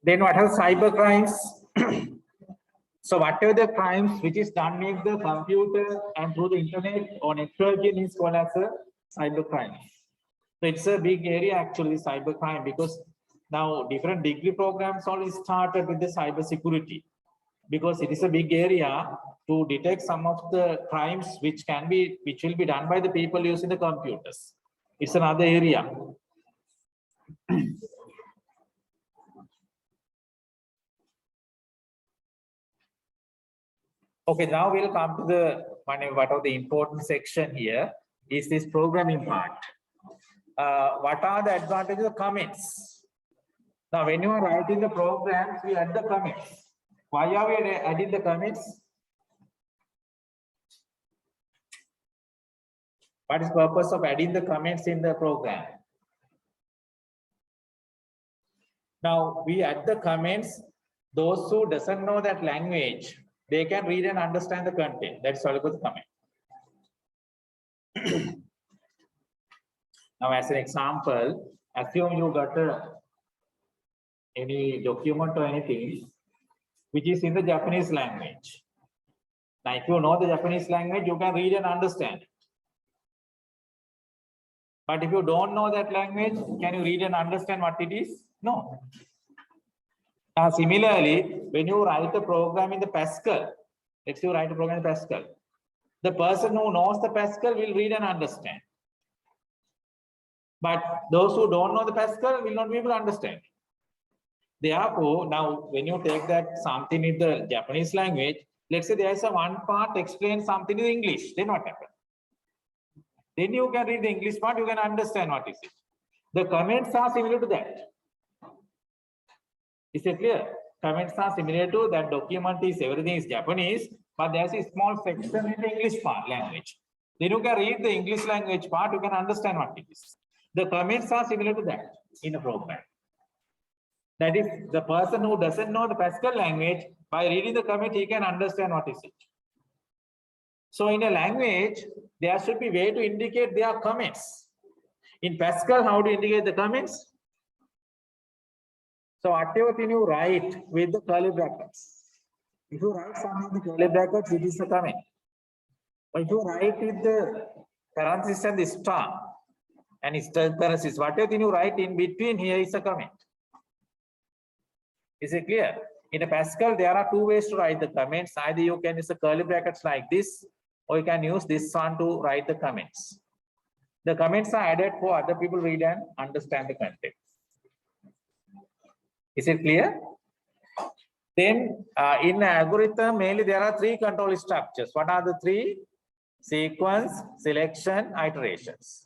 Then what are cyber crimes? So whatever the crimes which is done with the computer and through the internet or networking is called as a cyber crime. So it's a big area actually, cyber crime, because now different degree programs already started with the cyber security, because it is a big area to detect some of the crimes which will be done by the people using the computers. It's another area. Okay, now we'll come to the one of the important section here is this programming part. What are the advantages of comments? Now, when you are writing the programs, we add the comments. Why are we adding the comments? What is the purpose of adding the comments in the program? Now, we add the comments. Those who doesn't know that language, they can read and understand the content. That's all about the comment. Now, as an example, assume you got any document or anything which is in the Japanese language. Now, if you know the Japanese language, you can read and understand. But if you don't know that language, can you read and understand what it is? No. Now, similarly, when you write a program in the Pascal, let's say you write a program in Pascal, the person who knows the Pascal will read and understand. But those who don't know the Pascal will not be able to understand. Therefore, now when you take that something in the Japanese language, let's say there is a one part explain something in English, then what happens? Then you can read the English part, you can understand what is it. The comments are similar to that. Is it clear? Comments are similar to that document is everything is Japanese, but there's a small section in the English part language. Then you can read the English language part, you can understand what it is. The comments are similar to that in a program. That is, the person who doesn't know the Pascal language, by reading the comment, he can understand what is it. So in a language, there should be a way to indicate their comments. In Pascal, how do you indicate the comments? So whatever thing you write with the curly brackets, if you write something in the curly brackets, it is a comment. But if you write with the parenthesis and the star and star parenthesis, whatever thing you write in between here is a comment. Is it clear? In a Pascal, there are two ways to write the comments. Either you can use the curly brackets like this, or you can use this one to write the comments. The comments are added for other people to read and understand the content. Is it clear? Then in algorithm, mainly there are three control structures. What are the three? Sequence, selection, iterations.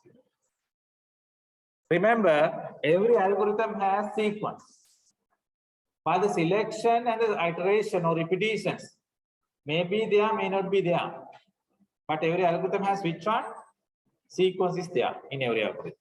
Remember, every algorithm has sequence. But the selection and the iteration or repetitions may be there, may not be there. But every algorithm has which one? Sequence is there in every algorithm.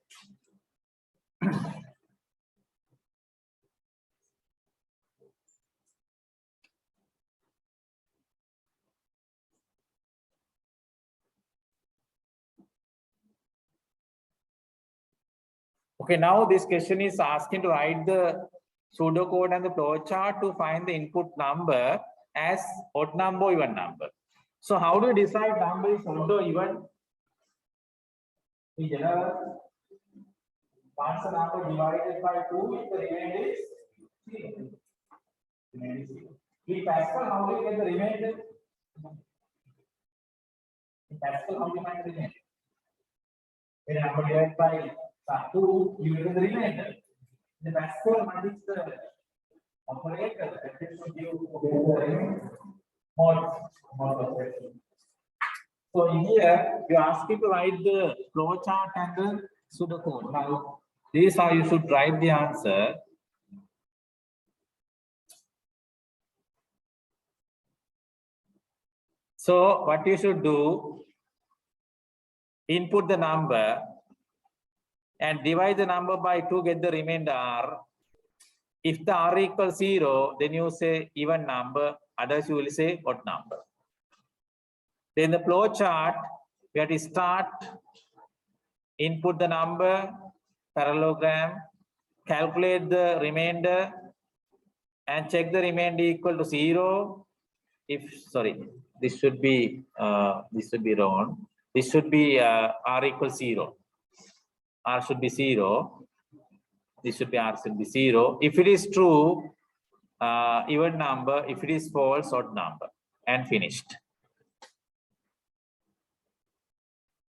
Okay, now this question is asking to write the pseudocode and the flowchart to find the input number as odd number or even number. So how do you decide number is odd or even? In general, once a number divided by 2, if the remainder is 3. In Pascal, how do you get the remainder? In Pascal, how do you find the remainder? When a number divided by 2, you get the remainder. In Pascal, what is the operator that should give the mod operation? So in here, you ask it to write the flowchart and the pseudocode. Now, this is how you should write the answer. So what you should do, input the number and divide the number by 2, get the remainder r. If the r equals 0, then you say even number, otherwise you will say odd number. Then the flow chart, we have to start, input the number, parallelogram, calculate the remainder, and check the remainder equal to 0. If, sorry, this should be wrong. This should be r equals 0. R should be 0. This should be r should be 0. If it is true, even number. If it is false, odd number, and finished.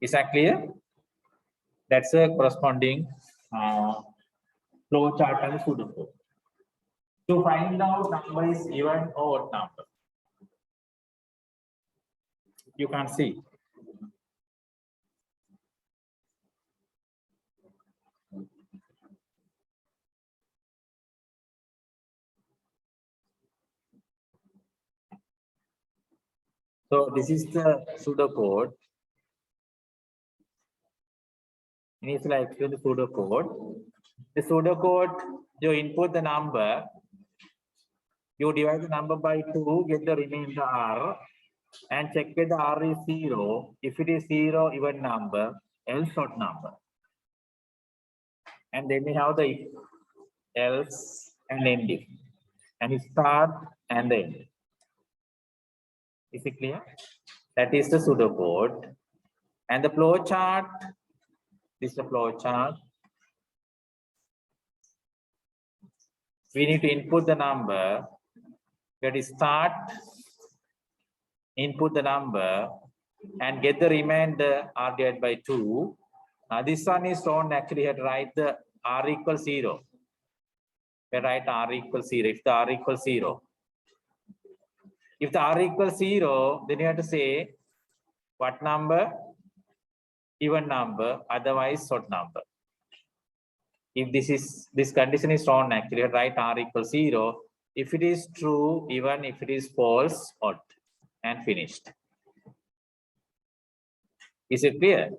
Is that clear? That's a corresponding flow chart and pseudocode. To find out number is even or odd number, you can see. So this is the pseudocode. Initially, I explain the pseudocode. The pseudocode, you input the number, you divide the number by 2, get the remainder r, and check whether r is 0. If it is 0, even number, else odd number. And then we have the if, else, and end if, and start and end. Is it clear? That is the pseudocode. And the flow chart, this is the flow chart. We need to input the number, get it start, input the number, and get the remainder r divided by 2. This one is shown actually had write the r equals 0. We write r equals 0 if the r equals 0. If the r equals 0, then you have to say what number? Even number, otherwise odd number. If this condition is shown actually, write r equals 0. If it is true, even. If it is false, odd, and finished. Is it clear?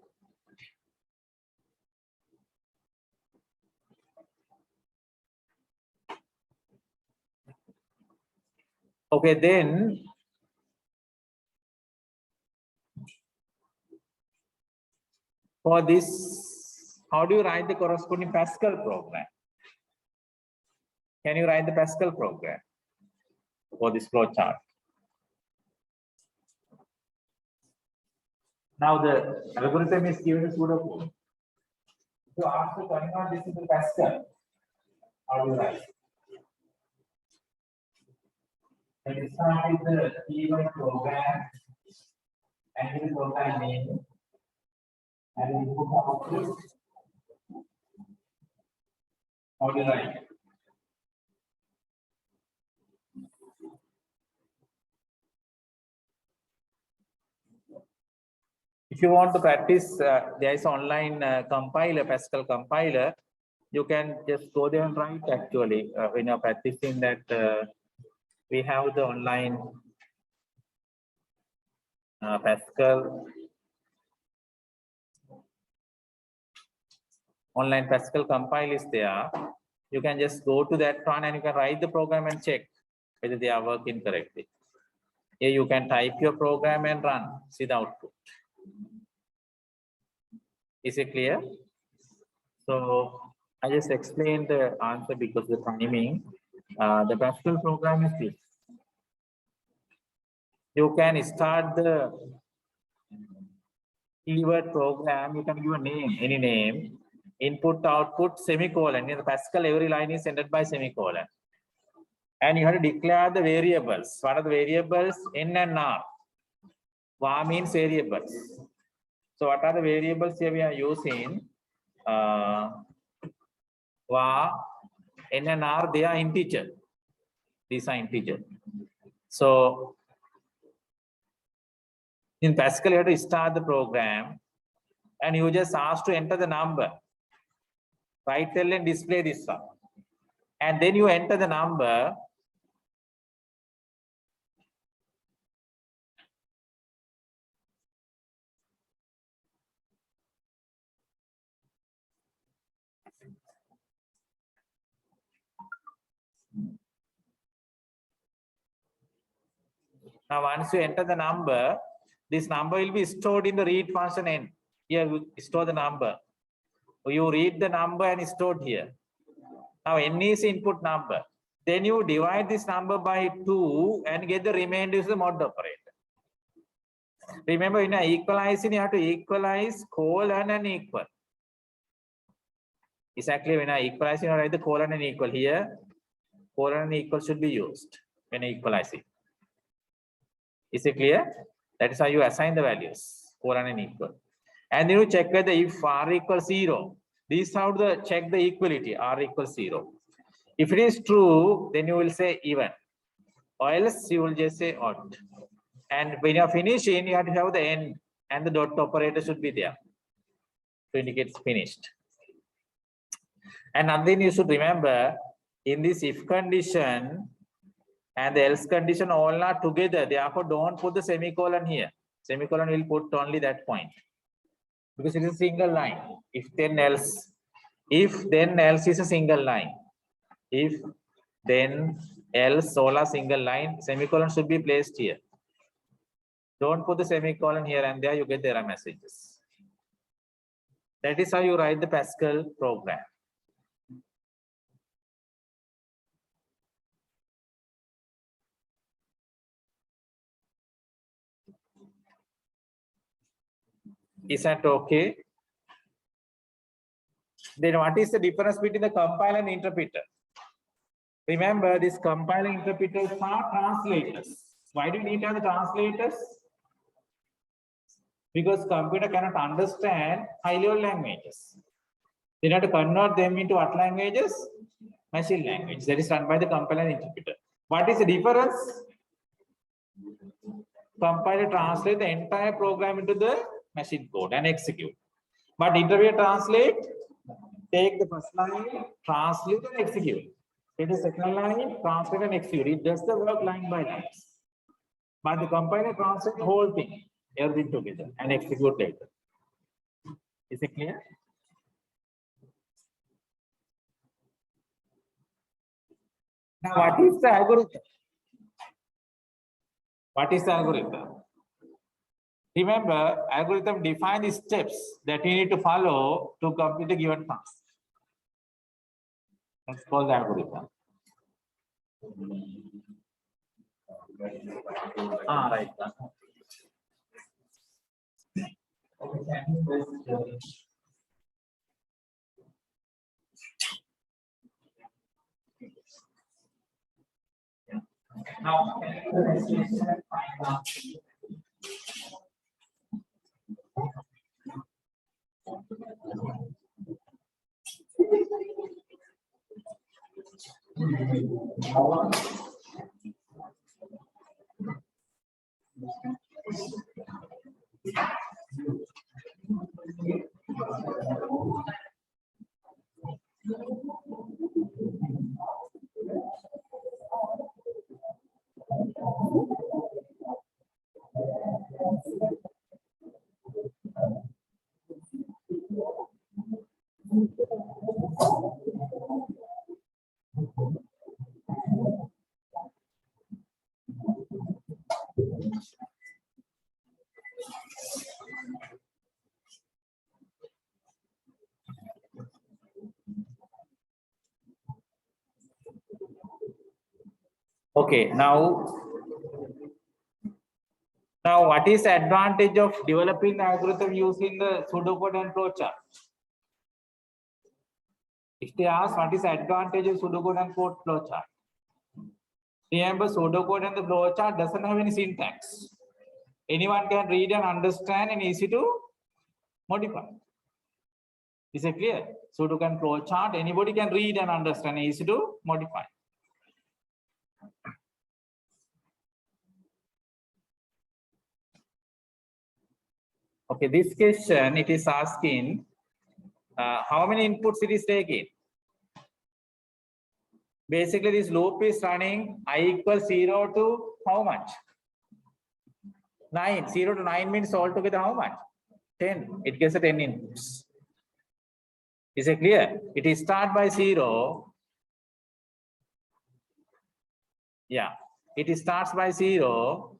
Okay, then for this, how do you write the corresponding Pascal program? Can you write the Pascal program for this flow chart? Now the algorithm is given as pseudocode. So after turning on this into Pascal, how do you write? And you start with the keyword program and the program name and input output. How do you write? If you want to practice, there is online compiler, Pascal compiler. You can just go there and write actually when you're practicing that. We have the online Pascal. Online Pascal compile is there. You can just go to that one and you can write the program and check whether they are working correctly. Here you can type your program and run, see the output. Is it clear? So I just explained the answer because the timing. The Pascal program is this. You can start the keyword program. You can give a name, any name. Input, output, semicolon. In the Pascal, every line is ended by semicolon. And you have to declare the variables. What are the variables? N and R. Va means variables. So what are the variables here we are using? Va, N and R, they are integer. These are integer. So in Pascal, you have to start the program and you just ask to enter the number. Write L and display this one. And then you enter the number. Now, once you enter the number, this number will be stored in the read function n. Here you store the number. You read the number and stored here. Now n is input number. Then you divide this number by 2 and get the remainder is the mod operator. Remember, in equalizing, you have to equalize colon and equal. Exactly, when I equalize, you write the colon and equal here. Colon and equal should be used when equalizing. Is it clear? That is how you assign the values, colon and equal. And then you check whether if r equals 0. This is how to check the equality, r equals 0. If it is true, then you will say even, or else you will just say odd. And when you are finishing, you have to have the end and the dot operator should be there to indicate it's finished. And then you should remember, in this if condition and the else condition all are together, therefore don't put the semicolon here. Semicolon will put only that point because it is a single line. If then else is a single line. If then else all are single line, semicolon should be placed here. Don't put the semicolon here and there, you get the error messages. That is how you write the Pascal program. Is that okay? Then what is the difference between the compiler and interpreter? Remember, these compiler interpreters are translators. Why do you need to have the translators? Because computer cannot understand high-level languages. They have to convert them into what languages? Machine language. That is done by the compiler and interpreter. What is the difference? Compiler translate the entire program into the machine code and execute. But interpreter translate, take the first line, translate and execute. Take the second line, translate and execute. It does the work line by line. But the compiler translate the whole thing, everything together and execute later. Is it clear? Now, what is the algorithm? What is the algorithm? Remember, algorithm defines the steps that you need to follow to complete a given task. That's called the algorithm. Right. Now, okay, now what is the advantage of developing the algorithm using the pseudocode and flowchart? If they ask what is the advantage of pseudocode and flowchart? Remember, pseudocode and the flowchart doesn't have any syntax. Anyone can read and understand and easy to modify. Is it clear? Pseudocode and flowchart, anybody can read and understand and easy to modify. Okay, this question, it is asking how many inputs it is taking. Basically, this loop is running I equals 0 to how much? 9. 0 to 9 means altogether how much? 10. It gets a 10 inputs. Is it clear? It is start by 0. Yeah, it starts by 0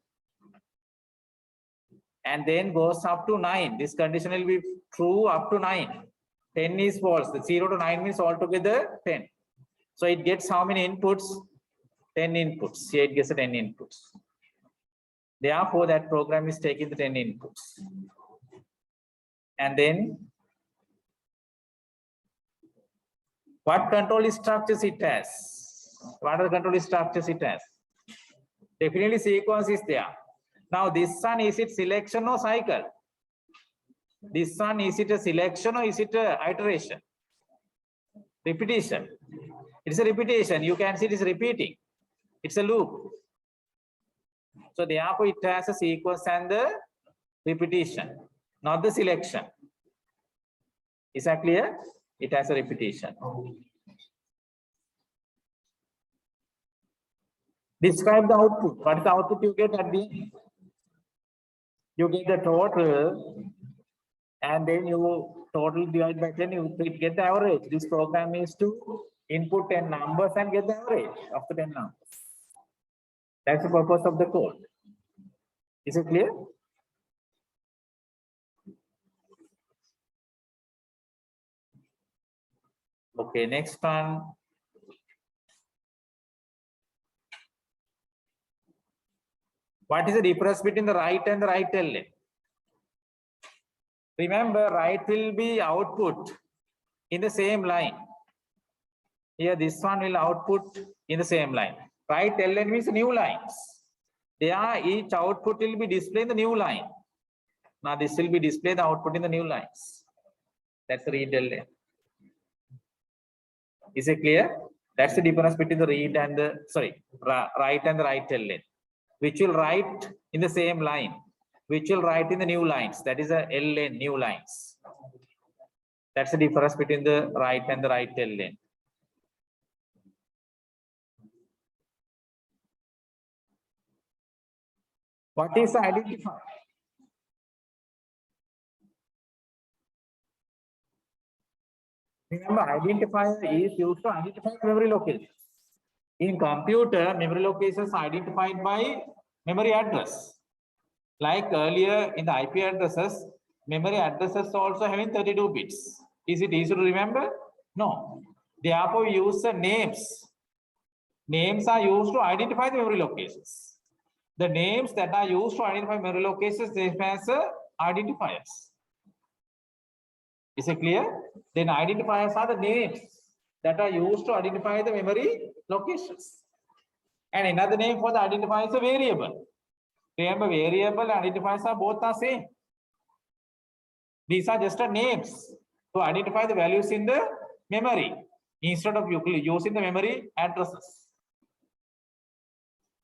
and then goes up to 9. This condition will be true up to 9. 10 is false. The 0 to 9 means altogether 10. So it gets how many inputs? 10 inputs. Here it gets 10 inputs. Therefore, that program is taking the 10 inputs. And then, what control structures it has? What are the control structures it has? Definitely sequence is there. Now this one, is it selection or cycle? This one, is it a selection or is it a iteration? Repetition. It's a repetition. You can see it is repeating. It's a loop. So therefore it has a sequence and the repetition, not the selection. Is that clear? It has a repetition. Describe the output. What is the output you get at the end? You get the total, and then you total divide by 10, you get the average. This program is to input 10 numbers and get the average of the 10 numbers. That's the purpose of the code. Is it clear? Okay, next one. What is the difference between the right and the right LN? Remember, right will be output in the same line. Here, this one will output in the same line. Right LN means new lines. There, each output will be displayed in the new line. Now, this will be displayed the output in the new lines. That's the read LN. Is it clear? That's the difference between the read and the right and the right LN, which will write in the same line, which will write in the new lines. That is a LN, new lines. That's the difference between the right and the right LN. What is the identifier? Remember, identifier is used to identify memory locations. In computer, memory locations are identified by memory address. Like earlier in the IP addresses, memory addresses also having 32 bits. Is it easy to remember? No. Therefore, we use the names. Names are used to identify the memory locations. The names that are used to identify memory locations, they have identifiers. Is it clear? Then identifiers are the names that are used to identify the memory locations. And another name for the identifier is a variable. Remember, variable and identifiers are both the same. These are just names to identify the values in the memory instead of using the memory addresses.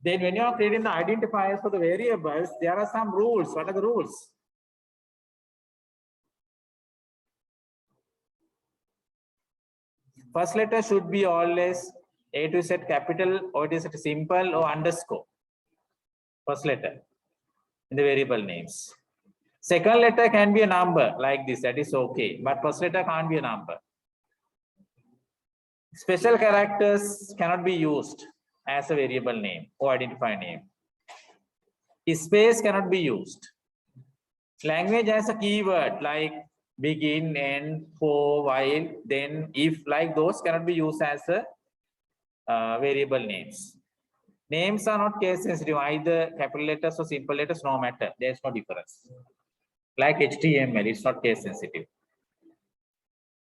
Then when you are creating the identifiers for the variables, there are some rules. What are the rules? First letter should be always A to Z capital, or it is a simple or underscore. First letter in the variable names. Second letter can be a number like this, that is okay, but first letter can't be a number. Special characters cannot be used as a variable name or identifier name. Space cannot be used. Language as a keyword like begin, end, for, while, then, if, like those cannot be used as a variable names. Names are not case sensitive, either capital letters or simple letters, no matter. There's no difference. Like HTML, it's not case sensitive.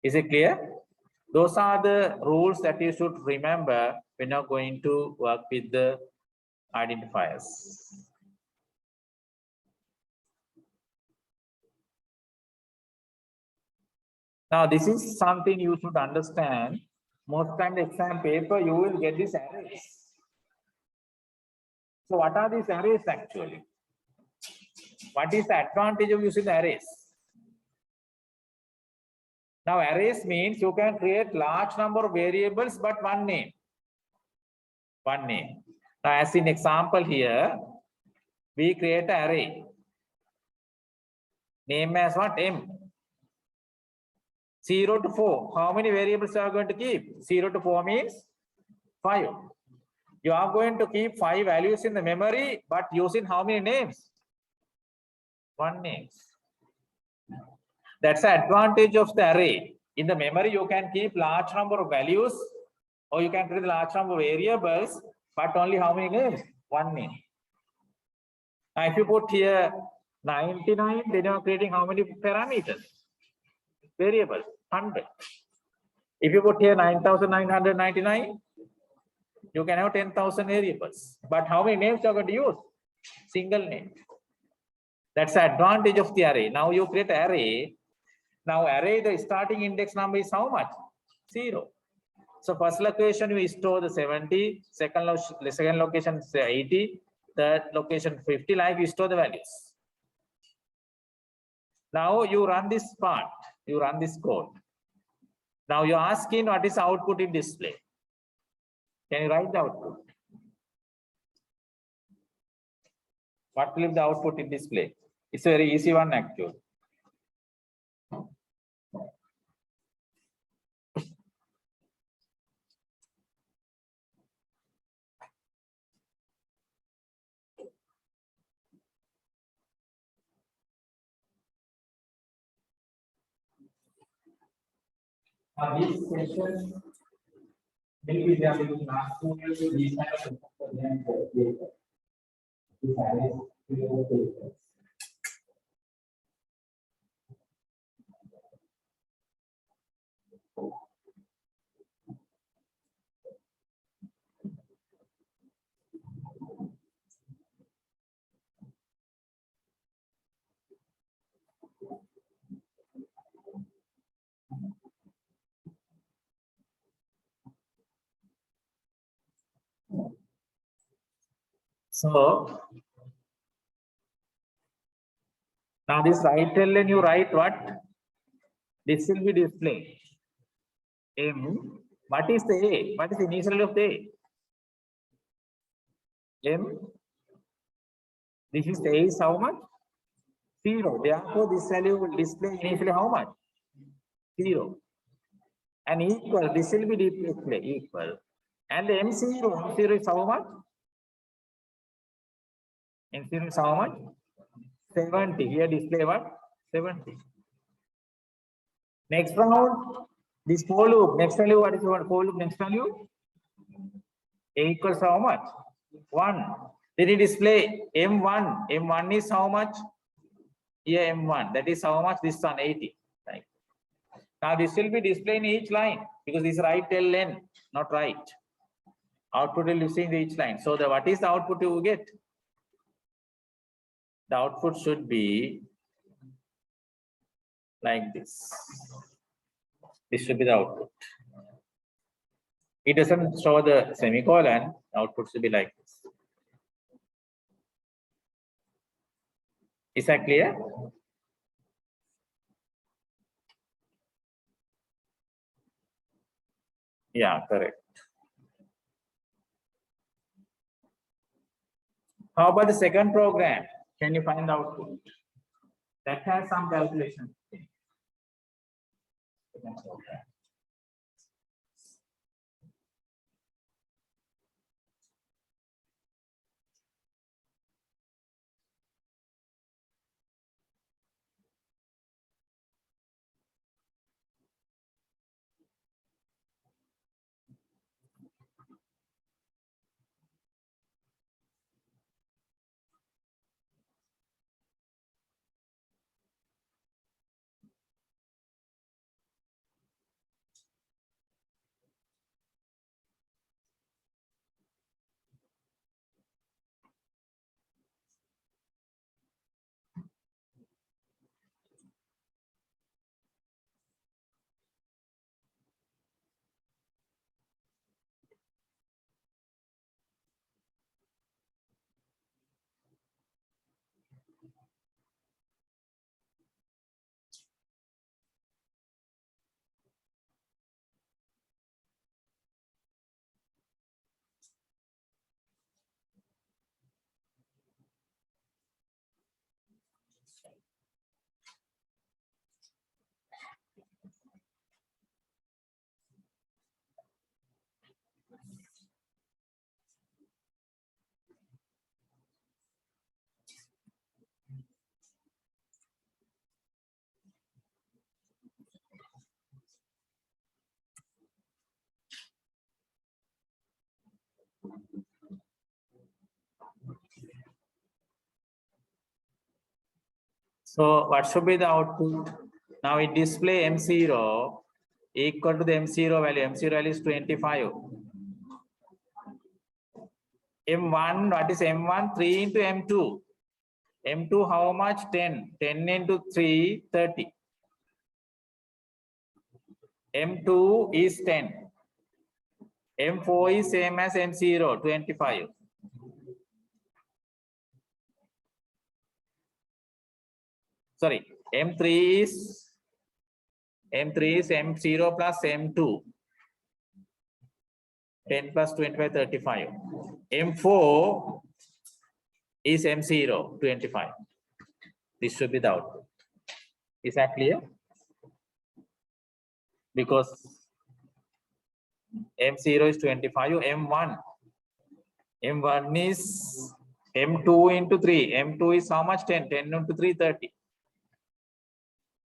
Is it clear? Those are the rules that you should remember when you're going to work with the identifiers. Now, this is something you should understand. Most time the exam paper, you will get these arrays. So what are these arrays actually? What is the advantage of using the arrays? Now, arrays means you can create large number of variables, but one name. One name. Now, as in example here, we create an array. Name as what? M. 0 to 4. How many variables are going to keep? 0 to 4 means 5. You are going to keep 5 values in the memory, but using how many names? 1 names. That's the advantage of the array. In the memory, you can keep large number of values, or you can create large number of variables, but only how many names? 1 name. Now, if you put here 99, then you are creating how many parameters? Variables, 100. If you put here 9,999, you can have 10,000 variables. But how many names you are going to use? Single name. That's the advantage of the array. Now you create array. Now array, the starting index number is how much? 0. So first location we store the 70, second location is 80, third location 50, like we store the values. Now you run this part, you run this code. Now you're asking what is output in display. Can you write the output? What will be the output in display? It's a very easy one actually. These questions will be there in last 2 years. These kind of so now this right ln you write what? This will be displayed. M. What is the A? What is the initial of the A? M. This is the A is how much? 0. Therefore, this value will display initially how much? 0. And equal, this will be displayed equal. And the M0, M0 is how much? M0 is how much? 70. Here display what? 70. Next round, this for loop. Next value, what is the for loop? Next value? A equals how much? 1. Then it display M1. M1 is how much? Here M1. That is how much? This one 80. Right. Now this will be displayed in each line because this right ln, not right. Output will be seen in each line. So the what is the output you get? The output should be like this. This should be the output. It doesn't show the semicolon. Output should be like this. Is that clear? Yeah, correct. How about the second program? Can you find the output? That has some calculation. Second program. So what should be the output? Now it display M0 equal to the M0 value. M0 value is 25. M1, what is M1? 3 into M2. M2 how much? 10. 10 into 3, 30. M2 is 10. M4 is same as M0, 25. Sorry, M3 is M0 plus M2. 10 plus 25, 35. M4 is M0, 25. This should be the output. Is that clear? Because M0 is 25, M1 is M2 into 3. M2 is how much? 10. 10 into 3, 30.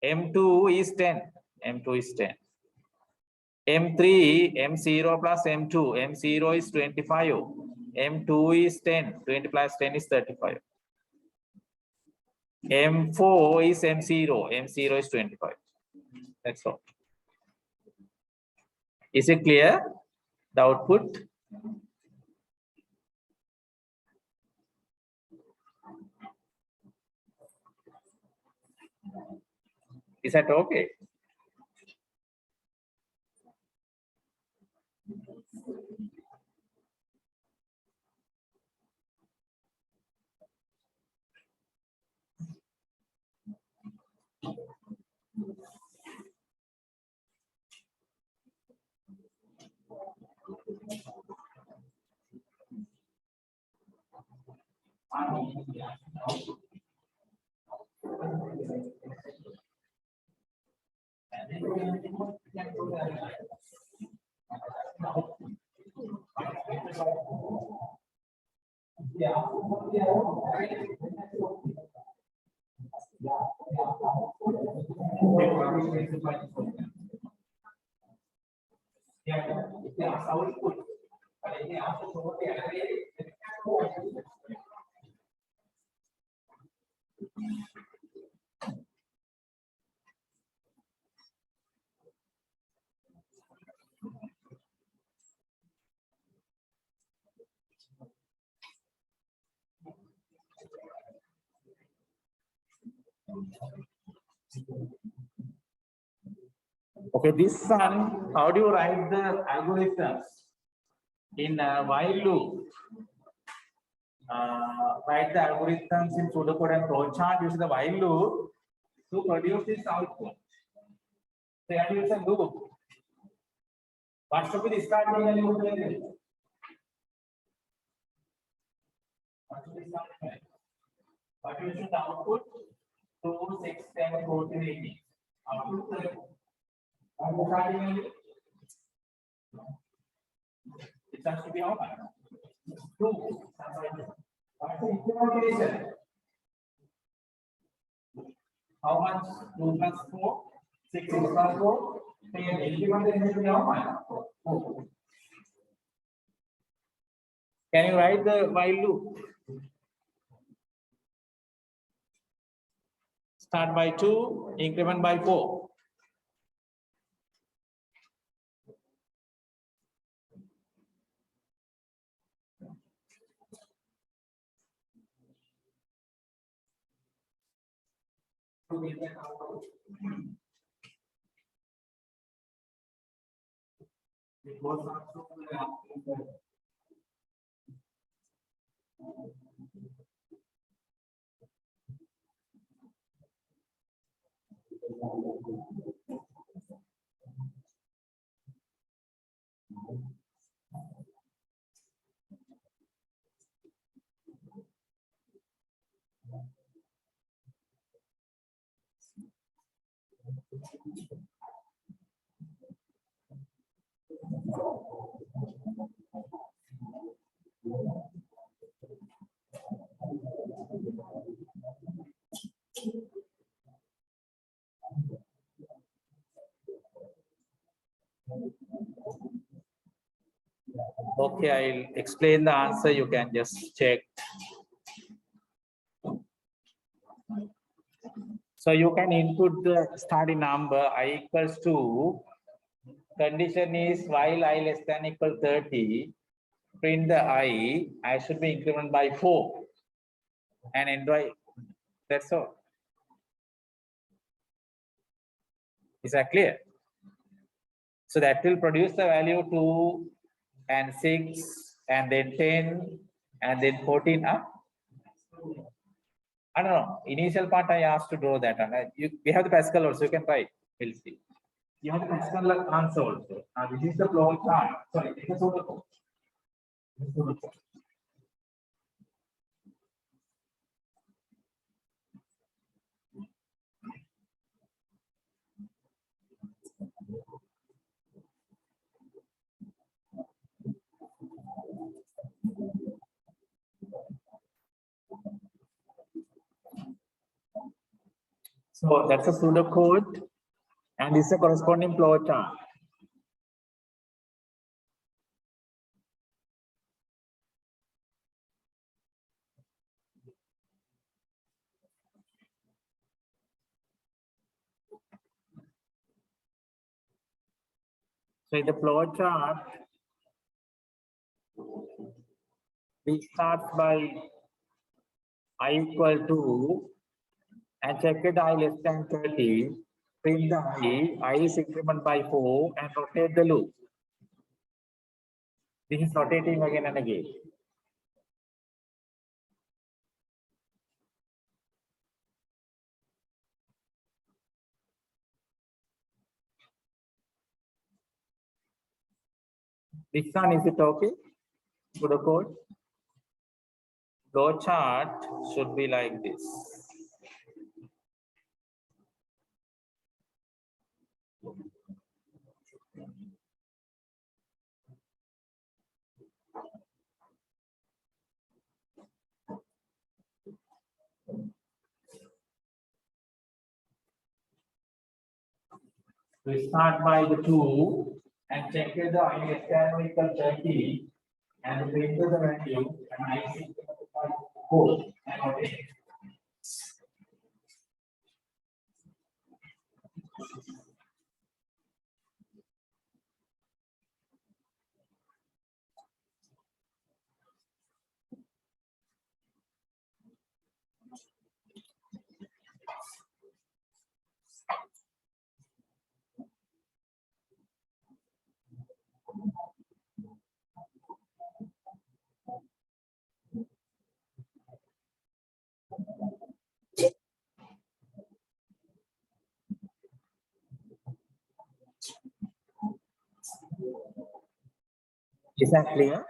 M2 is 10. M2 is 10. M3, M0 plus M2. M0 is 25. M2 is 10. 20 plus 10 is 35. M4 is M0. M0 is 25. That's all. Is it clear? The output? Is that okay? Okay, this one, how do you write the algorithms in while loop? Write the algorithms in pseudocode and flowchart using the while loop to produce this output. So, and use a loop. What should be the starting value of the loop? What should be the starting value? What you should output? 2, 6, 10, 14, 18. Output 30. And the starting value? It has to be how much? 2. What's the implementation? How much? 2 plus 4, 6 plus 4. Then implementation should be how much? 4. Can you write the while loop? Start by 2, increment by 4. Okay, I'll explain the answer. You can just check. So you can input the starting number I equals to, condition is while I less than equal 30, print the I should be increment by 4 and end by, that's all. Is that clear? So that will produce the value 2 and 6 and then 10 and then 14 up. I don't know. Initial part I asked to draw that. And we have the Pascal also. You can try. We'll see. You have the Pascal answer also. This is the flow chart. Sorry, this is the code. So that's a pseudocode, and this is a corresponding flow chart. So in the flow chart, we start by I equal to and check it I less than 30. Print the I is increment by 4 and rotate the loop. This is rotating again and again. This one, is it okay? To the code? Flow chart should be like this. We start by the 2 and check the I less than equal 30 and print the value and I see 4 and rotate. Is that clear?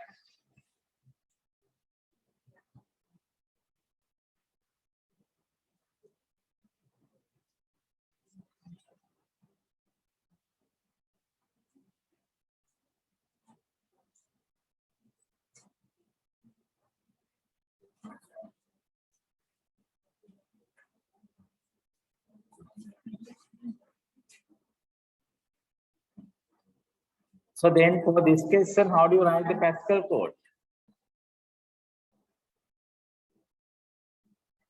So then for this question, how do you write the Pascal code?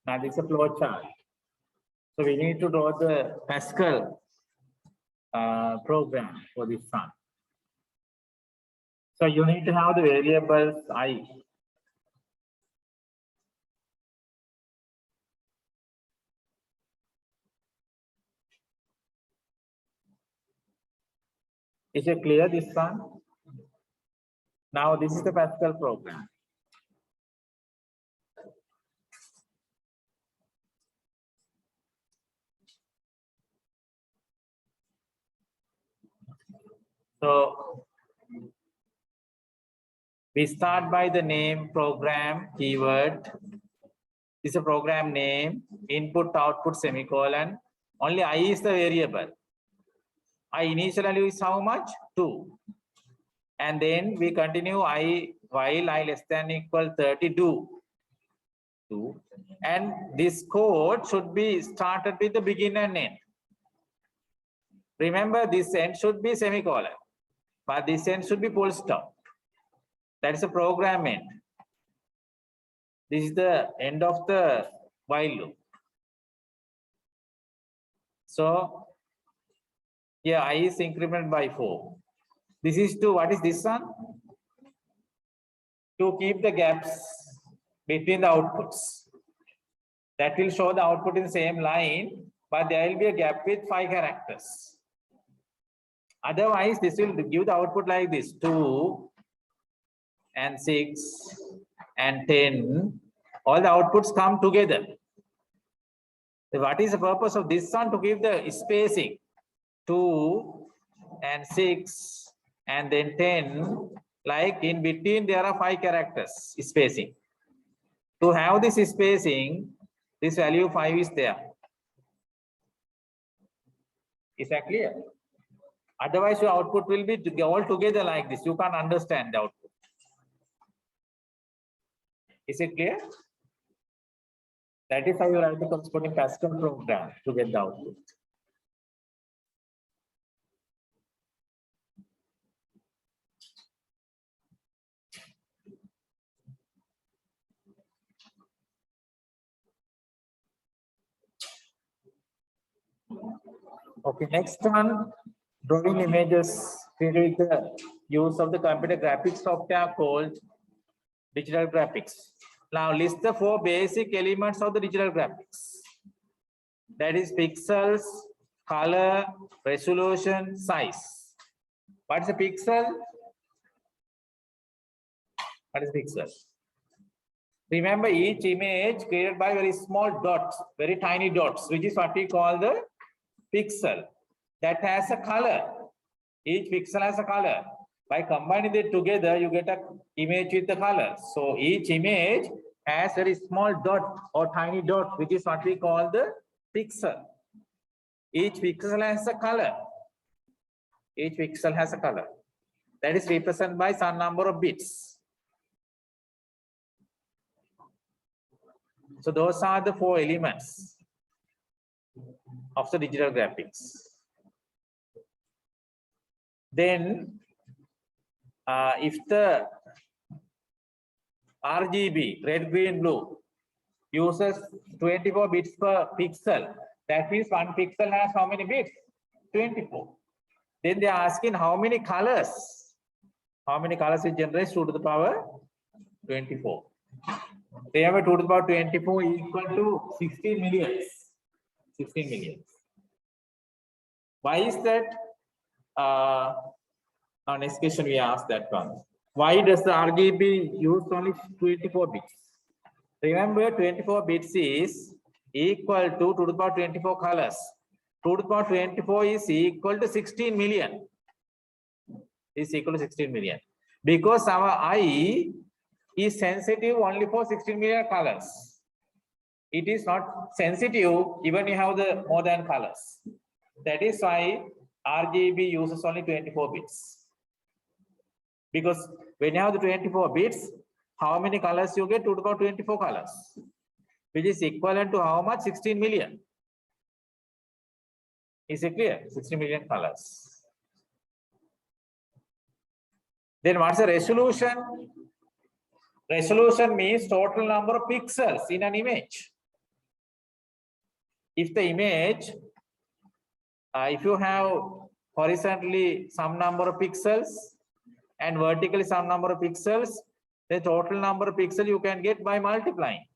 Now this is a flow chart. So we need to draw the Pascal program for this one. So you need to have the variables I. Is it clear, this one? Now this is the Pascal program. So we start by the name program keyword. This is a program name, input, output, semicolon. Only I is the variable. I initial value is how much? 2. And then we continue I while I less than equal 30 do. 2. And this code should be started with the begin and end. Remember, this end should be semicolon, but this end should be full stop. That is a program end. This is the end of the while loop. So yeah, I is incremented by 4. This is to, what is this one? To keep the gaps between the outputs. That will show the output in the same line, but there will be a gap with 5 characters. Otherwise, this will give the output like this: 2 and 6 and 10. All the outputs come together. So what is the purpose of this one? To give the spacing: 2 and 6 and then 10. Like in between, there are 5 characters spacing. To have this spacing, this value 5 is there. Is that clear? Otherwise, your output will be all together like this. You can't understand the output. Is it clear? That is how you write the corresponding custom program to get the output. Okay, next one, drawing images created with the use of the computer graphics software called digital graphics. Now list the 4 basic elements of the digital graphics. That is pixels, color, resolution, size. What is a pixel? What is pixel? Remember, each image created by very small dots, very tiny dots, which is what we call the pixel. That has a color. Each pixel has a color. By combining it together, you get an image with the color. So each image has very small dot or tiny dot, which is what we call the pixel. Each pixel has a color. Each pixel has a color. That is represented by some number of bits. So those are the 4 elements of the digital graphics. Then, if the RGB, red, green, blue, uses 24 bits per pixel, that means one pixel has how many bits? 24. Then they are asking how many colors? How many colors it generates 2 to the power 24. They have a 2 to the power 24 equal to 16 millions. 16 millions. Why is that? Our next question we asked that one. Why does the RGB use only 24 bits? Remember, 24 bits is equal to 2 to the power 24 colors. 2 to the power 24 is equal to 16 million. Is equal to 16 million. Because our eye is sensitive only for 16 million colors. It is not sensitive even you have the more than colors. That is why RGB uses only 24 bits. Because when you have the 24 bits, how many colors you get? 2 to the power 24 colors, which is equivalent to how much? 16 million. Is it clear? 16 million colors. Then what's the resolution? Resolution means total number of pixels in an image. If the image, if you have horizontally some number of pixels and vertically some number of pixels, the total number of pixels you can get by multiplying.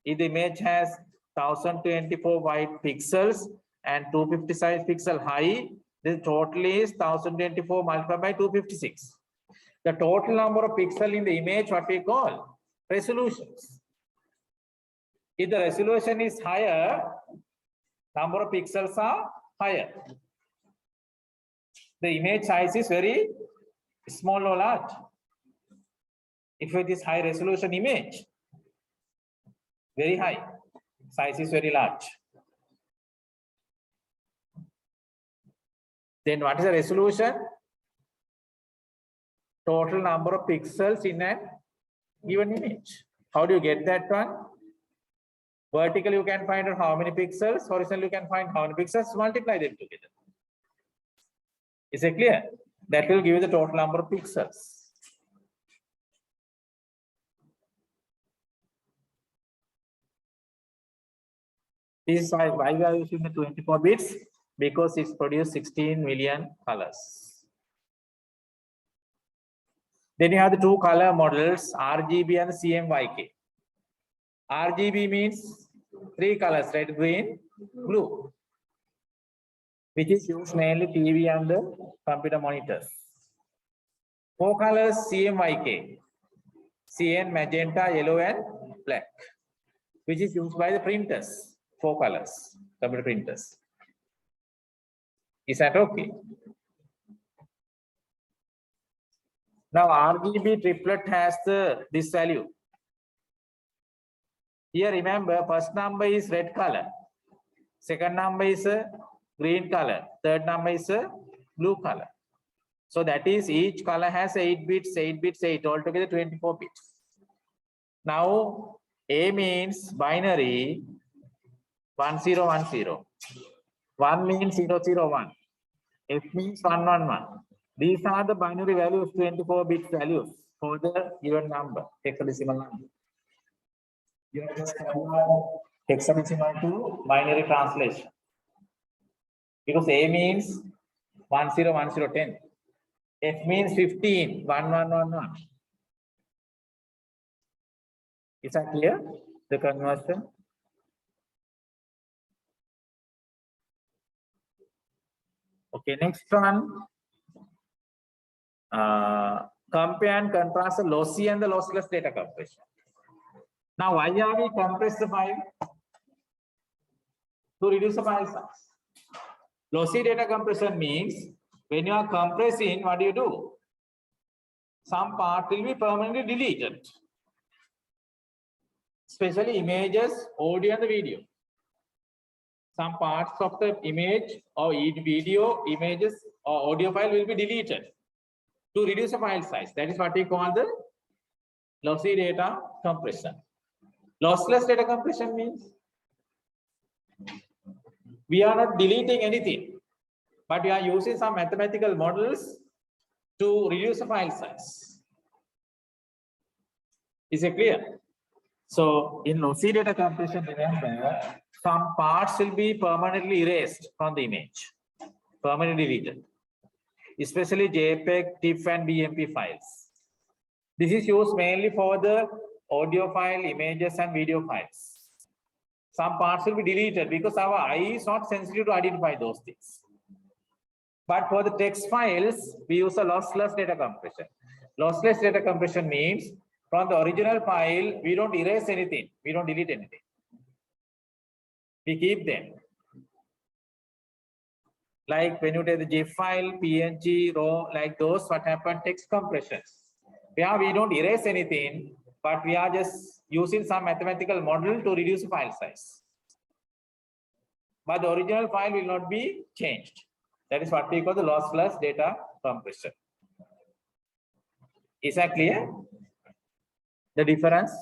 If the image has 1024 wide pixels and 256 pixel high, the total is 1024 multiplied by 256. The total number of pixels in the image, what we call resolutions. If the resolution is higher, number of pixels are higher. The image size is very small or large. If it is high resolution image, very high, size is very large. Then what is the resolution? Total number of pixels in a given image. How do you get that one? Vertically, you can find out how many pixels. Horizontally, you can find how many pixels. Multiply them together. Is it clear? That will give you the total number of pixels. This is why we are using the 24 bits. because it's produced 16 million colors. Then you have the two color models, RGB and CMYK. RGB means three colors, red, green, blue, which is used mainly TV and the computer monitors. Four colors, CMYK, cyan, magenta, yellow, and black, which is used by the printers. Four colors, computer printers. Is that okay? Now RGB triplet has this value. Here remember, first number is red color, second number is a green color, third number is a blue color. So that is each color has 8 bits, 8 bits, 8, altogether 24 bits. Now A means binary 1010. 1 means 001. F means 111. These are the binary values, 24 bit values for the given number, hexadecimal number. You have just convert hexadecimal to binary translation. Because A means 101010. F means 15, 1111. Is that clear? The conversion? Okay, next one. Compare and contrast the lossy and the lossless data compression. Now, why are we compress the file? To reduce the file size. Lossy data compression means when you are compressing, what do? Some part will be permanently deleted. Especially images, audio, and the video. Some parts of the image or video, images, or audio file will be deleted to reduce the file size. That is what we call the lossy data compression. Lossless data compression means we are not deleting anything, but we are using some mathematical models to reduce the file size. Is it clear? So in lossy data compression, remember, some parts will be permanently erased from the image, permanently deleted, especially JPEG, TIFF, and BMP files. This is used mainly for the audio file, images, and video files. Some parts will be deleted because our eye is not sensitive to identify those things. But for the text files, we use a lossless data compression. Lossless data compression means from the original file, we don't erase anything. We don't delete anything. We keep them. Like when you take the GIF file, PNG, RAW, like those, what happened, text compressions. Yeah, we don't erase anything, but we are just using some mathematical model to reduce the file size. But the original file will not be changed. That is what we call the lossless data compression. Is that clear? The difference?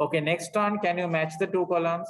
Okay, next one, can you match the two columns?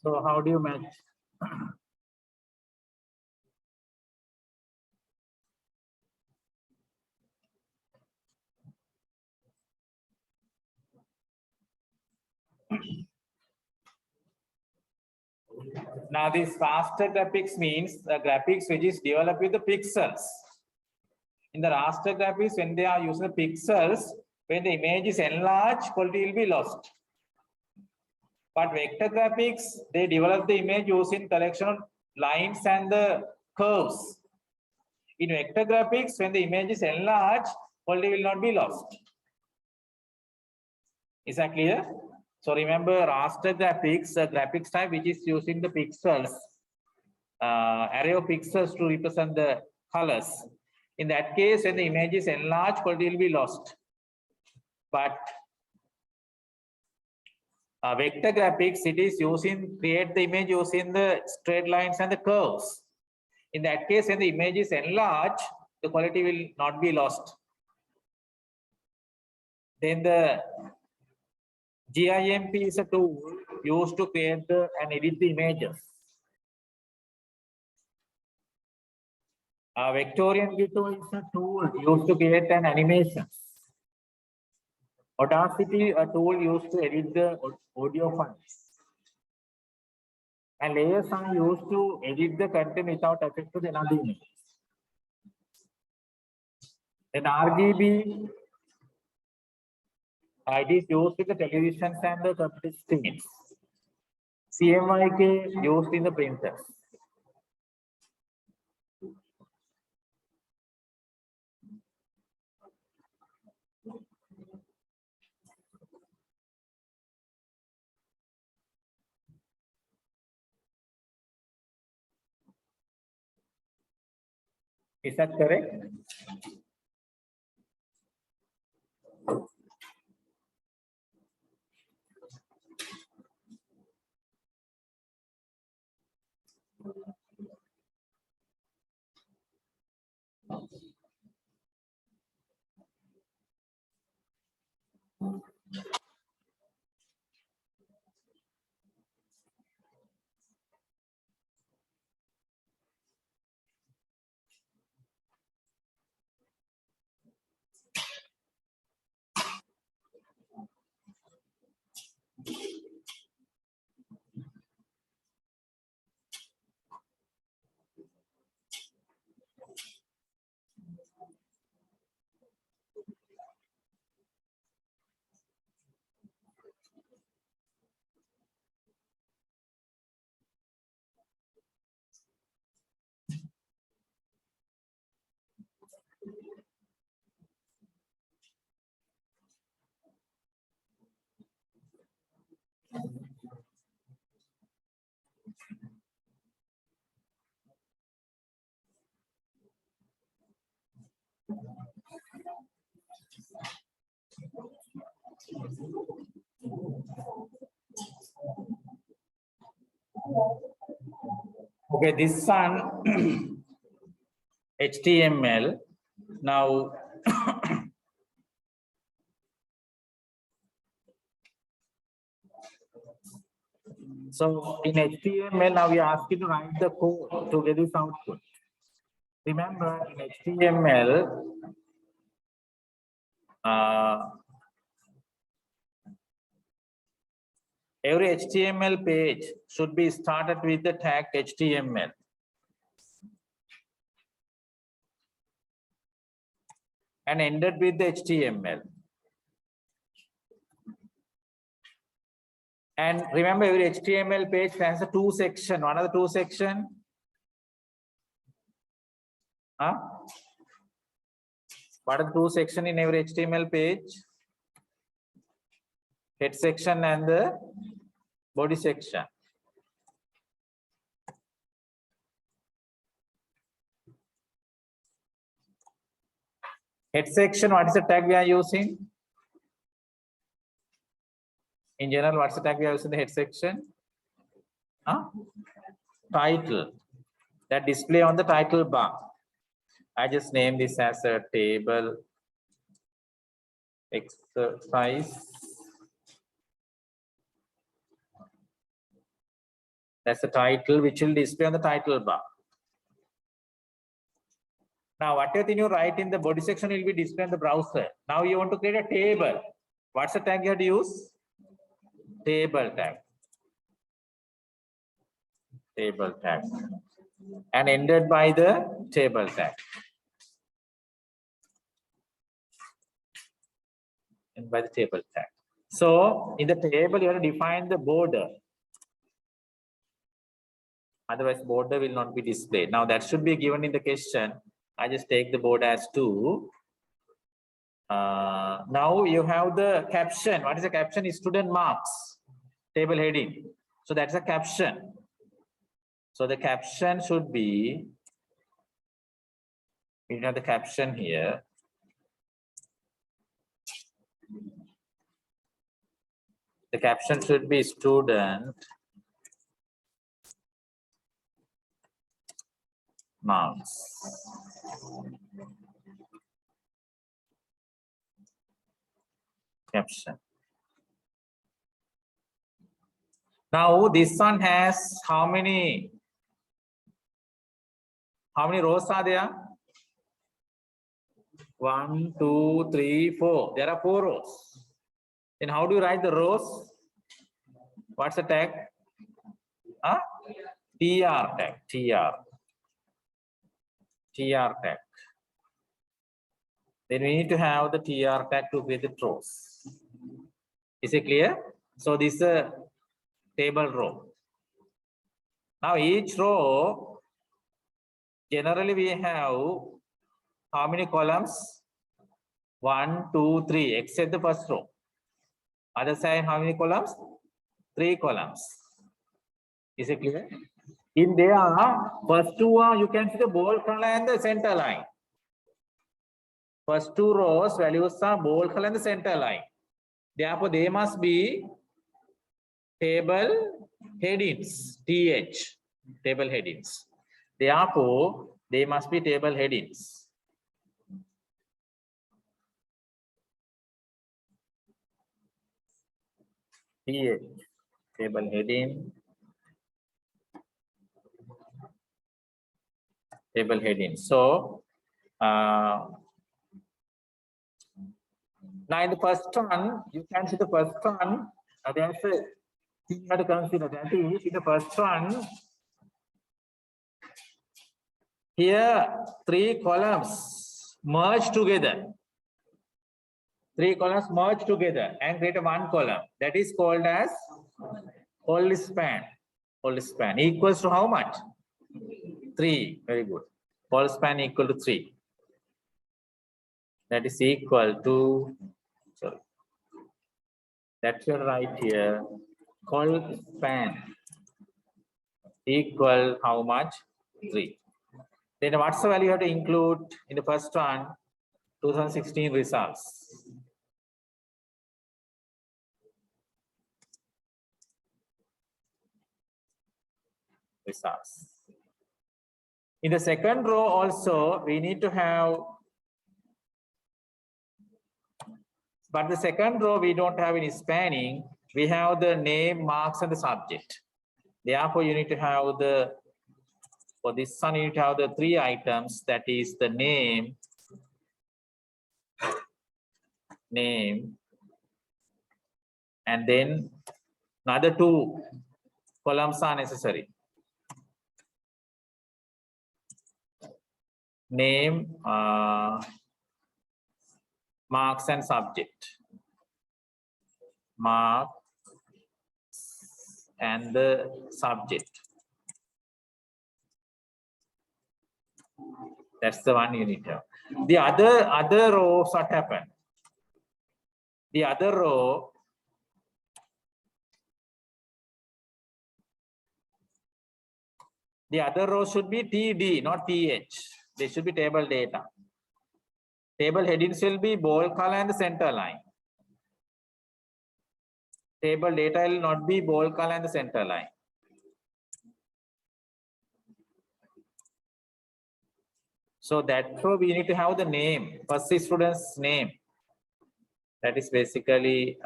So how do you match? Now this raster graphics means the graphics which is developed with the pixels. In the raster graphics, when they are using the pixels, when the image is enlarged, quality will be lost. But vector graphics, they develop the image using collection of lines and the curves. In vector graphics, when the image is enlarged, quality will not be lost. Is that clear? So remember, raster graphics, a graphics type which is using the pixels, array of pixels to represent the colors. In that case, when the image is enlarged, quality will be lost. But vector graphics, it is using, create the image using the straight lines and the curves. In that case, when the image is enlarged, the quality will not be lost. Then the GIMP is a tool used to create and edit the images. Vectorian Gito is a tool used to create an animation. Audacity, a tool used to edit the audio files. And layers are used to edit the content without affect to the another image. Then RGB, it is used in the televisions and the computer screens. CMYK used in the printers. Is that correct? Okay, this one HTML. Now, so in HTML, now we are asked you to write the code to get this output. Remember, in HTML, every HTML page should be started with the tag HTML. And ended with the HTML. And remember, every HTML page has a two section. What are the two section? Huh? What are the two section in every HTML page? Head section and the body section. Head section, what is the tag we are using? In general, what's the tag we are using in the head section? Huh? Title. That display on the title bar. I just name this as a table exercise That's the title which will display on the title bar. Now, whatever thing you write in the body section will be displayed in the browser. Now you want to create a table. What's the tag you have to use? Table tag. Table tag. And ended by the table tag. And by the table tag. So in the table, you have to define the border. Otherwise, border will not be displayed. Now that should be given in the question. I just take the border as 2. Now you have the caption. What is the caption? Is student marks. Table heading. So that's a caption. So the caption should be, we have the caption here. The caption should be student marks. Caption. Now this one has how many rows are there? 1, 2, 3, 4. There are 4 rows. Then how do you write the rows? What's the tag? TR tag. TR tag. Then we need to have the TR tag to create the rows. Is it clear? So this is a table row. Now each row, generally we have how many columns? 1, 2, 3, except the first row. Other side, how many columns? 3 columns. Is it clear? In there, first 2 are, you can see the bold color and the center line. First 2 rows values are bold color and the center line. Therefore, they must be table headings. TH, table headings. Therefore, they must be table headings. TH, table heading. Table heading. So, now in the first one, you can see the first one. There's a thing you have to consider. That is, in the first one, here 3 columns merge together. 3 columns merge together and create a 1 column. That is called as whole span. Whole span equals to how much? 3. Very good. Whole span equal to 3. That is equal to, sorry, that's your right here. Whole span equal how much? 3. Then what's the value you have to include in the first one? 2016 results. Results. In the second row also, we need to have, but the second row we don't have any spanning. We have the name, marks, and the subject. Therefore, you need to have the, for this one, you need to have the 3 items. That is the name, and then another 2 columns are necessary. Name, marks, and subject. Mark and the subject. That's the one you need to have. The other rows, what happened? The other row, should be TD, not TH. They should be table data. Table headings will be bold color and the center line. Table data will not be bold color and the center line. So that row we need to have the name, first student's name. That is basically,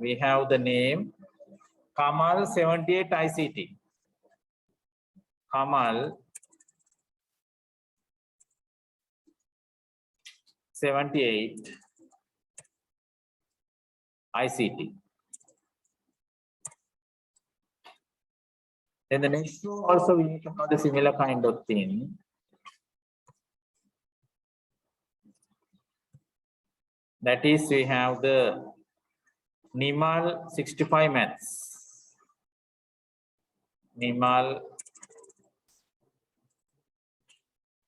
we have the name Kamal 78 ICT. Kamal 78 ICT. Then the next row also we need to have the similar kind of thing. That is, we have the Nimal 65 maths. Nimal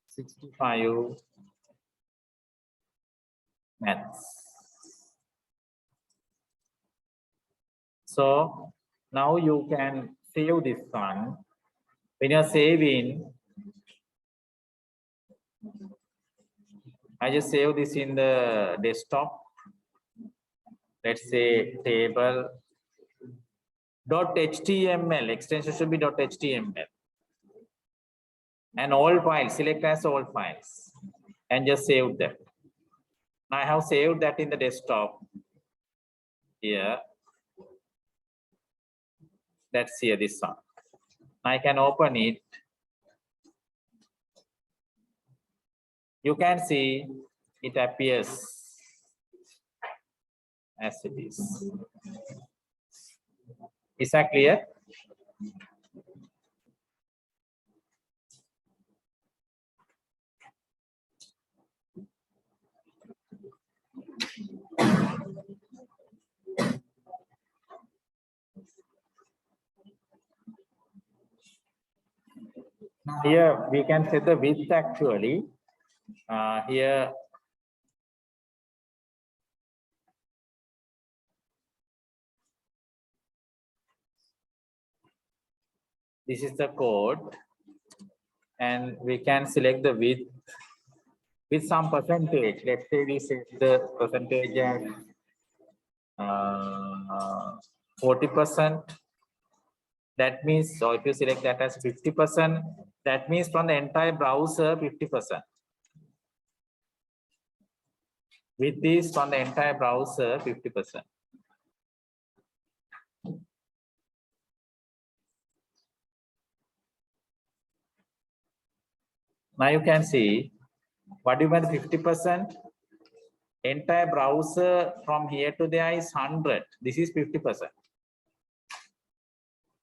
65 maths. So now you can save this one. When you're saving, I just save this in the desktop. Let's say table .html, extension should be .html. And all files, select as all files and just save them. I have saved that in the desktop here. That's here, this one. I can open it. You can see it appears as it is. Is that clear? Now here we can set the width actually. Here this is the code, and we can select the width with some percentage. Let's say we set the percentage as 40%. That means, so if you select that as 50%, that means from the entire browser 50%. With this, from the entire browser 50%. Now you can see what do you mean 50%? Entire browser from here to there is 100. This is 50%.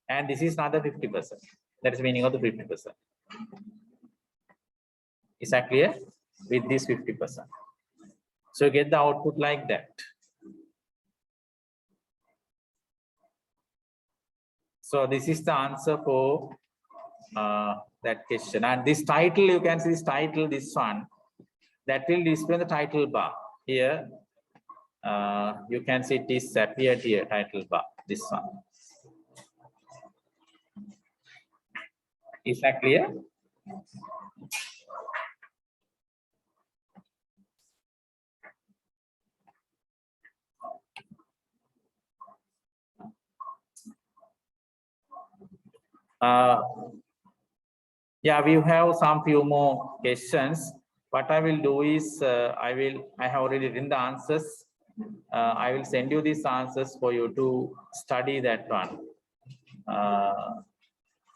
And this is another 50%. That is the meaning of the 50%. Is that clear? With this 50%. So you get the output like that. So this is the answer for that question. And this title, you can see this title, this one, that will display the title bar. Here, you can see it is appeared here, title bar, this one. Is that clear? Yeah, we have some few more questions. What I will do is I have already written the answers. I will send you these answers for you to study that one.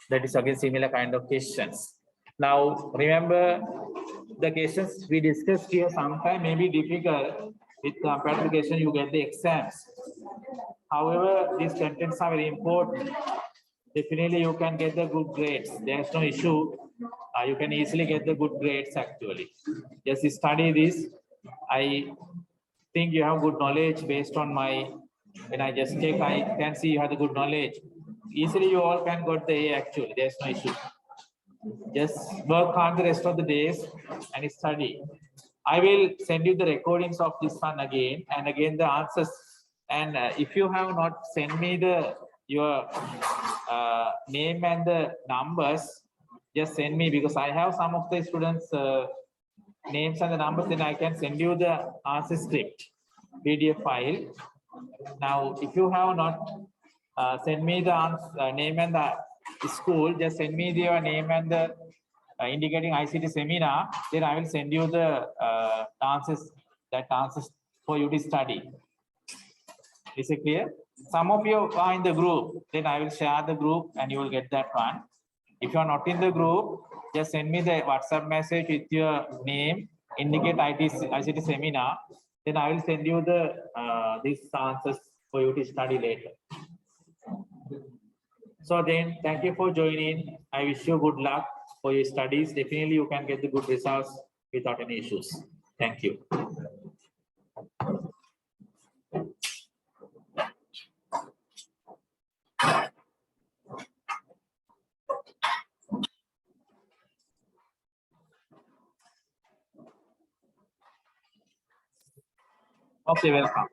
That is again similar kind of questions. Now remember the questions we discussed here sometime may be difficult with compared to the question you get the exams. However, these contents are very important. Definitely you can get the good grades. There's no issue. You can easily get the good grades actually. Just study this. I think you have good knowledge based on my, when I just check, I can see you have the good knowledge. Easily you all can get the A actually. There's no issue. Just work hard the rest of the days and study. I will send you the recordings of this one again and again the answers. And if you have not sent me your name and the numbers, just send me, because I have some of the students names and the numbers, then I can send you the answer script PDF file. Now if you have not send me the answer, name and the school, just send me your name and the indicating ICT seminar, then I will send you the answers for you to study. Is it clear? Some of you are in the group, then I will share the group and you will get that one. If you are not in the group, just send me the WhatsApp message with your name, indicate ICT seminar. Then I will send you the these answers for you to study later. So then, thank you for joining. I wish you good luck for your studies. Definitely, you can get the good results without any issues. Thank you. Okay, welcome.